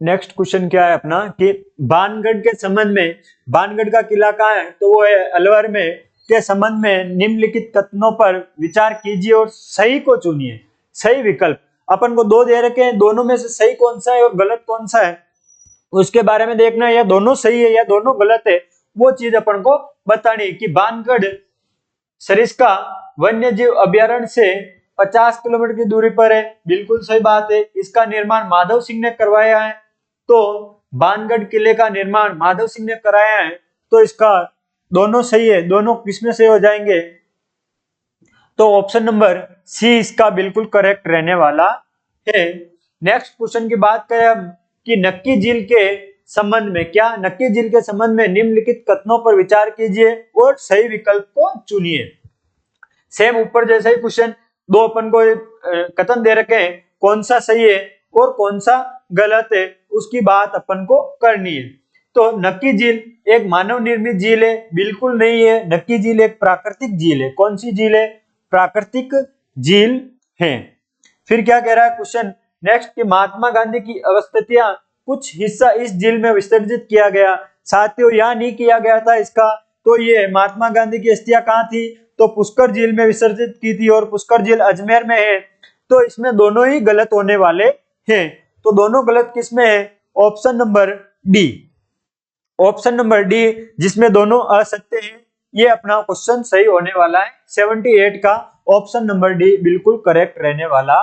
नेक्स्ट क्वेश्चन क्या है अपना कि बानगढ़ के संबंध में, बानगढ़ का किला कहाँ है? तो वो है अलवर में। के संबंध में निम्नलिखित कथनों पर विचार कीजिए और सही को चुनिए। सही विकल्प अपन को दो दे रखे हैं, दोनों में से सही कौन सा है और गलत कौन सा है उसके बारे में देखना है। या दोनों सही है या दोनों गलत है, वो चीज अपन को बतानी है। कि बानगढ़ सरिस्का वन्य जीव अभ्यारण्य से 50 किलोमीटर की दूरी पर है, बिल्कुल सही बात है। इसका निर्माण माधव सिंह ने करवाया है। तो बानगढ़ किले का निर्माण माधव सिंह ने कराया है। तो इसका दोनों सही है। दोनों किसमें सही हो जाएंगे? तो ऑप्शन नंबर सी इसका बिल्कुल करेक्ट रहने वाला है। नेक्स्ट क्वेश्चन की बात करें हम कि नक्की झील के संबंध में, क्या नक्की झील के संबंध में निम्नलिखित कथनों पर विचार कीजिए और सही विकल्प को चुनिए। सेम ऊपर जैसा ही क्वेश्चन, दो अपन को कथन दे रखे हैं, कौन सा सही है और कौन सा गलत है उसकी बात अपन को करनी है। तो नक्की झील एक मानव निर्मित झील है? बिल्कुल नहीं है। नक्की झील एक प्राकृतिक झील है। कौन सी झील है? प्राकृतिक झील है। फिर क्या कह रहा है क्वेश्चन नेक्स्ट कि महात्मा गांधी की अवस्थितियां कुछ हिस्सा इस झील में विसर्जित किया गया। साथियों यहाँ नहीं किया गया था इसका। तो ये महात्मा गांधी की अस्थियां कहाँ थी? तो पुष्कर झील में विसर्जित की थी और पुष्कर झील अजमेर में है। तो इसमें दोनों ही गलत होने वाले हैं। तो दोनों गलत किसमें है? Option number D. Option number D जिसमें दोनों असत्य हैं, ये अपना क्वेश्चन सही होने वाला है। 78 का ऑप्शन नंबर डी बिल्कुल करेक्ट रहने वाला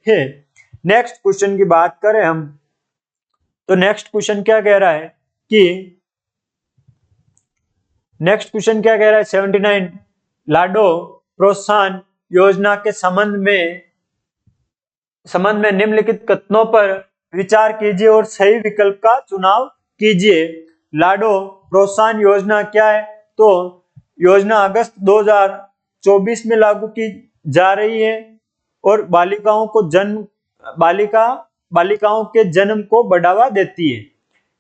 है। नेक्स्ट क्वेश्चन की बात करें हम, तो नेक्स्ट क्वेश्चन क्या कह रहा है कि नेक्स्ट क्वेश्चन क्या कह रहा है 79 लाडो प्रोत्साहन योजना के संबंध में निम्नलिखित कथनों पर विचार कीजिए और सही विकल्प का चुनाव कीजिए। लाडो प्रोत्साहन योजना क्या है? तो योजना अगस्त 2024 में लागू की जा रही है और बालिकाओं के जन्म को बढ़ावा देती है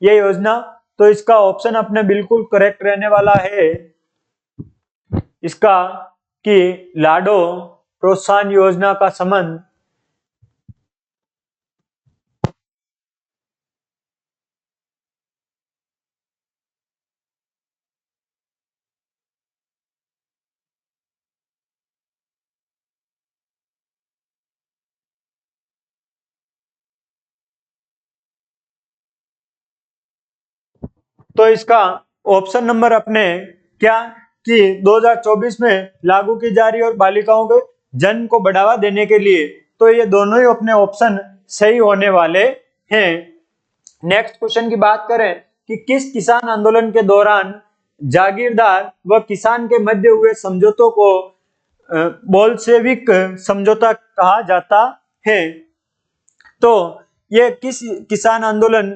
ये योजना। तो इसका ऑप्शन अपने बिल्कुल करेक्ट रहने वाला है इसका कि लाडो प्रोत्साहन योजना का संबंध तो इसका ऑप्शन नंबर अपने क्या कि 2024 में लागू की जा रही है और बालिकाओं के जन को बढ़ावा देने के लिए। तो ये दोनों ही अपने ऑप्शन सही होने वाले हैं। नेक्स्ट क्वेश्चन की बात करें कि किस किसान आंदोलन के दौरान जागीरदार व किसान के मध्य हुए समझौतों को बोल्शेविक समझौता कहा जाता है। तो ये किस किसान आंदोलन,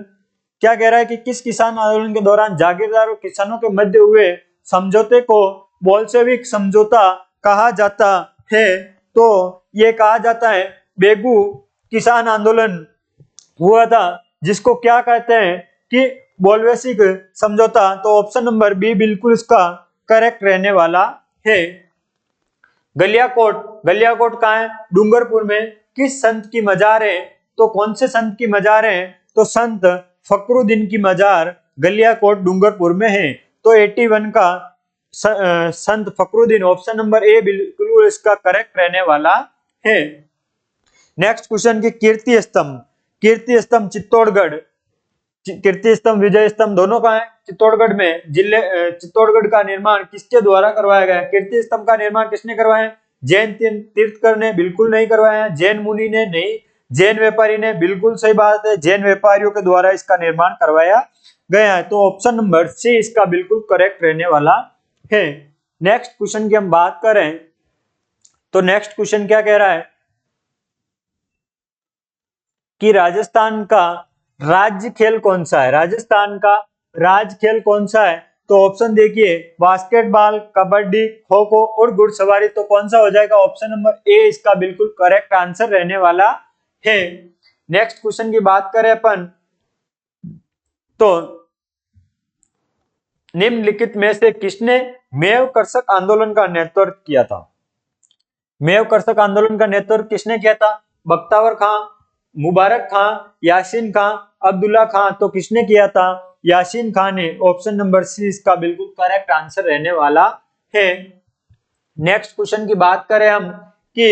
क्या कह रहा है कि किस किसान आंदोलन के दौरान जागीरदार और किसानों के मध्य हुए समझौते को बोल्शेविक समझौता कहा जाता है। तो ये कहा जाता है बेगू किसान आंदोलन हुआ था, जिसको क्या कहते हैं कि बोल्शेविक समझौता। तो ऑप्शन नंबर बी बिल्कुल इसका करेक्ट रहने वाला है। गलियाकोट, गलियाकोट कहाँ है? डूंगरपुर में। किस संत की मजार है? तो कौन से संत की मजार है? तो संत फकरुद्दीन की मजार गलियाकोट डूंगरपुर में है। तो 81 का संत फकरुद्दीन, ऑप्शन नंबर ए बिल्कुल इसका करेक्ट रहने वाला है। नेक्स्ट क्वेश्चन की कीर्ति स्तंभ, कीर्ति स्तंभ चित्तौड़गढ़, कीर्ति स्तंभ विजय स्तंभ दोनों का है चित्तौड़गढ़ में। जिले चित्तौड़गढ़ का निर्माण किसके द्वारा करवाया गया? कीर्ति स्तंभ का निर्माण किसने करवाया? जैन तीर्थकर ने बिल्कुल नहीं करवाया। जैन मुनि ने नहीं। जैन व्यापारी ने, बिल्कुल सही बात है, जैन व्यापारियों के द्वारा इसका निर्माण करवाया गया है। तो ऑप्शन नंबर सी इसका बिल्कुल करेक्ट रहने वाला है। नेक्स्ट क्वेश्चन की हम बात करें तो नेक्स्ट क्वेश्चन क्या कह रहा है कि राजस्थान का राज्य खेल कौन सा है? राजस्थान का राज्य खेल कौन सा है? तो ऑप्शन देखिए, बास्केटबॉल, कबड्डी, खो खो और घुड़सवारी। तो कौन सा हो जाएगा? ऑप्शन नंबर ए इसका बिल्कुल करेक्ट आंसर रहने वाला है। नेक्स्ट क्वेश्चन की बात करें अपन तो निम्नलिखित में से किसने मेव कर्षक आंदोलन का नेतृत्व किया था? मेव कर्षक आंदोलन का नेतृत्व किसने किया था? बख्तावर खां, मुबारक खां, यासीन खां, अब्दुल्ला खां। तो किसने किया था? यासीन खां ने। ऑप्शन नंबर सी इसका बिल्कुल करेक्ट आंसर रहने वाला है। नेक्स्ट क्वेश्चन की बात करें हम कि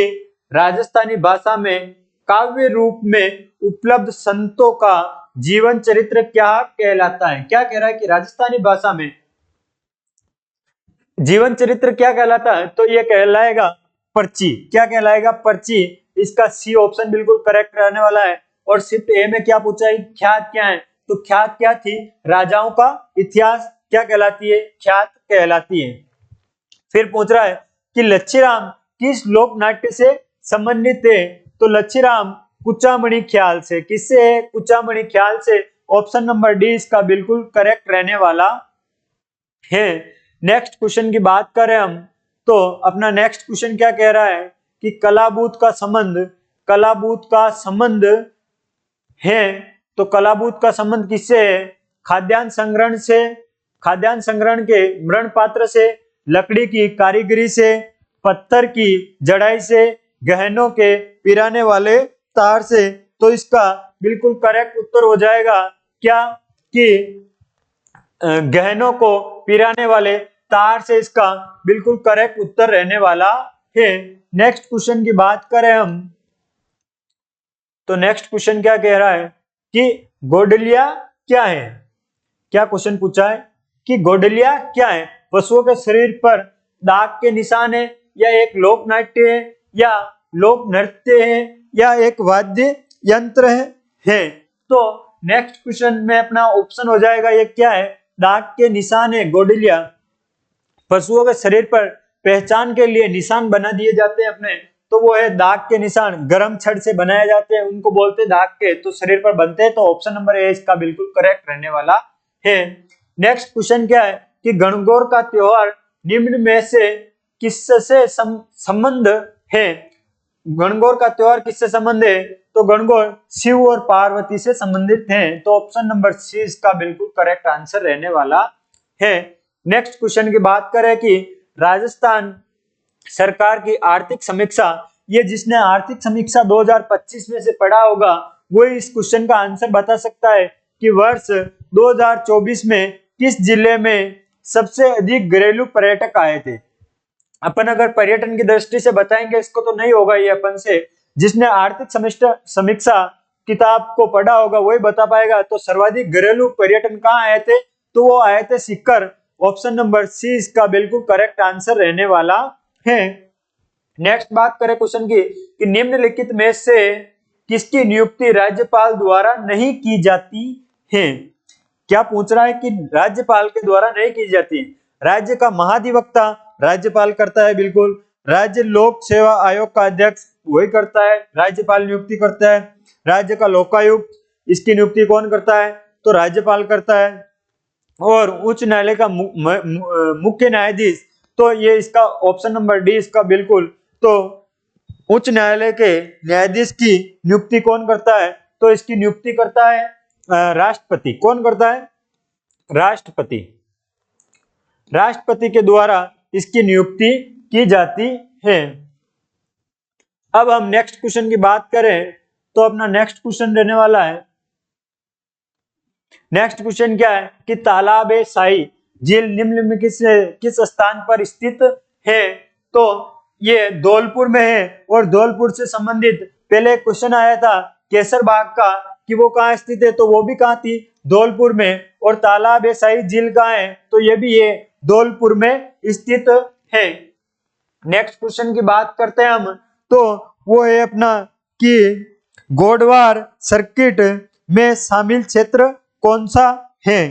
राजस्थानी भाषा में काव्य रूप में उपलब्ध संतों का जीवन चरित्र क्या कहलाता है? क्या कह रहा है कि राजस्थानी भाषा में जीवन चरित्र क्या कहलाता है? तो ये कहलाएगा पर्ची। क्या कहलाएगा? पर्ची। इसका सी ऑप्शन बिल्कुल करेक्ट रहने वाला है। और शिफ्ट ए में क्या पूछा है? ख्यात क्या है? तो ख्यात क्या थी? राजाओं का इतिहास क्या कहलाती है? ख्यात कहलाती है। फिर पूछ रहा है कि लच्छीराम किस लोक नाट्य से संबंधित है? तो लच्छीराम कुचामणि ख्याल से। किससे है? कुचामणि ख्याल से। ऑप्शन नंबर डी इसका बिल्कुल करेक्ट रहने वाला है। नेक्स्ट क्वेश्चन की बात करें हम तो अपना नेक्स्ट क्वेश्चन क्या कह रहा है कि कलाबूत का संबंध, कलाबूत का संबंध है। तो कलाबूत का संबंध किससे है? खाद्यान्न संग्रहण से, खाद्यान्न संग्रहण के मृण पात्र से, लकड़ी की कारीगरी से, पत्थर की जड़ाई से, गहनों के पिराने वाले तार से। तो इसका बिल्कुल करेक्ट उत्तर हो जाएगा क्या कि गहनों को पिराने वाले तार से इसका बिल्कुल करेक्ट उत्तर रहने वाला है। नेक्स्ट क्वेश्चन की बात करें हम तो नेक्स्ट क्वेश्चन क्या कह रहा है कि गोडलिया क्या है? क्या क्वेश्चन पूछा है कि गोडलिया क्या है? पशुओं के शरीर पर दाग के निशान है, या एक लोक नाट्य है, या लोक नृत्य है, या एक वाद्य यंत्र है। तो नेक्स्ट क्वेश्चन में अपना ऑप्शन हो जाएगा ये क्या है? दाग के निशान है गोडलिया। पशुओं के शरीर पर पहचान के लिए निशान बना दिए जाते हैं अपने, तो वो है दाग के निशान। गर्म छड़ से बनाए जाते हैं, उनको बोलते हैं दाग के, तो शरीर पर बनते हैं। तो ऑप्शन नंबर ए इसका बिल्कुल करेक्ट रहने वाला है। नेक्स्ट क्वेश्चन क्या है कि गणगौर का त्योहार निम्न में से किससे संबंध है? गणगौर का त्योहार किससे संबंध है? तो गणगौर शिव और पार्वती से संबंधित हैं। तो ऑप्शन नंबर सी इसका बिल्कुल करेक्ट आंसर रहने वाला है। नेक्स्ट क्वेश्चन की बात करें कि राजस्थान सरकार की आर्थिक समीक्षा, ये जिसने आर्थिक समीक्षा 2025 में से पढ़ा होगा वो इस क्वेश्चन का आंसर बता सकता है कि वर्ष 2024 में किस जिले में सबसे अधिक घरेलू पर्यटक आए थे। अपन अगर पर्यटन की दृष्टि से बताएंगे इसको तो नहीं होगा ये अपन से, जिसने आर्थिक समीक्षा किताब को पढ़ा होगा वही बता पाएगा। तो सर्वाधिक घरेलू पर्यटन कहाँ आए थे? तो वो आए थे सीकर। ऑप्शन नंबर सी इसका बिल्कुल करेक्ट आंसर रहने वाला है। नेक्स्ट बात करें क्वेश्चन की कि निम्नलिखित में से किसकी नियुक्ति राज्यपाल द्वारा नहीं की जाती है। क्या पूछ रहा है कि राज्यपाल के द्वारा नहीं की जाती। राज्य का महाधिवक्ता राज्यपाल करता है, बिल्कुल। राज्य लोक सेवा आयोग का अध्यक्ष वही करता है, राज्यपाल नियुक्ति करता है। राज्य का लोकायुक्त, इसकी नियुक्ति कौन करता है, तो राज्यपाल करता है। और उच्च न्यायालय का मुख्य न्यायाधीश, तो ये इसका ऑप्शन नंबर डी इसका बिल्कुल। तो उच्च न्यायालय के न्यायाधीश की नियुक्ति कौन करता है, तो इसकी नियुक्ति करता है राष्ट्रपति। कौन करता है, राष्ट्रपति। राष्ट्रपति के द्वारा इसकी नियुक्ति की जाती है। अब हम नेक्स्ट क्वेश्चन की बात करें तो अपना नेक्स्ट क्वेश्चन रहने वाला है, नेक्स्ट क्वेश्चन क्या है कि तालाबे शाही झील निम्नलिखित से किस स्थान पर स्थित है। तो ये धौलपुर में है और धौलपुर से संबंधित पहले क्वेश्चन आया था केसर बाग का कि वो कहाँ स्थित है, तो वो भी कहाँ थी, धौलपुर में। और तालाबे शाही झील कहाँ है, तो ये भी ये धौलपुर में स्थित है। नेक्स्ट क्वेश्चन की बात करते हैं हम, तो वो है अपना कि गोडवार सर्किट में शामिल क्षेत्र कौन सा है।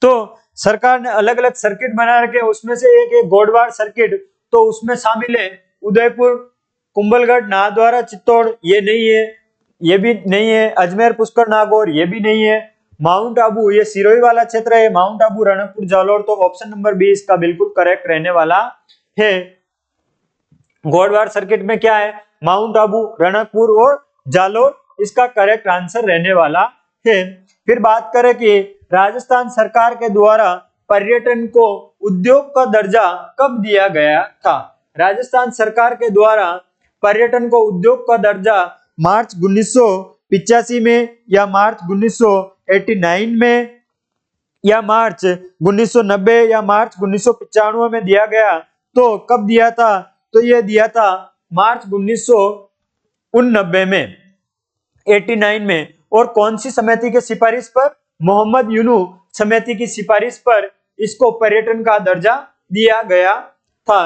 तो सरकार ने अलग अलग सर्किट बना रखे, उसमें से एक है गोडवार सर्किट, तो उसमें शामिल है उदयपुर, कुंभलगढ़, नाथद्वारा, चित्तौड़, ये नहीं है, ये भी नहीं है। अजमेर, पुष्कर, नागौर, ये भी नहीं है। माउंट आबू, ये सिरोही वाला क्षेत्र है, माउंट आबू, रणकपुर, जालोर, तो ऑप्शन नंबर बी इसका बिल्कुल करेक्ट रहने वाला है। गोडवार सर्किट में क्या है, माउंट आबू, रणकपुर और जालोर इसका करेक्ट आंसर रहने वाला है। फिर बात करें कि राजस्थान सरकार के द्वारा पर्यटन को उद्योग का दर्जा कब दिया गया था। राजस्थान सरकार के द्वारा पर्यटन को उद्योग का दर्जा मार्च 1985 में या मार्च 1989 में या मार्च 1990 या मार्च 1995 में दिया गया। तो कब दिया था, तो यह दिया था मार्च 1989 में, 89 में। और कौन सी समिति के सिफारिश पर, मोहम्मद यूनू समिति की सिफारिश पर इसको पर्यटन का दर्जा दिया गया था।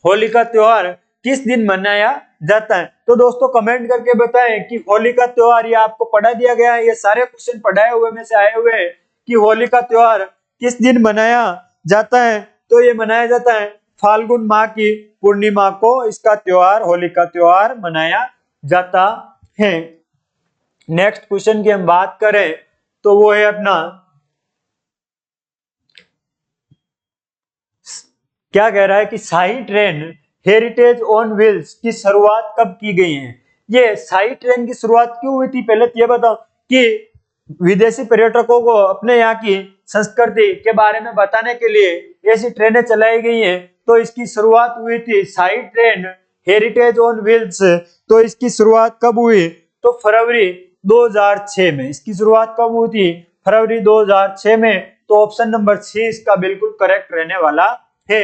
होली का त्योहार किस दिन मनाया जाता है, तो दोस्तों कमेंट करके बताएं कि होली का त्योहार, ये आपको पढ़ा दिया गया है, ये सारे क्वेश्चन पढ़ाए हुए में से आए हुए हैं कि होली का त्योहार किस दिन मनाया जाता है। तो ये मनाया जाता है फाल्गुन माह की पूर्णिमा को इसका त्योहार, होली का त्योहार मनाया जाता है। नेक्स्ट क्वेश्चन की हम बात करें तो वो है अपना, क्या कह रहा है कि शाही ट्रेन हेरिटेज ऑन व्हील्स की शुरुआत कब की गई है। ये शाही ट्रेन की शुरुआत क्यों हुई थी, पहले ये बताओ कि विदेशी पर्यटकों को अपने यहाँ की संस्कृति के बारे में बताने के लिए ऐसी ट्रेनें चलाई गई हैं। तो इसकी शुरुआत हुई थी शाही ट्रेन हेरिटेज ऑन व्हील्स, तो इसकी शुरुआत कब हुई, तो फरवरी 2006 में। इसकी शुरुआत कब हुई थी, फरवरी 2006 में। तो ऑप्शन नंबर सी इसका बिल्कुल करेक्ट रहने वाला है।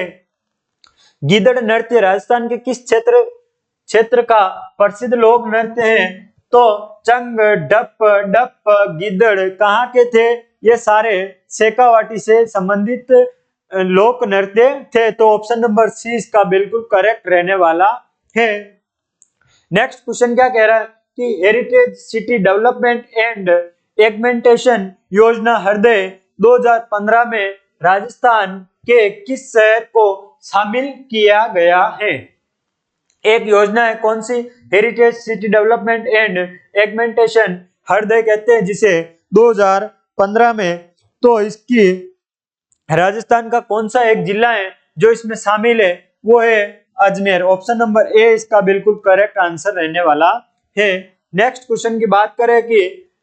गीदड़ नृत्य राजस्थान के किस क्षेत्र का प्रसिद्ध लोक नृत्य है, तो चंग, डप, डप, गीदड़ कहाँ के थे, ये सारे शेखावाटी से संबंधित लोक नृत्य थे। तो ऑप्शन नंबर सी इसका बिल्कुल करेक्ट रहने वाला है। नेक्स्ट क्वेश्चन क्या कह रहा है कि हेरिटेज सिटी डेवलपमेंट एंड एगमेंटेशन योजना हृदय 2015 में राजस्थान के किस शहर को शामिल किया गया है। एक योजना है कौन सी, हेरिटेज सिटी डेवलपमेंट एंड एगमेंटेशन हृदय कहते हैं जिसे 2015 में। तो इसकी राजस्थान का कौन सा एक जिला है जो इसमें शामिल है, वो है अजमेर। ऑप्शन नंबर ए इसका बिल्कुल करेक्ट आंसर रहने वाला है। नेक्स्ट क्वेश्चन की बात करें कि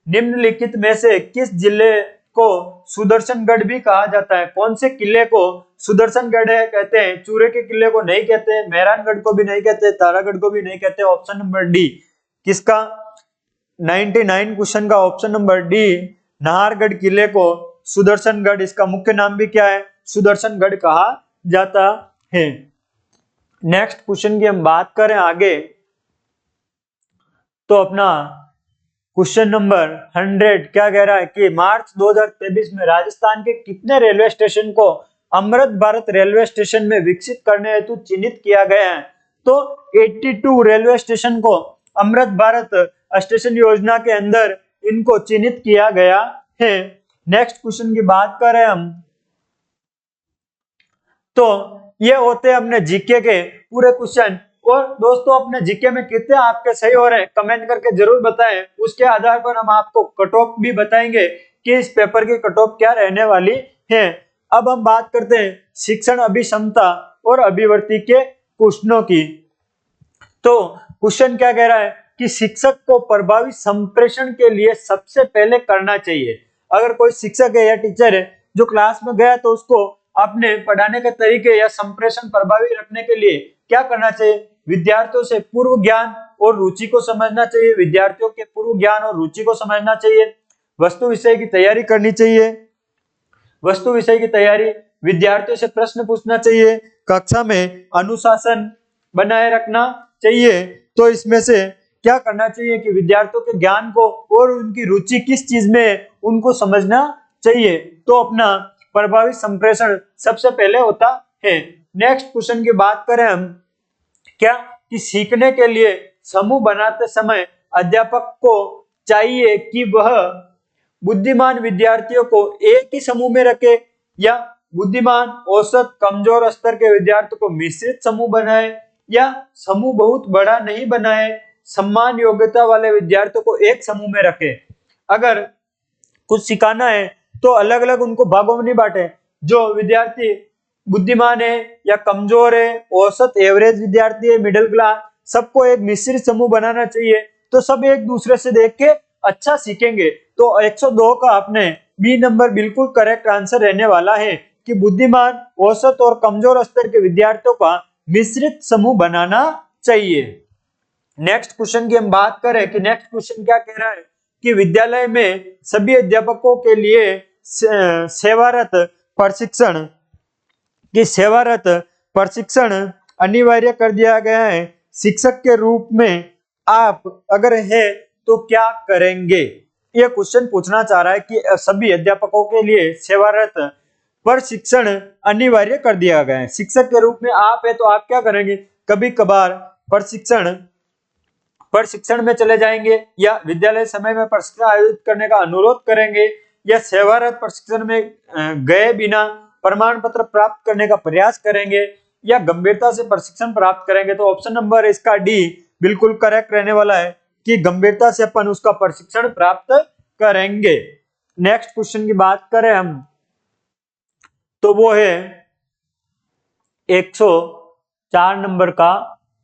निम्नलिखित में से किस जिले को सुदर्शनगढ़ भी कहा जाता है। कौन से किले को सुदर्शनगढ़ कहते हैं, चूरे के किले को नहीं कहते, मेहरानगढ़ को भी नहीं कहते, तारागढ़ को भी नहीं कहते। ऑप्शन नंबर डी किसका, 99 क्वेश्चन का ऑप्शन नंबर डी, नाहरगढ़ किले को सुदर्शनगढ़, इसका मुख्य नाम भी क्या है, सुदर्शनगढ़ कहा जाता है। नेक्स्ट क्वेश्चन की हम बात करें आगे, तो अपना क्वेश्चन नंबर 100 क्या कह रहा है कि मार्च 2023 में राजस्थान के कितने रेलवे स्टेशन को अमृत भारत रेलवे स्टेशन में विकसित करने हेतु चिन्हित किया गया है। तो 82 रेलवे स्टेशन को अमृत भारत स्टेशन योजना के अंदर इनको चिन्हित किया गया है। नेक्स्ट क्वेश्चन की बात करें हम, तो ये होते हैं अपने जीके के पूरे क्वेश्चन। और दोस्तों अपने जीके में कितने आपके सही हो रहे हैं कमेंट करके जरूर बताएं। उसके आधार पर हम आपको कट ऑफ भी बताएंगे कि इस पेपर की कट ऑफ क्या रहने वाली है। अब हम बात करते हैं शिक्षण अभिक्षमता और अभिवर्ती के क्वेश्चनों की। तो क्वेश्चन क्या कह रहा है कि शिक्षक को प्रभावी संप्रेषण के लिए सबसे पहले करना चाहिए। अगर कोई शिक्षक है या टीचर है जो क्लास में गया तो उसको अपने पढ़ाने के तरीके या संप्रेषण प्रभावी रखने के लिए क्या करना चाहिए, विद्यार्थियों से पूर्व ज्ञान और रुचि को समझना चाहिए, विद्यार्थियों के पूर्व ज्ञान और रुचि को समझना चाहिए, वस्तु विषय की तैयारी करनी चाहिए, वस्तु विषय की तैयारी, विद्यार्थियों से प्रश्न पूछना चाहिए, कक्षा में अनुशासन बनाए रखना चाहिए। तो इसमें से क्या करना चाहिए कि विद्यार्थियों के ज्ञान को और उनकी रुचि किस चीज में है उनको समझना चाहिए। तो अपना प्रभावी संप्रेषण सबसे पहले होता है। नेक्स्ट क्वेश्चन की बात करें हम, क्या कि सीखने के लिए समूह बनाते समय अध्यापक को चाहिए कि वह बुद्धिमान विद्यार्थियों को एक ही समूह में रखे या बुद्धिमान औसत कमजोर स्तर के विद्यार्थियों को मिश्रित समूह बनाए या समूह बहुत बड़ा नहीं बनाए, समान योग्यता वाले विद्यार्थियों को एक समूह में रखे। अगर कुछ सिखाना है तो अलग अलग उनको भागों में नहीं बांटे, जो विद्यार्थी बुद्धिमान है या कमजोर है, औसत एवरेज विद्यार्थी है, मिडिल क्लास, सबको एक मिश्रित समूह बनाना चाहिए। तो सब एक दूसरे से देख के अच्छा सीखेंगे। तो 102 का आपने बी नंबर बिल्कुल करेक्ट आंसर रहने वाला है कि बुद्धिमान औसत और कमजोर स्तर के विद्यार्थियों का मिश्रित समूह बनाना चाहिए। नेक्स्ट क्वेश्चन की हम बात करें कि नेक्स्ट क्वेश्चन क्या कह रहा है कि विद्यालय में सभी अध्यापकों के लिए सेवारत प्रशिक्षण अनिवार्य कर दिया गया है। शिक्षक के रूप में आप अगर है तो क्या करेंगे। यह क्वेश्चन पूछना चाह रहा है कि सभी अध्यापकों के लिए सेवारत प्रशिक्षण अनिवार्य कर दिया गया है। शिक्षक के रूप में आप है तो आप क्या करेंगे, कभी कभार प्रशिक्षण में चले जाएंगे या विद्यालय समय में प्रशिक्षण आयोजित करने का अनुरोध करेंगे या सेवारत प्रशिक्षण में गए बिना प्रमाण पत्र प्राप्त करने का प्रयास करेंगे या गंभीरता से प्रशिक्षण प्राप्त करेंगे। तो ऑप्शन नंबर इसका डी बिल्कुल करेक्ट रहने वाला है कि गंभीरता से अपन उसका प्रशिक्षण प्राप्त करेंगे। नेक्स्ट क्वेश्चन की बात करें हम तो वो है 104 नंबर का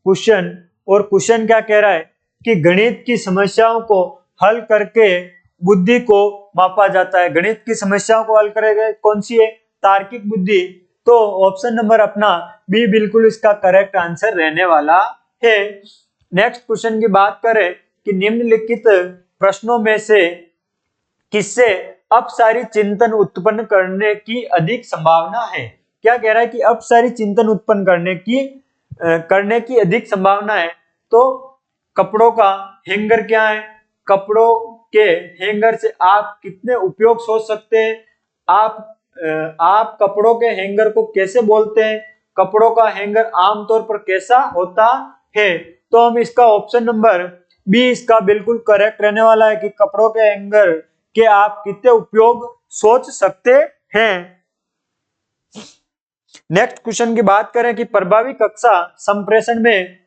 क्वेश्चन। और क्वेश्चन क्या कह रहा है कि गणित की समस्याओं को हल करके बुद्धि को मापा जाता है। गणित की समस्याओं को हल करेगा कौन सी है, तार्किक बुद्धि। तो ऑप्शन नंबर अपना बी बिल्कुल इसका करेक्ट आंसर रहने वाला है। नेक्स्ट क्वेश्चन की बात करें कि निम्नलिखित प्रश्नों में से किससे अपसारी चिंतन उत्पन्न करने की अधिक संभावना है। क्या कह रहा है कि अपसारी चिंतन उत्पन्न करने की अधिक संभावना है। तो कपड़ों का हैंगर क्या है, कपड़ों के हैंगर से आप कितने उपयोग सोच सकते हैं, आप कपड़ों के हैंगर को कैसे बोलते हैं, कपड़ों का हैंगर आमतौर पर कैसा होता है। तो हम इसका ऑप्शन नंबर बी इसका बिल्कुल करेक्ट रहने वाला है कि कपड़ों के हैंगर के आप कितने उपयोग सोच सकते हैं। नेक्स्ट क्वेश्चन की बात करें कि प्रभावी कक्षा संप्रेषण में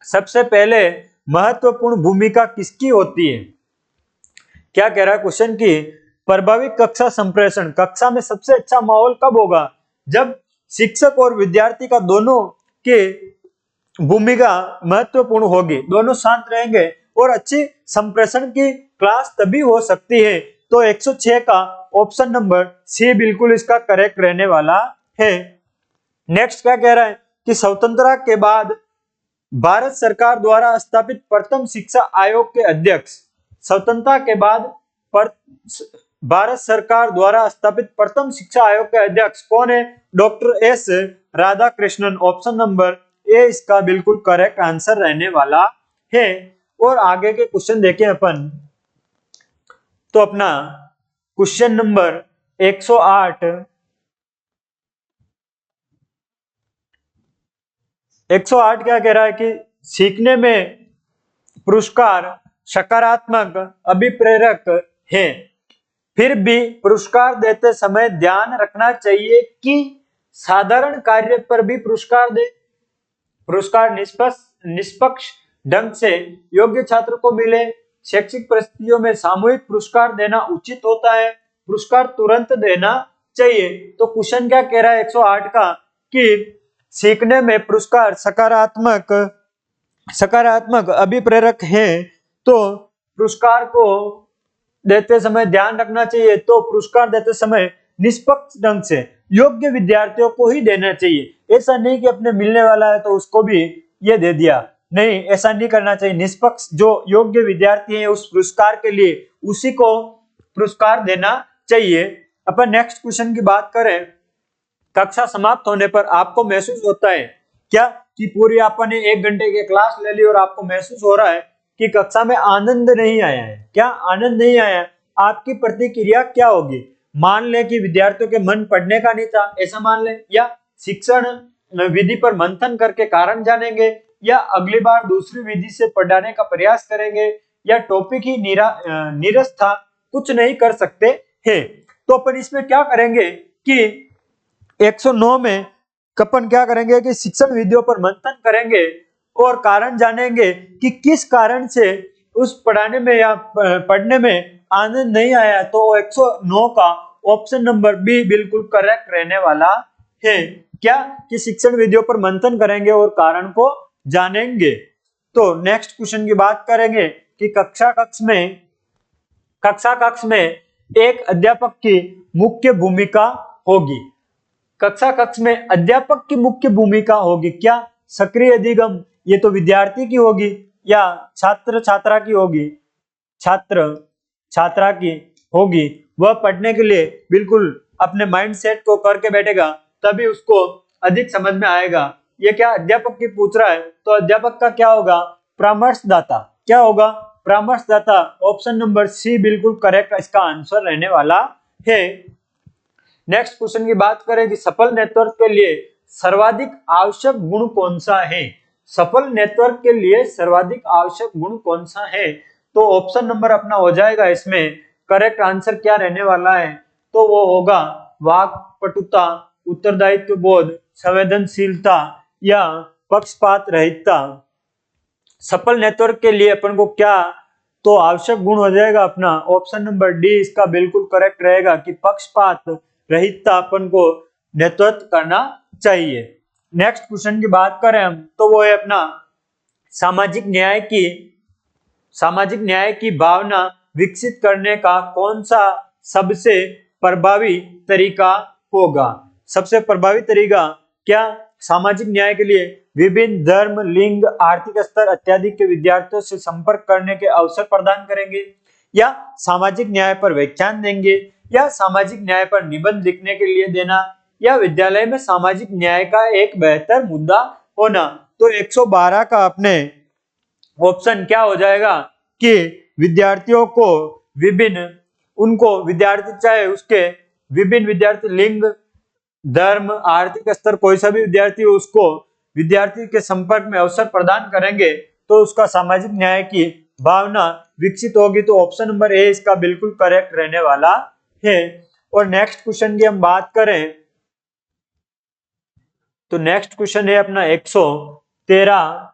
सबसे पहले महत्वपूर्ण भूमिका किसकी होती है। क्या कह रहा है क्वेश्चन की प्रभावी कक्षा संप्रेषण, कक्षा में सबसे अच्छा माहौल कब होगा, जब शिक्षक और विद्यार्थी का दोनों के भूमिका महत्वपूर्ण होगी, दोनों शांत रहेंगे और अच्छी संप्रेषण की क्लास तभी हो सकती है। तो 106 का ऑप्शन नंबर सी बिल्कुल इसका करेक्ट रहने वाला है। नेक्स्ट क्या कह रहा है कि स्वतंत्रता के बाद भारत सरकार द्वारा स्थापित प्रथम शिक्षा आयोग के अध्यक्ष, स्वतंत्रता के बाद भारत सरकार द्वारा स्थापित प्रथम शिक्षा आयोग के अध्यक्ष कौन है, doctor S Radhakrishnan. Option number ए इसका बिल्कुल करेक्ट आंसर रहने वाला है। और आगे के क्वेश्चन देखें अपन तो अपना क्वेश्चन नंबर 108 108 क्या कह रहा है कि सीखने में पुरस्कार सकारात्मक अभिप्रेरक है, फिर भी पुरस्कार देते समय ध्यान रखना चाहिए कि साधारण कार्य पर भी पुरस्कार दे। पुरस्कार निष्पक्ष ढंग से योग्य छात्र को मिले। शैक्षिक परिस्थितियों में सामूहिक पुरस्कार देना उचित होता है, पुरस्कार तुरंत देना चाहिए। तो क्वेश्चन क्या कह रहा है 108 का कि सीखने में पुरस्कार सकारात्मक अभिप्रेरक है, तो पुरस्कार को देते समय ध्यान रखना चाहिए, तो पुरस्कार देते समय निष्पक्ष ढंग से योग्य विद्यार्थियों को ही देना चाहिए। ऐसा नहीं कि अपने मिलने वाला है तो उसको भी ये दे दिया, नहीं, ऐसा नहीं करना चाहिए। निष्पक्ष जो योग्य विद्यार्थी है उस पुरस्कार के लिए उसी को पुरस्कार देना चाहिए। अपन नेक्स्ट क्वेश्चन की बात करें, कक्षा समाप्त होने पर आपको महसूस होता है क्या कि पूरी आपने 1 घंटे की क्लास ले ली और आपको महसूस हो रहा है कि कक्षा में आनंद नहीं आया है? क्या आनंद नहीं आया? आपकी प्रतिक्रिया क्या होगी? मान लें कि विद्यार्थियों के मन पढ़ने का नहीं था, ऐसा मान लें, या शिक्षण विधि पर मंथन करके कारण जानेंगे, या अगली बार दूसरी विधि से पढ़ाने का प्रयास करेंगे, या टॉपिक ही नीरस था, कुछ नहीं कर सकते हैं। तो अपन इसमें क्या करेंगे कि 109 में अपन क्या करेंगे कि शिक्षण विधियों पर मंथन करेंगे और कारण जानेंगे कि किस कारण से उस पढ़ाने में या पढ़ने में आनंद नहीं आया। तो 109 का ऑप्शन नंबर बी बिल्कुल करेक्ट रहने वाला है। क्या कि शिक्षण विधियों पर मंथन करेंगे और कारण को जानेंगे। तो नेक्स्ट क्वेश्चन की बात करेंगे कि कक्षा कक्ष में एक अध्यापक की मुख्य भूमिका होगी। कक्षा कक्ष में अध्यापक की मुख्य भूमिका होगी क्या? सक्रिय अधिगम, ये तो विद्यार्थी की होगी, या छात्र छात्रा की होगी? छात्र छात्रा की होगी। वह पढ़ने के लिए बिल्कुल अपने माइंड सेट को करके बैठेगा, तभी उसको अधिक समझ में आएगा। ये क्या अध्यापक की पूछ रहा है, तो अध्यापक का क्या होगा? परामर्शदाता। क्या होगा? परामर्शदाता। ऑप्शन नंबर सी बिल्कुल करेक्ट इसका आंसर रहने वाला है। नेक्स्ट क्वेश्चन की बात करें कि सफल नेटवर्क के लिए सर्वाधिक आवश्यक गुण कौन सा है? सफल नेटवर्क के लिए सर्वाधिक आवश्यक गुण कौन सा है? तो ऑप्शन नंबर अपना हो जाएगा इसमें करेक्ट आंसर क्या रहने वाला है, तो वो होगा वाक्पटुता, उत्तरदायित्व बोध, संवेदनशीलता या पक्षपात रहितता। सफल नेटवर्क के लिए अपन को क्या तो आवश्यक गुण हो जाएगा अपना ऑप्शन नंबर डी इसका बिल्कुल करेक्ट रहेगा कि पक्षपात रहितता अपन को नेतृत्व करना चाहिए। नेक्स्ट क्वेश्चन की बात करें हम, तो वो है अपना सामाजिक न्याय की भावना विकसित करने का कौन सा सबसे प्रभावी तरीका होगा? सबसे प्रभावी तरीका क्या? सामाजिक न्याय के लिए विभिन्न धर्म, लिंग, आर्थिक स्तर इत्यादि के विद्यार्थियों से संपर्क करने के अवसर प्रदान करेंगे, या सामाजिक न्याय पर व्याख्यान देंगे, या सामाजिक न्याय पर निबंध लिखने के लिए देना, या विद्यालय में सामाजिक न्याय का एक बेहतर मुद्दा होना। तो 112 का अपने ऑप्शन क्या हो जाएगा कि विद्यार्थियों को विद्यार्थी चाहे उसके विभिन्न विद्यार्थी लिंग, धर्म, आर्थिक स्तर कोई सा भी विद्यार्थी हो उसको विद्यार्थी के संपर्क में अवसर प्रदान करेंगे तो उसका सामाजिक न्याय की भावना विकसित होगी। तो ऑप्शन नंबर ए इसका बिल्कुल करेक्ट रहने वाला है। और नेक्स्ट क्वेश्चन की हम बात करें तो नेक्स्ट क्वेश्चन है अपना 113।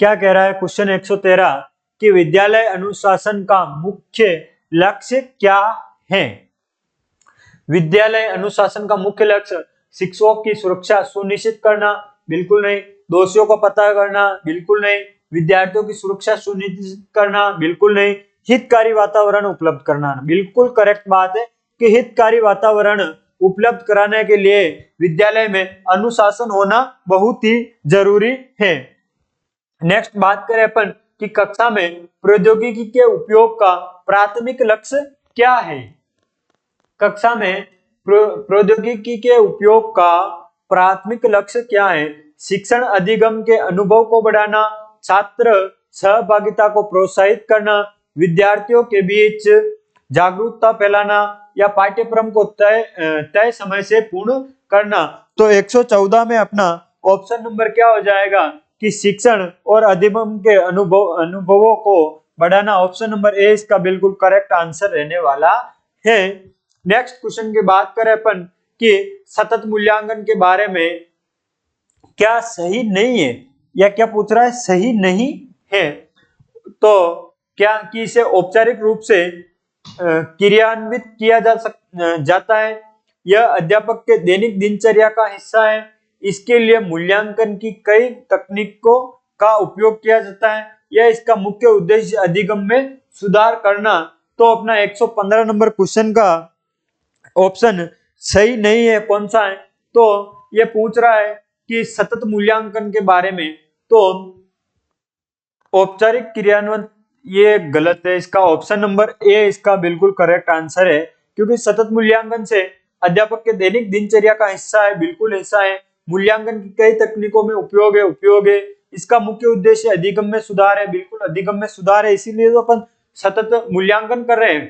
क्या कह रहा है क्वेश्चन 113 कि विद्यालय अनुशासन का मुख्य लक्ष्य क्या है? विद्यालय अनुशासन का मुख्य लक्ष्य शिक्षकों की सुरक्षा सुनिश्चित करना, बिल्कुल नहीं। दोषियों को पता करना, बिल्कुल नहीं। विद्यार्थियों की सुरक्षा सुनिश्चित करना, बिल्कुल नहीं। हितकारी वातावरण उपलब्ध कराना, बिल्कुल करेक्ट बात है कि हितकारी वातावरण उपलब्ध कराने के लिए विद्यालय में अनुशासन होना बहुत ही जरूरी है। नेक्स्ट बात करें अपन कि कक्षा में प्रौद्योगिकी के उपयोग का प्राथमिक लक्ष्य क्या है? कक्षा में प्रौद्योगिकी के उपयोग का प्राथमिक लक्ष्य क्या है? शिक्षण अधिगम के अनुभव को बढ़ाना, छात्र सहभागिता को प्रोत्साहित करना, विद्यार्थियों के बीच जागरूकता फैलाना, या पाठ्यक्रम को तय समय से पूर्ण करना। तो 114 में अपना ऑप्शन नंबर क्या हो जाएगा कि शिक्षण और अधिगम के अनुभवों को बढ़ाना। ऑप्शन नंबर ए इसका बिल्कुल करेक्ट आंसर रहने वाला है। नेक्स्ट क्वेश्चन की बात करें अपन कि सतत मूल्यांकन के बारे में क्या सही नहीं है, या क्या पूछ रहा है सही नहीं है, तो क्या कि इसे औपचारिक रूप से क्रियान्वित किया जाता है, यह अध्यापक के दैनिक दिनचर्या का हिस्सा है, इसके लिए मूल्यांकन की कई तकनीकों का उपयोग किया जाता है, या इसका मुख्य उद्देश्य अधिगम में सुधार करना। तो अपना 115 नंबर क्वेश्चन का ऑप्शन सही नहीं है कौन सा है, तो ये पूछ रहा है कि सतत मूल्यांकन के बारे में, तो औपचारिक क्रियान्वयन ये गलत है, इसका ऑप्शन नंबर ए इसका बिल्कुल करेक्ट आंसर है, क्योंकि सतत मूल्यांकन से अध्यापक के दैनिक दिनचर्या का हिस्सा है, बिल्कुल हिस्सा है। मूल्यांकन की कई तकनीकों में उपयोग है, इसका मुख्य उद्देश्य अधिगम में सुधार है, बिल्कुल अधिगम में सुधार है, इसीलिए तो अपन सतत मूल्यांकन कर रहे हैं।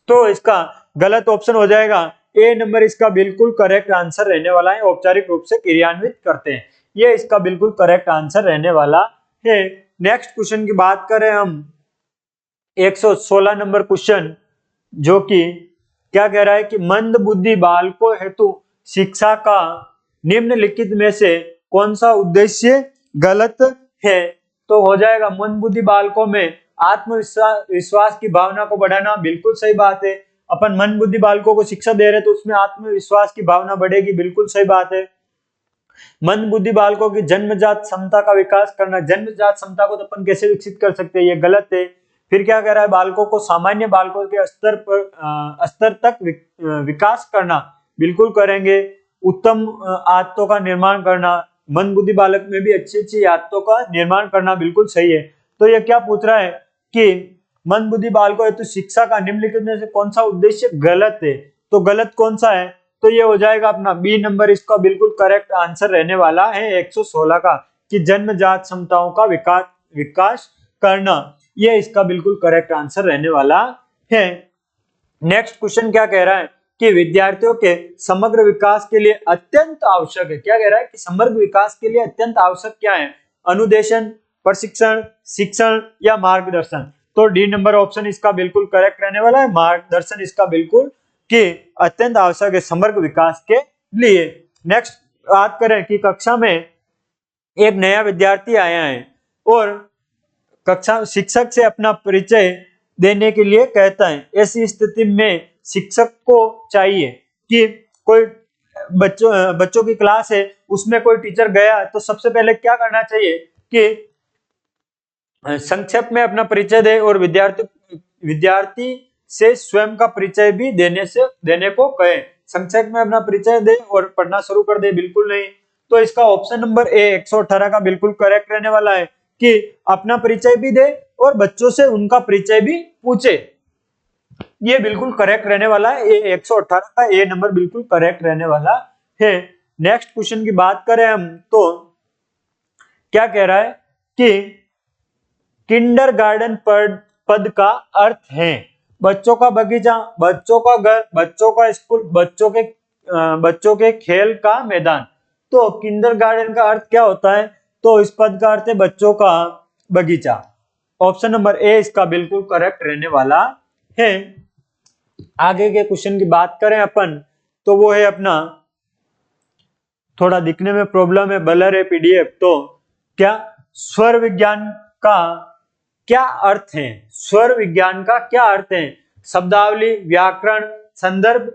तो इसका गलत ऑप्शन हो जाएगा ए नंबर, इसका बिल्कुल करेक्ट आंसर रहने वाला है, औपचारिक रूप से क्रियान्वित करते हैं, ये इसका बिल्कुल करेक्ट आंसर रहने वाला है। नेक्स्ट क्वेश्चन की बात करें हम 116 नंबर क्वेश्चन, जो कि क्या कह रहा है कि मंद बुद्धि बालकों हेतु शिक्षा का निम्नलिखित में से कौन सा उद्देश्य गलत है, तो हो जाएगा मंद बुद्धि बालकों में आत्मविश्वास की भावना को बढ़ाना, बिल्कुल सही बात है। अपन मंद बुद्धि बालकों को शिक्षा दे रहे तो उसमें आत्मविश्वास की भावना बढ़ेगी, बिल्कुल सही बात है। मंद बुद्धि बालकों की जन्मजात क्षमता का विकास करना, जन्मजात क्षमता को तो अपन कैसे विकसित कर सकते हैं, ये गलत है। फिर क्या कह रहा है, बालकों को सामान्य बालकों के स्तर तक विकास करना, बिल्कुल करेंगे। उत्तम आदतों का निर्माण करना, मंद बुद्धि बालक में भी अच्छी अच्छी आदतों का निर्माण करना, बिल्कुल सही है। तो ये क्या पूछ रहा है कि मंद बुद्धि बालकों हेतु शिक्षा का निम्नलिखित में से कौन सा उद्देश्य गलत है, तो गलत कौन सा है, तो ये हो जाएगा अपना बी नंबर, इसका बिल्कुल करेक्ट आंसर रहने वाला है 116 का, कि जन्मजात क्षमताओं का विकास करना, ये इसका बिल्कुल करेक्ट आंसर रहने वाला है। नेक्स्ट क्वेश्चन क्या कह रहा है कि विद्यार्थियों के समग्र विकास के लिए अत्यंत आवश्यक है, क्या कह रहा है कि समग्र विकास के लिए अत्यंत आवश्यक क्या है, अनुदेशन, प्रशिक्षण, शिक्षण या मार्गदर्शन। तो डी नंबर ऑप्शन इसका बिल्कुल करेक्ट रहने वाला है, मार्गदर्शन इसका बिल्कुल कि अत्यंत आवश्यक है समग्र विकास के लिए। नेक्स्ट बात करें कि कक्षा में एक नया विद्यार्थी आया है और कक्षा शिक्षक से अपना परिचय देने के लिए कहता है, ऐसी स्थिति में शिक्षक को चाहिए कि कोई बच्चों की क्लास है, उसमें कोई टीचर गया तो सबसे पहले क्या करना चाहिए कि संक्षेप में अपना परिचय दे और विद्यार्थी से स्वयं का परिचय भी देने को कहे। संक्षेप में अपना परिचय दे और पढ़ना शुरू कर दे, बिल्कुल नहीं। तो इसका ऑप्शन नंबर ए 118 का बिल्कुल करेक्ट रहने वाला है कि अपना परिचय भी दे और बच्चों से उनका परिचय भी पूछे, ये बिल्कुल करेक्ट रहने वाला है। 118 का ए नंबर बिल्कुल करेक्ट रहने वाला है। नेक्स्ट क्वेश्चन की बात करें हम तो क्या कह रहा है कि किंडरगार्टन पद का अर्थ है बच्चों का बगीचा, बच्चों का घर, बच्चों का स्कूल, बच्चों के खेल का मैदान। तो किंडरगार्टन का अर्थ क्या होता है, तो इस पद का अर्थ है बच्चों का बगीचा। ऑप्शन नंबर ए इसका बिल्कुल करेक्ट रहने वाला है। आगे के क्वेश्चन की बात करें अपन तो वो है अपना, थोड़ा दिखने में प्रॉब्लम है, ब्लर है पीडीएफ, तो क्या स्वर विज्ञान का क्या अर्थ है, स्वर विज्ञान का क्या अर्थ है, शब्दावली, व्याकरण, संदर्भ,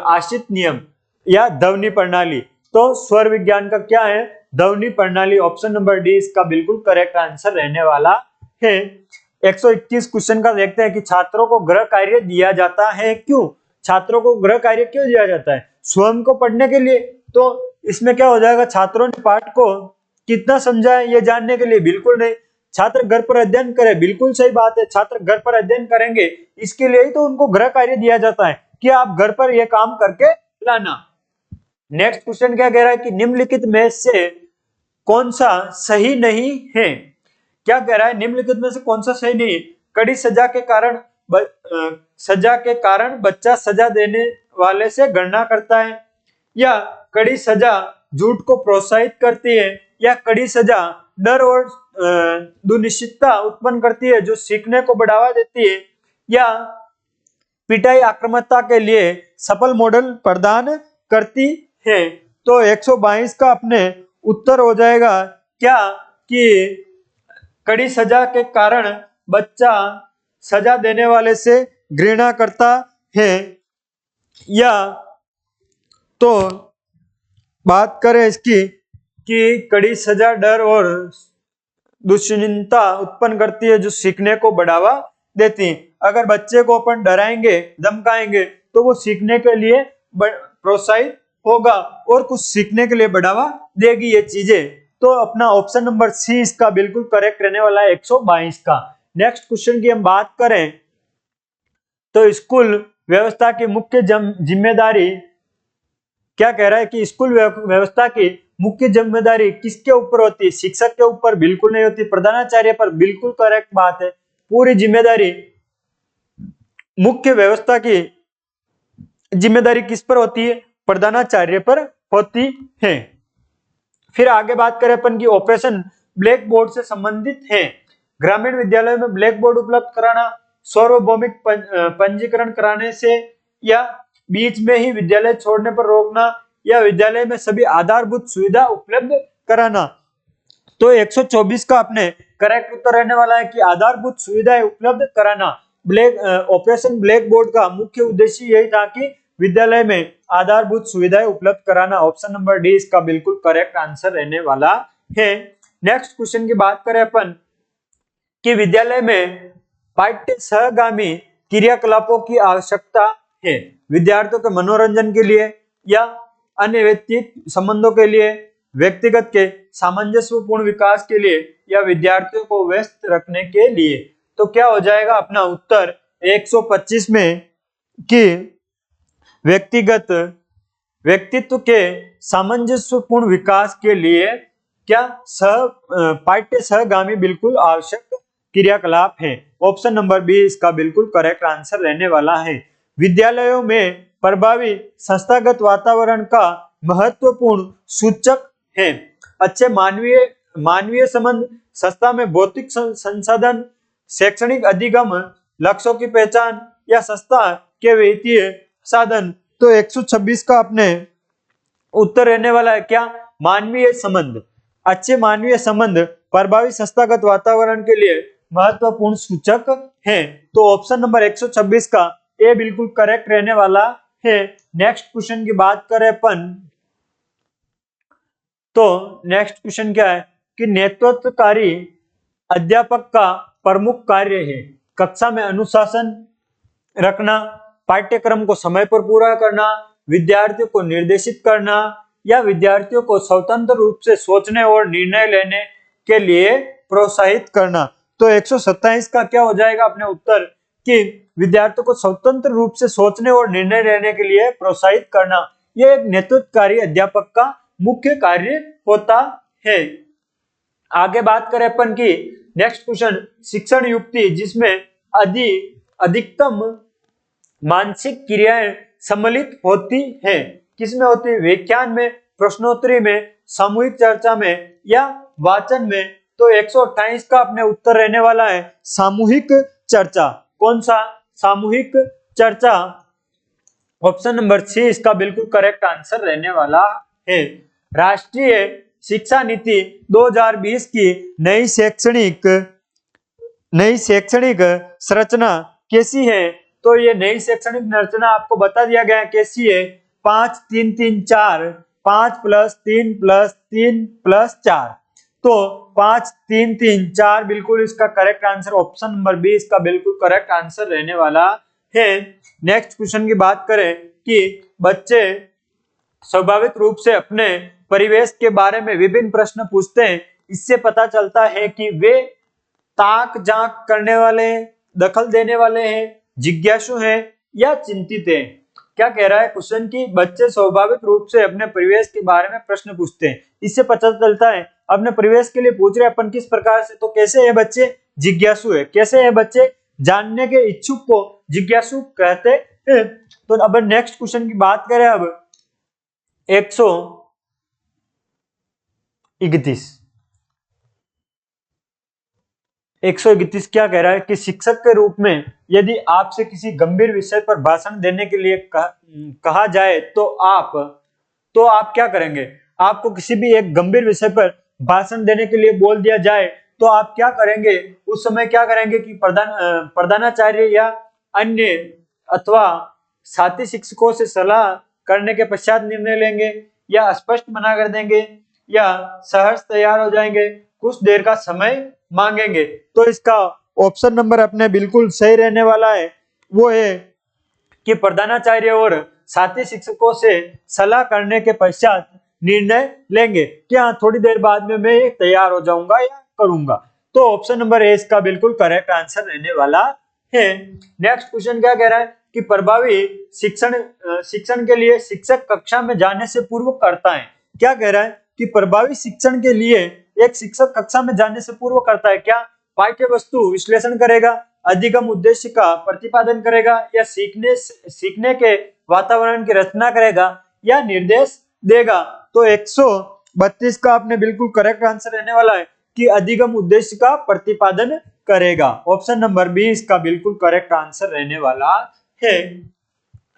आश्रित नियम या ध्वनि प्रणाली। तो स्वर विज्ञान का क्या है, ध्वनि प्रणाली। ऑप्शन नंबर डी इसका बिल्कुल करेक्ट आंसर रहने वाला है। 121 क्वेश्चन का देखते हैं कि छात्रों को गृह कार्य दिया जाता है क्यों, छात्रों को गृह कार्य क्यों दिया जाता है, स्वयं को पढ़ने के लिए। तो इसमें क्या हो जाएगा, छात्रों ने पाठ को कितना समझा है ये जानने के लिए, बिल्कुल नहीं। छात्र घर पर अध्ययन करें, बिल्कुल सही बात है, छात्र घर पर अध्ययन करेंगे, इसके लिए ही तो उनको गृह कार्य दिया जाता है कि आप घर पर यह काम करके लाना। नेक्स्ट क्वेश्चन क्या कह रहा है कि निम्नलिखित में से कौन सा सही नहीं है, क्या कह रहा है, निम्नलिखित में से कौन सा सही नहीं है, कड़ी सजा के कारण बच्चा सजा देने वाले से गणना करता है, या कड़ी सजा झूठ को प्रोत्साहित करती है, या कड़ी सजा डर और दुनिश्चितता उत्पन्न करती है जो सीखने को बढ़ावा देती है, या पिटाई आक्रामकता के लिए सफल मॉडल प्रदान करती है। तो 122 का अपने उत्तर हो जाएगा क्या कि कड़ी सजा के कारण बच्चा सजा देने वाले से घृणा करता है, या तो बात करें इसकी कि कड़ी सजा डर और दुश्चिंता उत्पन्न करती है जो सीखने को बढ़ावा देती है। अगर बच्चे को अपन डराएंगे धमकाएंगे तो वो सीखने के लिए प्रोत्साहित होगा और कुछ सीखने के लिए बढ़ावा देगी ये चीजें। तो अपना ऑप्शन नंबर सी इसका बिल्कुल करेक्ट रहने वाला है 122 का। नेक्स्ट क्वेश्चन की हम बात करें तो स्कूल व्यवस्था की मुख्य जिम्मेदारी क्या कह रहा है कि स्कूल व्यवस्था की मुख्य जिम्मेदारी किसके ऊपर होती है? शिक्षक के ऊपर बिल्कुल नहीं होती, प्रधानाचार्य पर बिल्कुल करेक्ट बात है। पूरी जिम्मेदारी मुख्य व्यवस्था की जिम्मेदारी किस पर होती है? प्रधानाचार्य पर होती है। फिर आगे बात करें अपन की ऑपरेशन ब्लैक बोर्ड से संबंधित है। ग्रामीण विद्यालयों में ब्लैक बोर्ड उपलब्ध कराना, सार्वभौमिक पंजीकरण कराने से, या बीच में ही विद्यालय छोड़ने पर रोकना, या विद्यालय में सभी आधारभूत सुविधा उपलब्ध कराना। तो 124 का अपने करेक्ट उत्तर रहने वाला है कि आधारभूत सुविधाएं उपलब्ध कराना। ऑपरेशन ब्लैक बोर्ड का मुख्य उद्देश्य यही था कि विद्यालय में आधारभूत सुविधाएं उपलब्ध कराना। ऑप्शन नंबर डी इसका बिल्कुल करेक्ट आंसर रहने वाला है। नेक्स्ट क्वेश्चन की बात करें अपन कि विद्यालय में पाठ्य सहगामी क्रियाकलापों की आवश्यकता है। विद्यार्थियों के मनोरंजन के लिए या अन्य व्यक्तिगत संबंधों के लिए, व्यक्तिगत के सामंजस्यपूर्ण विकास के लिए, या विद्यार्थियों को व्यस्त रखने के लिए। तो क्या हो जाएगा अपना उत्तर 125 में कि व्यक्तित्व के सामंजस्यपूर्ण विकास के लिए क्या पाठ्य सहगामी बिल्कुल आवश्यक क्रियाकलाप है। ऑप्शन नंबर बी इसका बिल्कुल करेक्ट आंसर रहने वाला है। विद्यालयों में प्रभावी संस्थागत वातावरण का महत्वपूर्ण सूचक है। अच्छे मानवीय संबंध, संस्था में भौतिक संसाधन, शैक्षणिक अधिगम, लक्ष्यों की पहचान, या संस्था के वित्तीय साधन। तो 126 का अपने उत्तर रहने वाला है क्या? मानवीय संबंध। अच्छे मानवीय संबंध प्रभावी संस्थागत वातावरण के लिए महत्वपूर्ण सूचक है। तो ऑप्शन नंबर 126 का ए बिल्कुल करेक्ट रहने वाला है। नेक्स्ट क्वेश्चन की बात करें अपन तो नेक्स्ट क्वेश्चन क्या है कि नेतृत्वकारी अध्यापक का प्रमुख कार्य है कक्षा में अनुशासन रखना, पाठ्यक्रम को समय पर पूरा करना, विद्यार्थियों को निर्देशित करना, या विद्यार्थियों को स्वतंत्र रूप से सोचने और निर्णय लेने के लिए प्रोत्साहित करना। तो 127 का क्या हो जाएगा अपने उत्तर कि विद्यार्थियों को स्वतंत्र रूप से सोचने और निर्णय लेने के लिए प्रोत्साहित करना। यह एक नेतृत्वकारी अध्यापक का मुख्य कार्य होता है। आगे बात करें अपन की नेक्स्ट क्वेश्चन शिक्षण युक्ति जिसमें अधिकतम मानसिक क्रियाएं सम्मिलित होती है। किसमें होती है? व्याख्यान में, प्रश्नोत्तरी में, सामूहिक चर्चा में, या वाचन में। तो 128 का अपने उत्तर रहने वाला है सामूहिक चर्चा। कौन सा? सामूहिक चर्चा। ऑप्शन नंबर सी इसका बिल्कुल करेक्ट आंसर रहने वाला है। राष्ट्रीय शिक्षा नीति 2020 की नई शैक्षणिक संरचना कैसी है? तो ये नई शैक्षणिक संरचना आपको बता दिया गया है कैसी है। 5-3-3-4, 5+3+3+4। तो 5-3-3-4 बिल्कुल इसका correct answer. Option number B इसका बिल्कुल करेक्ट आंसर रहने वाला है। नेक्स्ट क्वेश्चन की बात करें कि बच्चे स्वाभाविक रूप से अपने परिवेश के बारे में विभिन्न प्रश्न पूछते हैं। इससे पता चलता है कि वे ताक झांक करने वाले हैं, दखल देने वाले हैं, जिज्ञासु हैं, या चिंतित हैं। क्या कह रहा है क्वेश्चन की बच्चे स्वाभाविक रूप से अपने परिवेश के बारे में प्रश्न पूछते हैं। इससे पता चलता है अपने परिवेश के लिए पूछ रहे अपन किस प्रकार से। तो कैसे है बच्चे? जिज्ञासु है। कैसे है बच्चे? जानने के इच्छुक को जिज्ञासु कहते हैं। तो अब नेक्स्ट क्वेश्चन की बात करें अब 100 131 क्या कह रहा है कि शिक्षक के रूप में यदि आपसे किसी गंभीर विषय पर भाषण देने के लिए कहा जाए तो आप क्या करेंगे? आपको किसी भी एक गंभीर विषय पर भाषण देने के लिए बोल दिया जाए तो आप क्या करेंगे? उस समय क्या करेंगे कि प्रधानाचार्य या अन्य अथवा साथी शिक्षकों से सलाह करने के पश्चात निर्णय लेंगे, या स्पष्ट मना कर देंगे, या सहर्ष तैयार हो जाएंगे, कुछ देर का समय मांगेंगे? तो इसका ऑप्शन नंबर अपने बिल्कुल सही रहने वाला है, वो है कि प्रधानाचार्य और साथी शिक्षकों से सलाह करने के पश्चात निर्णय लेंगे कि हाँ थोड़ी देर बाद में मैं तैयार हो जाऊंगा या करूंगा। तो ऑप्शन नंबर ए इसका बिल्कुल करेक्ट आंसर रहने वाला है। नेक्स्ट क्वेश्चन क्या कह रहा है कि प्रभावी शिक्षण के लिए शिक्षक कक्षा में जाने से पूर्व करता है। क्या कह रहा है कि प्रभावी शिक्षण के लिए एक शिक्षक कक्षा में जाने से पूर्व करता है क्या? पाठ्य वस्तु विश्लेषण करेगा, अधिगम उद्देश्य का प्रतिपादन करेगा, या सीखने के वातावरण की रचना करेगा, या निर्देश देगा? तो 132 का आपने बिल्कुल करेक्ट आंसर रहने वाला है कि अधिगम उद्देश्य का प्रतिपादन करेगा। ऑप्शन नंबर बी इसका बिल्कुल करेक्ट आंसर रहने वाला है।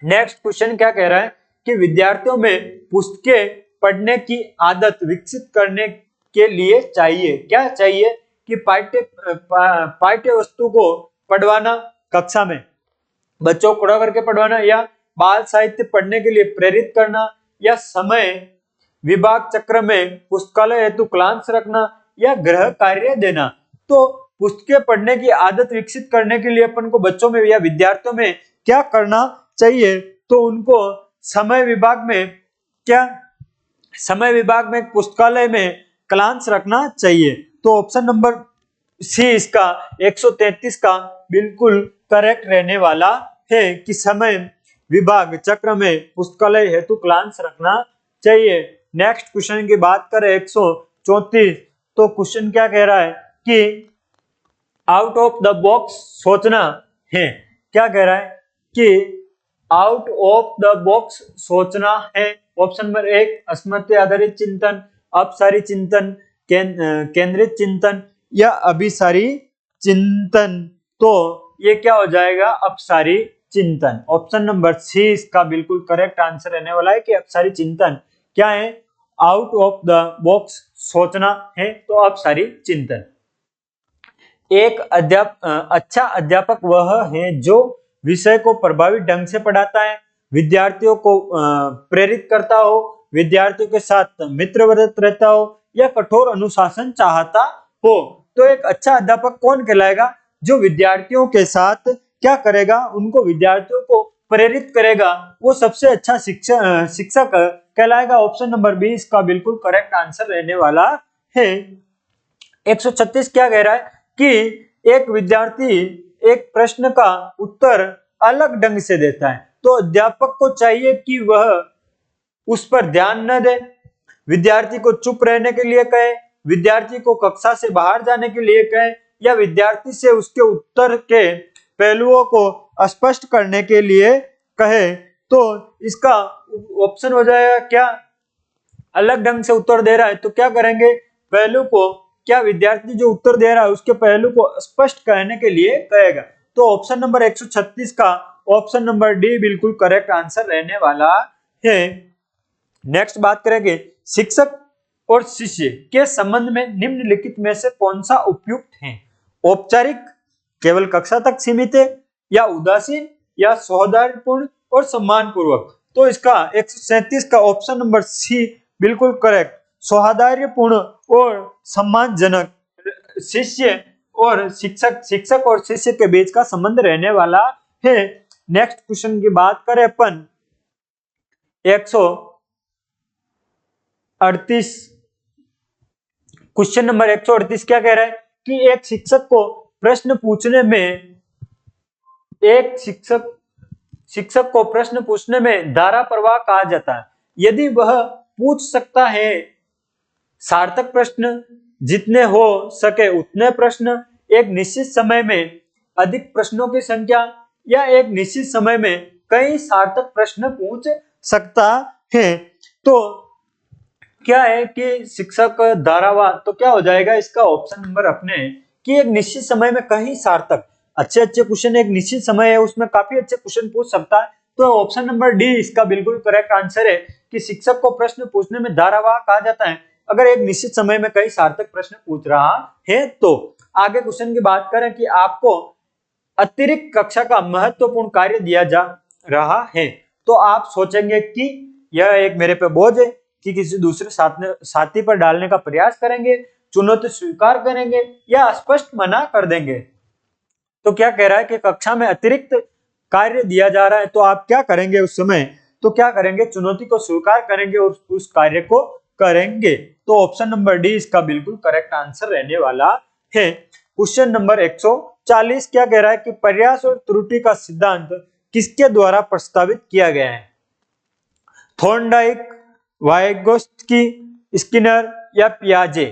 नेक्स्ट क्वेश्चन क्या कह रहा है कि विद्यार्थियों में पुस्तकें पढ़ने की आदत विकसित करने के लिए चाहिए, क्या चाहिए? कि पाठ्य वस्तु को पढ़वाना, कक्षा में बच्चों को खड़ा करके पढ़वाना, या बाल साहित्य पढ़ने के लिए प्रेरित करना, या समय विभाग चक्र में पुस्तकालय हेतु क्लास रखना, या गृह कार्य देना। तो पुस्तकें पढ़ने की आदत विकसित करने के लिए अपन को बच्चों में या विद्यार्थियों में क्या करना चाहिए? तो उनको समय विभाग में पुस्तकालय में क्लास रखना चाहिए। तो ऑप्शन नंबर सी इसका 133 का बिल्कुल करेक्ट रहने वाला है कि समय विभाग चक्र में पुस्तकालय हेतु क्लास रखना चाहिए। नेक्स्ट क्वेश्चन की बात करें 134, तो क्वेश्चन क्या कह रहा है कि आउट ऑफ द बॉक्स सोचना है। क्या कह रहा है कि आउट ऑफ द बॉक्स सोचना है। ऑप्शन नंबर 1 अस्मत्य आधारित चिंतन, अपसारी चिंतन, केंद्रित चिंतन, या अभिसारी चिंतन। तो ये क्या हो जाएगा? अपसारी चिंतन। ऑप्शन नंबर सी इसका बिल्कुल करेक्ट आंसर रहने वाला है कि अपसारी चिंतन क्या है? आउट ऑफ द बॉक्स सोचना है, तो अपसारी चिंतन। एक अच्छा अध्यापक वह है जो विषय को प्रभावी ढंग से पढ़ाता है, विद्यार्थियों को प्रेरित करता हो, विद्यार्थियों के साथ मित्रवत रहता हो, या कठोर अनुशासन चाहता हो। तो एक अच्छा अध्यापक कौन कहलाएगा? जो विद्यार्थियों के साथ क्या करेगा? उनको विद्यार्थियों को प्रेरित करेगा, वो सबसे अच्छा शिक्षक कहलाएगा। ऑप्शन नंबर बी इसका बिल्कुल करेक्ट आंसर रहने वाला है। 136 क्या कह रहा है कि एक विद्यार्थी एक प्रश्न का उत्तर अलग ढंग से देता है, तो अध्यापक को चाहिए कि वह उस पर ध्यान न दे, विद्यार्थी को चुप रहने के लिए कहे, विद्यार्थी को कक्षा से बाहर जाने के लिए कहे, या विद्यार्थी से उसके उत्तर के पहलुओं को स्पष्ट करने के लिए कहे। तो इसका ऑप्शन हो जाएगा क्या? अलग ढंग से उत्तर दे रहा है तो क्या करेंगे? पहलू को क्या विद्यार्थी जो उत्तर दे रहा है उसके पहलू को स्पष्ट करने के लिए कहेगा। तो ऑप्शन नंबर 136 का ऑप्शन नंबर डी बिल्कुल करेक्ट आंसर रहने वाला है। नेक्स्ट बात करेंगे शिक्षक और शिष्य के संबंध में निम्नलिखित में से कौन सा उपयुक्त है? औपचारिक, केवल कक्षा तक सीमित है, या उदासीन, या सौहार्दपूर्ण और सम्मानपूर्वक? तो इसका 137 का ऑप्शन नंबर सी बिल्कुल करेक्ट, सौहार्दपूर्ण और सम्मानजनक शिक्षक और शिष्य के बीच का संबंध रहने वाला है। नेक्स्ट क्वेश्चन की बात करें अपन 138, क्वेश्चन नंबर 138 क्या कह रहा है कि एक शिक्षक को प्रश्न पूछने में धारा प्रवाह कहा जाता है। यदि वह पूछ सकता है सार्थक प्रश्न, जितने हो सके उतने प्रश्न, एक निश्चित समय में अधिक प्रश्नों की संख्या, या एक निश्चित समय में कई सार्थक प्रश्न पूछ सकता है। तो क्या है कि शिक्षक धारावाह, तो क्या हो जाएगा इसका ऑप्शन नंबर अपने कि एक निश्चित समय में कहीं सार्थक अच्छे अच्छे क्वेश्चन, एक निश्चित समय है उसमें काफी अच्छे क्वेश्चन पूछ सकता है। तो ऑप्शन नंबर डी इसका बिल्कुल करेक्ट आंसर है कि शिक्षक को प्रश्न पूछने में धारावाह कहा जाता है अगर एक निश्चित समय में कई सार्थक प्रश्न पूछ रहा है। तो आगे क्वेश्चन की बात करें कि आपको अतिरिक्त कक्षा का महत्वपूर्ण कार्य दिया जा रहा है, तो आप सोचेंगे कि यह एक मेरे पे बोझ है कि किसी दूसरे साथी पर डालने का प्रयास करेंगे, चुनौती स्वीकार करेंगे या स्पष्ट मना कर देंगे। तो क्या कह रहा है कि कक्षा में अतिरिक्त कार्य दिया जा रहा है, तो आप क्या करेंगे उस समय, तो क्या करेंगे, चुनौती को स्वीकार करेंगे और उस कार्य को करेंगे। तो ऑप्शन नंबर डी इसका बिल्कुल करेक्ट आंसर रहने वाला है। क्वेश्चन नंबर 140 क्या कह रहा है कि प्रयास और त्रुटि का सिद्धांत किसके द्वारा प्रस्तावित किया गया है? थॉर्नडाइक, वाइगोत्स्की, स्किनर या पियाजे?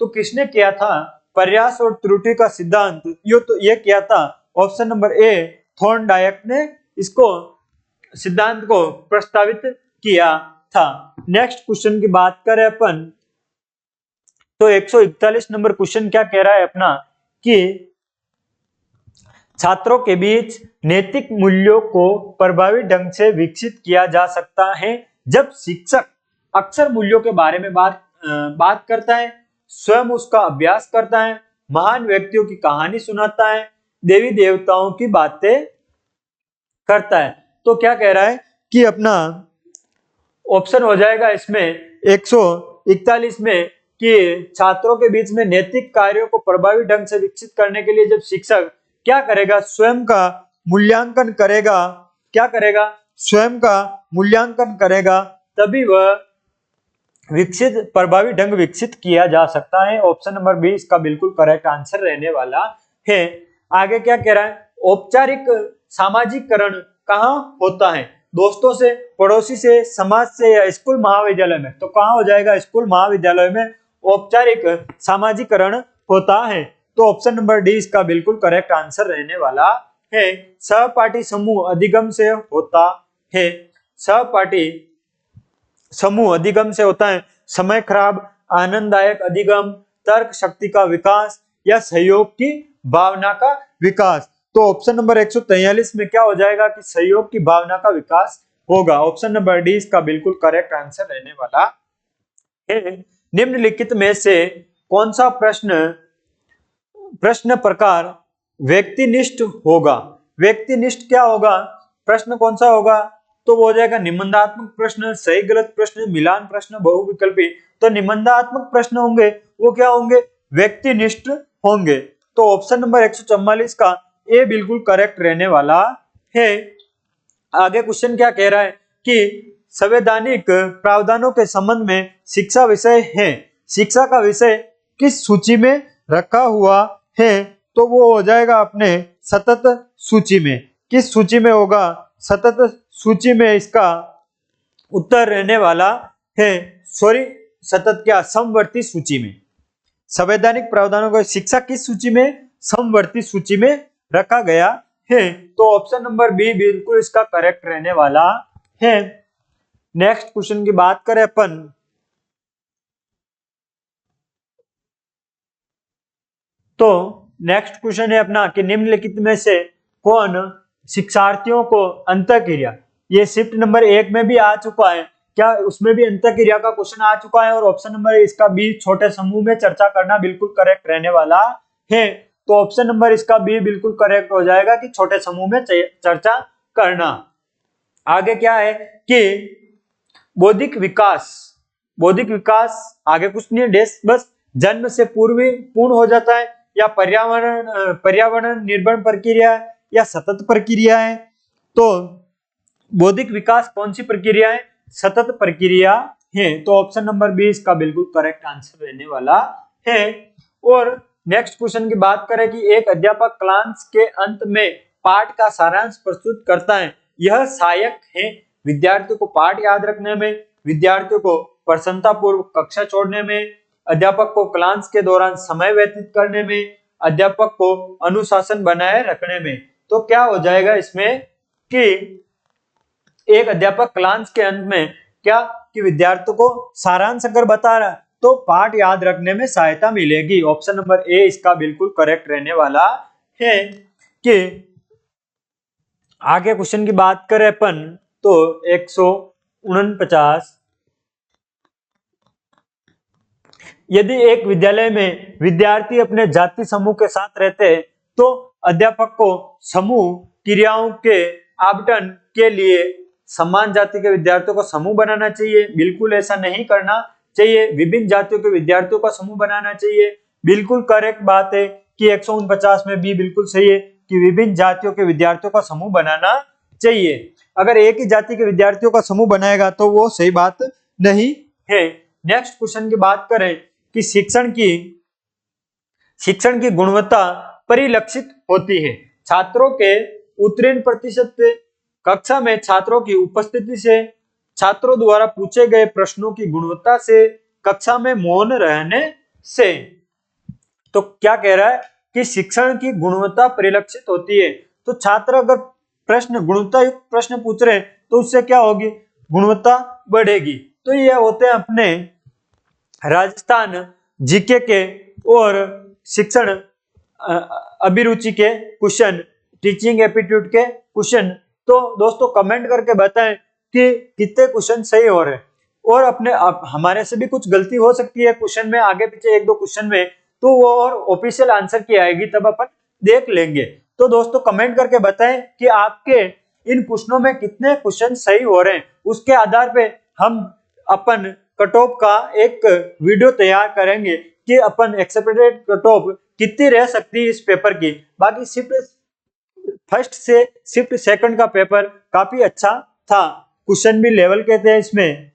तो किसने किया था प्रयास और त्रुटि का सिद्धांत? ये किया था ऑप्शन नंबर ए, थॉर्नडाइक ने इसको सिद्धांत को प्रस्तावित किया था। नेक्स्ट क्वेश्चन की बात करें अपन, तो 141 नंबर क्वेश्चन क्या कह रहा है अपना कि छात्रों के बीच नैतिक मूल्यों को प्रभावी ढंग से विकसित किया जा सकता है जब शिक्षक अक्सर मूल्यों के बारे में बात करता है, स्वयं उसका अभ्यास करता है, महान व्यक्तियों की कहानी सुनाता है, देवी देवताओं की बातें करता है। तो क्या कह रहा है कि अपना ऑप्शन हो जाएगा इसमें 141 में कि छात्रों के बीच में नैतिक कार्यों को प्रभावी ढंग से विकसित करने के लिए जब शिक्षक क्या करेगा, स्वयं का मूल्यांकन करेगा, क्या करेगा, स्वयं का मूल्यांकन करेगा, तभी वह प्रभावी ढंग विकसित किया जा सकता है। ऑप्शन नंबर बी इसका बिल्कुल करेक्ट आंसर रहने वाला है। आगे क्या कह रहा है, औपचारिक सामाजिकरण कहाँ होता है? दोस्तों से, पड़ोसी से, समाज से या स्कूल महाविद्यालय में? तो कहाँ हो जाएगा, स्कूल महाविद्यालय में औपचारिक सामाजिकरण होता है। तो ऑप्शन नंबर डी इसका बिल्कुल करेक्ट आंसर रहने वाला है। सहपाठी समूह अधिगम से होता है, सहपाठी समूह अधिगम से होता है समय खराब, आनंददायक अधिगम, तर्क शक्ति का विकास या सहयोग की भावना का विकास? तो ऑप्शन नंबर 143 में क्या हो जाएगा कि सहयोग की भावना का विकास होगा। ऑप्शन नंबर डी इसका बिल्कुल करेक्ट आंसर रहने वाला है। निम्नलिखित में से कौन सा प्रश्न प्रकार व्यक्तिनिष्ठ होगा? व्यक्तिनिष्ठ क्या होगा, प्रश्न कौन सा होगा? तो वो हो जाएगा निबंधात्मक प्रश्न, सही गलत प्रश्न, मिलान प्रश्न, बहुविकल्पी। तो निबंधात्मक प्रश्न होंगे वो क्या होंगे, व्यक्तिनिष्ठ होंगे। तो ऑप्शन नंबर 144 का ए बिल्कुल करेक्ट रहने वाला है। आगे क्वेश्चन क्या कह रहा है कि संवैधानिक प्रावधानों के संबंध में शिक्षा विषय है, शिक्षा का विषय किस सूची में रखा हुआ है? तो वो हो जाएगा अपने सतत सूची में। किस सूची में होगा, सतत सूची में इसका उत्तर रहने वाला है। सॉरी, सतत क्या, समवर्ती सूची में। संवैधानिक प्रावधानों को शिक्षा किस सूची में, समवर्ती सूची में रखा गया है। तो ऑप्शन नंबर बी बिल्कुल इसका करेक्ट रहने वाला है। नेक्स्ट क्वेश्चन की बात करें अपन, तो नेक्स्ट क्वेश्चन है अपना कि निम्नलिखित में से कौन शिक्षार्थियों को अंतःक्रिया, ये शिफ्ट नंबर 1 में भी आ चुका है, क्या उसमें भी अंतःक्रिया का क्वेश्चन आ चुका है? और ऑप्शन नंबर इसका बी छोटे समूह में चर्चा करना बिल्कुल करेक्ट रहने वाला है। तो ऑप्शन नंबर इसका बी बिल्कुल करेक्ट हो जाएगा कि छोटे समूह में चर्चा करना। आगे क्या है कि बौद्धिक विकास, बौद्धिक विकास आगे कुछ नहीं है, डेस बस जन्म से पूर्व पूर्ण हो जाता है या पर्यावरण निर्भर प्रक्रिया या सतत प्रक्रिया है? तो बौद्धिक विकास कौन सी प्रक्रिया है, सतत प्रक्रिया है। तो ऑप्शन नंबर बी इसका बिल्कुल करेक्ट आंसर रहने वाला है। और नेक्स्ट क्वेश्चन की बात करें कि एक अध्यापक क्लास के अंत में पाठ का सारांश प्रस्तुत करता है, यह सहायक है विद्यार्थियों को पाठ याद रखने में, विद्यार्थियों को प्रसन्नतापूर्वक कक्षा छोड़ने में, अध्यापक को क्लास के दौरान समय व्यतीत करने में, अध्यापक को अनुशासन बनाए रखने में। तो क्या हो जाएगा इसमें कि एक अध्यापक क्लास के अंत में क्या कि विद्यार्थियों को सारांश अगर बता रहा तो पाठ याद रखने में सहायता मिलेगी। ऑप्शन नंबर ए इसका बिल्कुल करेक्ट रहने वाला है। कि आगे क्वेश्चन की बात करें अपन तो 149, यदि एक विद्यालय में विद्यार्थी अपने जाति समूह के साथ रहते हैं तो अध्यापक को समूह क्रियाओं के आवंटन के लिए समान जाति के विद्यार्थियों का समूह बनाना चाहिए। बिल्कुल ऐसा नहीं करना चाहिए, विभिन्न जातियों के विद्यार्थियों का समूह बनाना चाहिए। बिल्कुल करेक्ट बात है कि 149 में भी बिल्कुल सही है कि विभिन्न जातियों के विद्यार्थियों का समूह बनाना चाहिए। अगर एक ही जाति के विद्यार्थियों का समूह बनाएगा तो वो सही बात नहीं है। नेक्स्ट क्वेश्चन की बात करें कि शिक्षण की गुणवत्ता परिलक्षित होती है छात्रों के उत्तीर्ण प्रतिशत से, कक्षा में छात्रों की उपस्थिति से, छात्रों द्वारा पूछे गए प्रश्नों की गुणवत्ता से, कक्षा में मौन रहने से। तो क्या कह रहा है कि शिक्षण की गुणवत्ता परिलक्षित होती है। तो छात्र अगर गुणवत्ता युक्त प्रश्न पूछ रहे हैं तो उससे क्या होगी, गुणवत्ता बढ़ेगी। तो ये होते हैं अपने राजस्थान जीके के और शिक्षण अभिरुचि के क्वेश्चन, टीचिंग एप्टीट्यूड के क्वेश्चन। तो दोस्तों कमेंट करके बताएं कि कितने क्वेश्चन सही हो रहे हैं और हमारे से भी कुछ गलती हो सकती है क्वेश्चन में, आगे पीछे एक दो क्वेश्चन में, तो वो और ऑफिशियल आंसर की आएगी तब अपन देख लेंगे। तो दोस्तों कमेंट करके बताएं कि आपके इन क्वेश्चनों में कितने क्वेश्चन सही हो रहे हैं। उसके आधार पे हम अपन कट ऑफ का एक वीडियो तैयार करेंगे कि अपन एक्सपेक्टेड कट ऑफ कितनी रह सकती है इस पेपर की। बाकी शिफ्ट फर्स्ट से शिफ्ट सेकंड का पेपर काफी अच्छा था, क्वेश्चन भी लेवल के थे इसमें।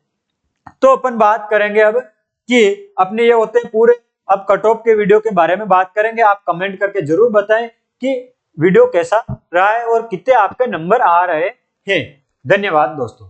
तो अपन बात करेंगे अब कि अपने ये होते हैं पूरे, अब कट ऑफ के वीडियो के बारे में बात करेंगे। आप कमेंट करके जरूर बताएं कि वीडियो कैसा रहा है और कितने आपके नंबर आ रहे हैं। धन्यवाद दोस्तों।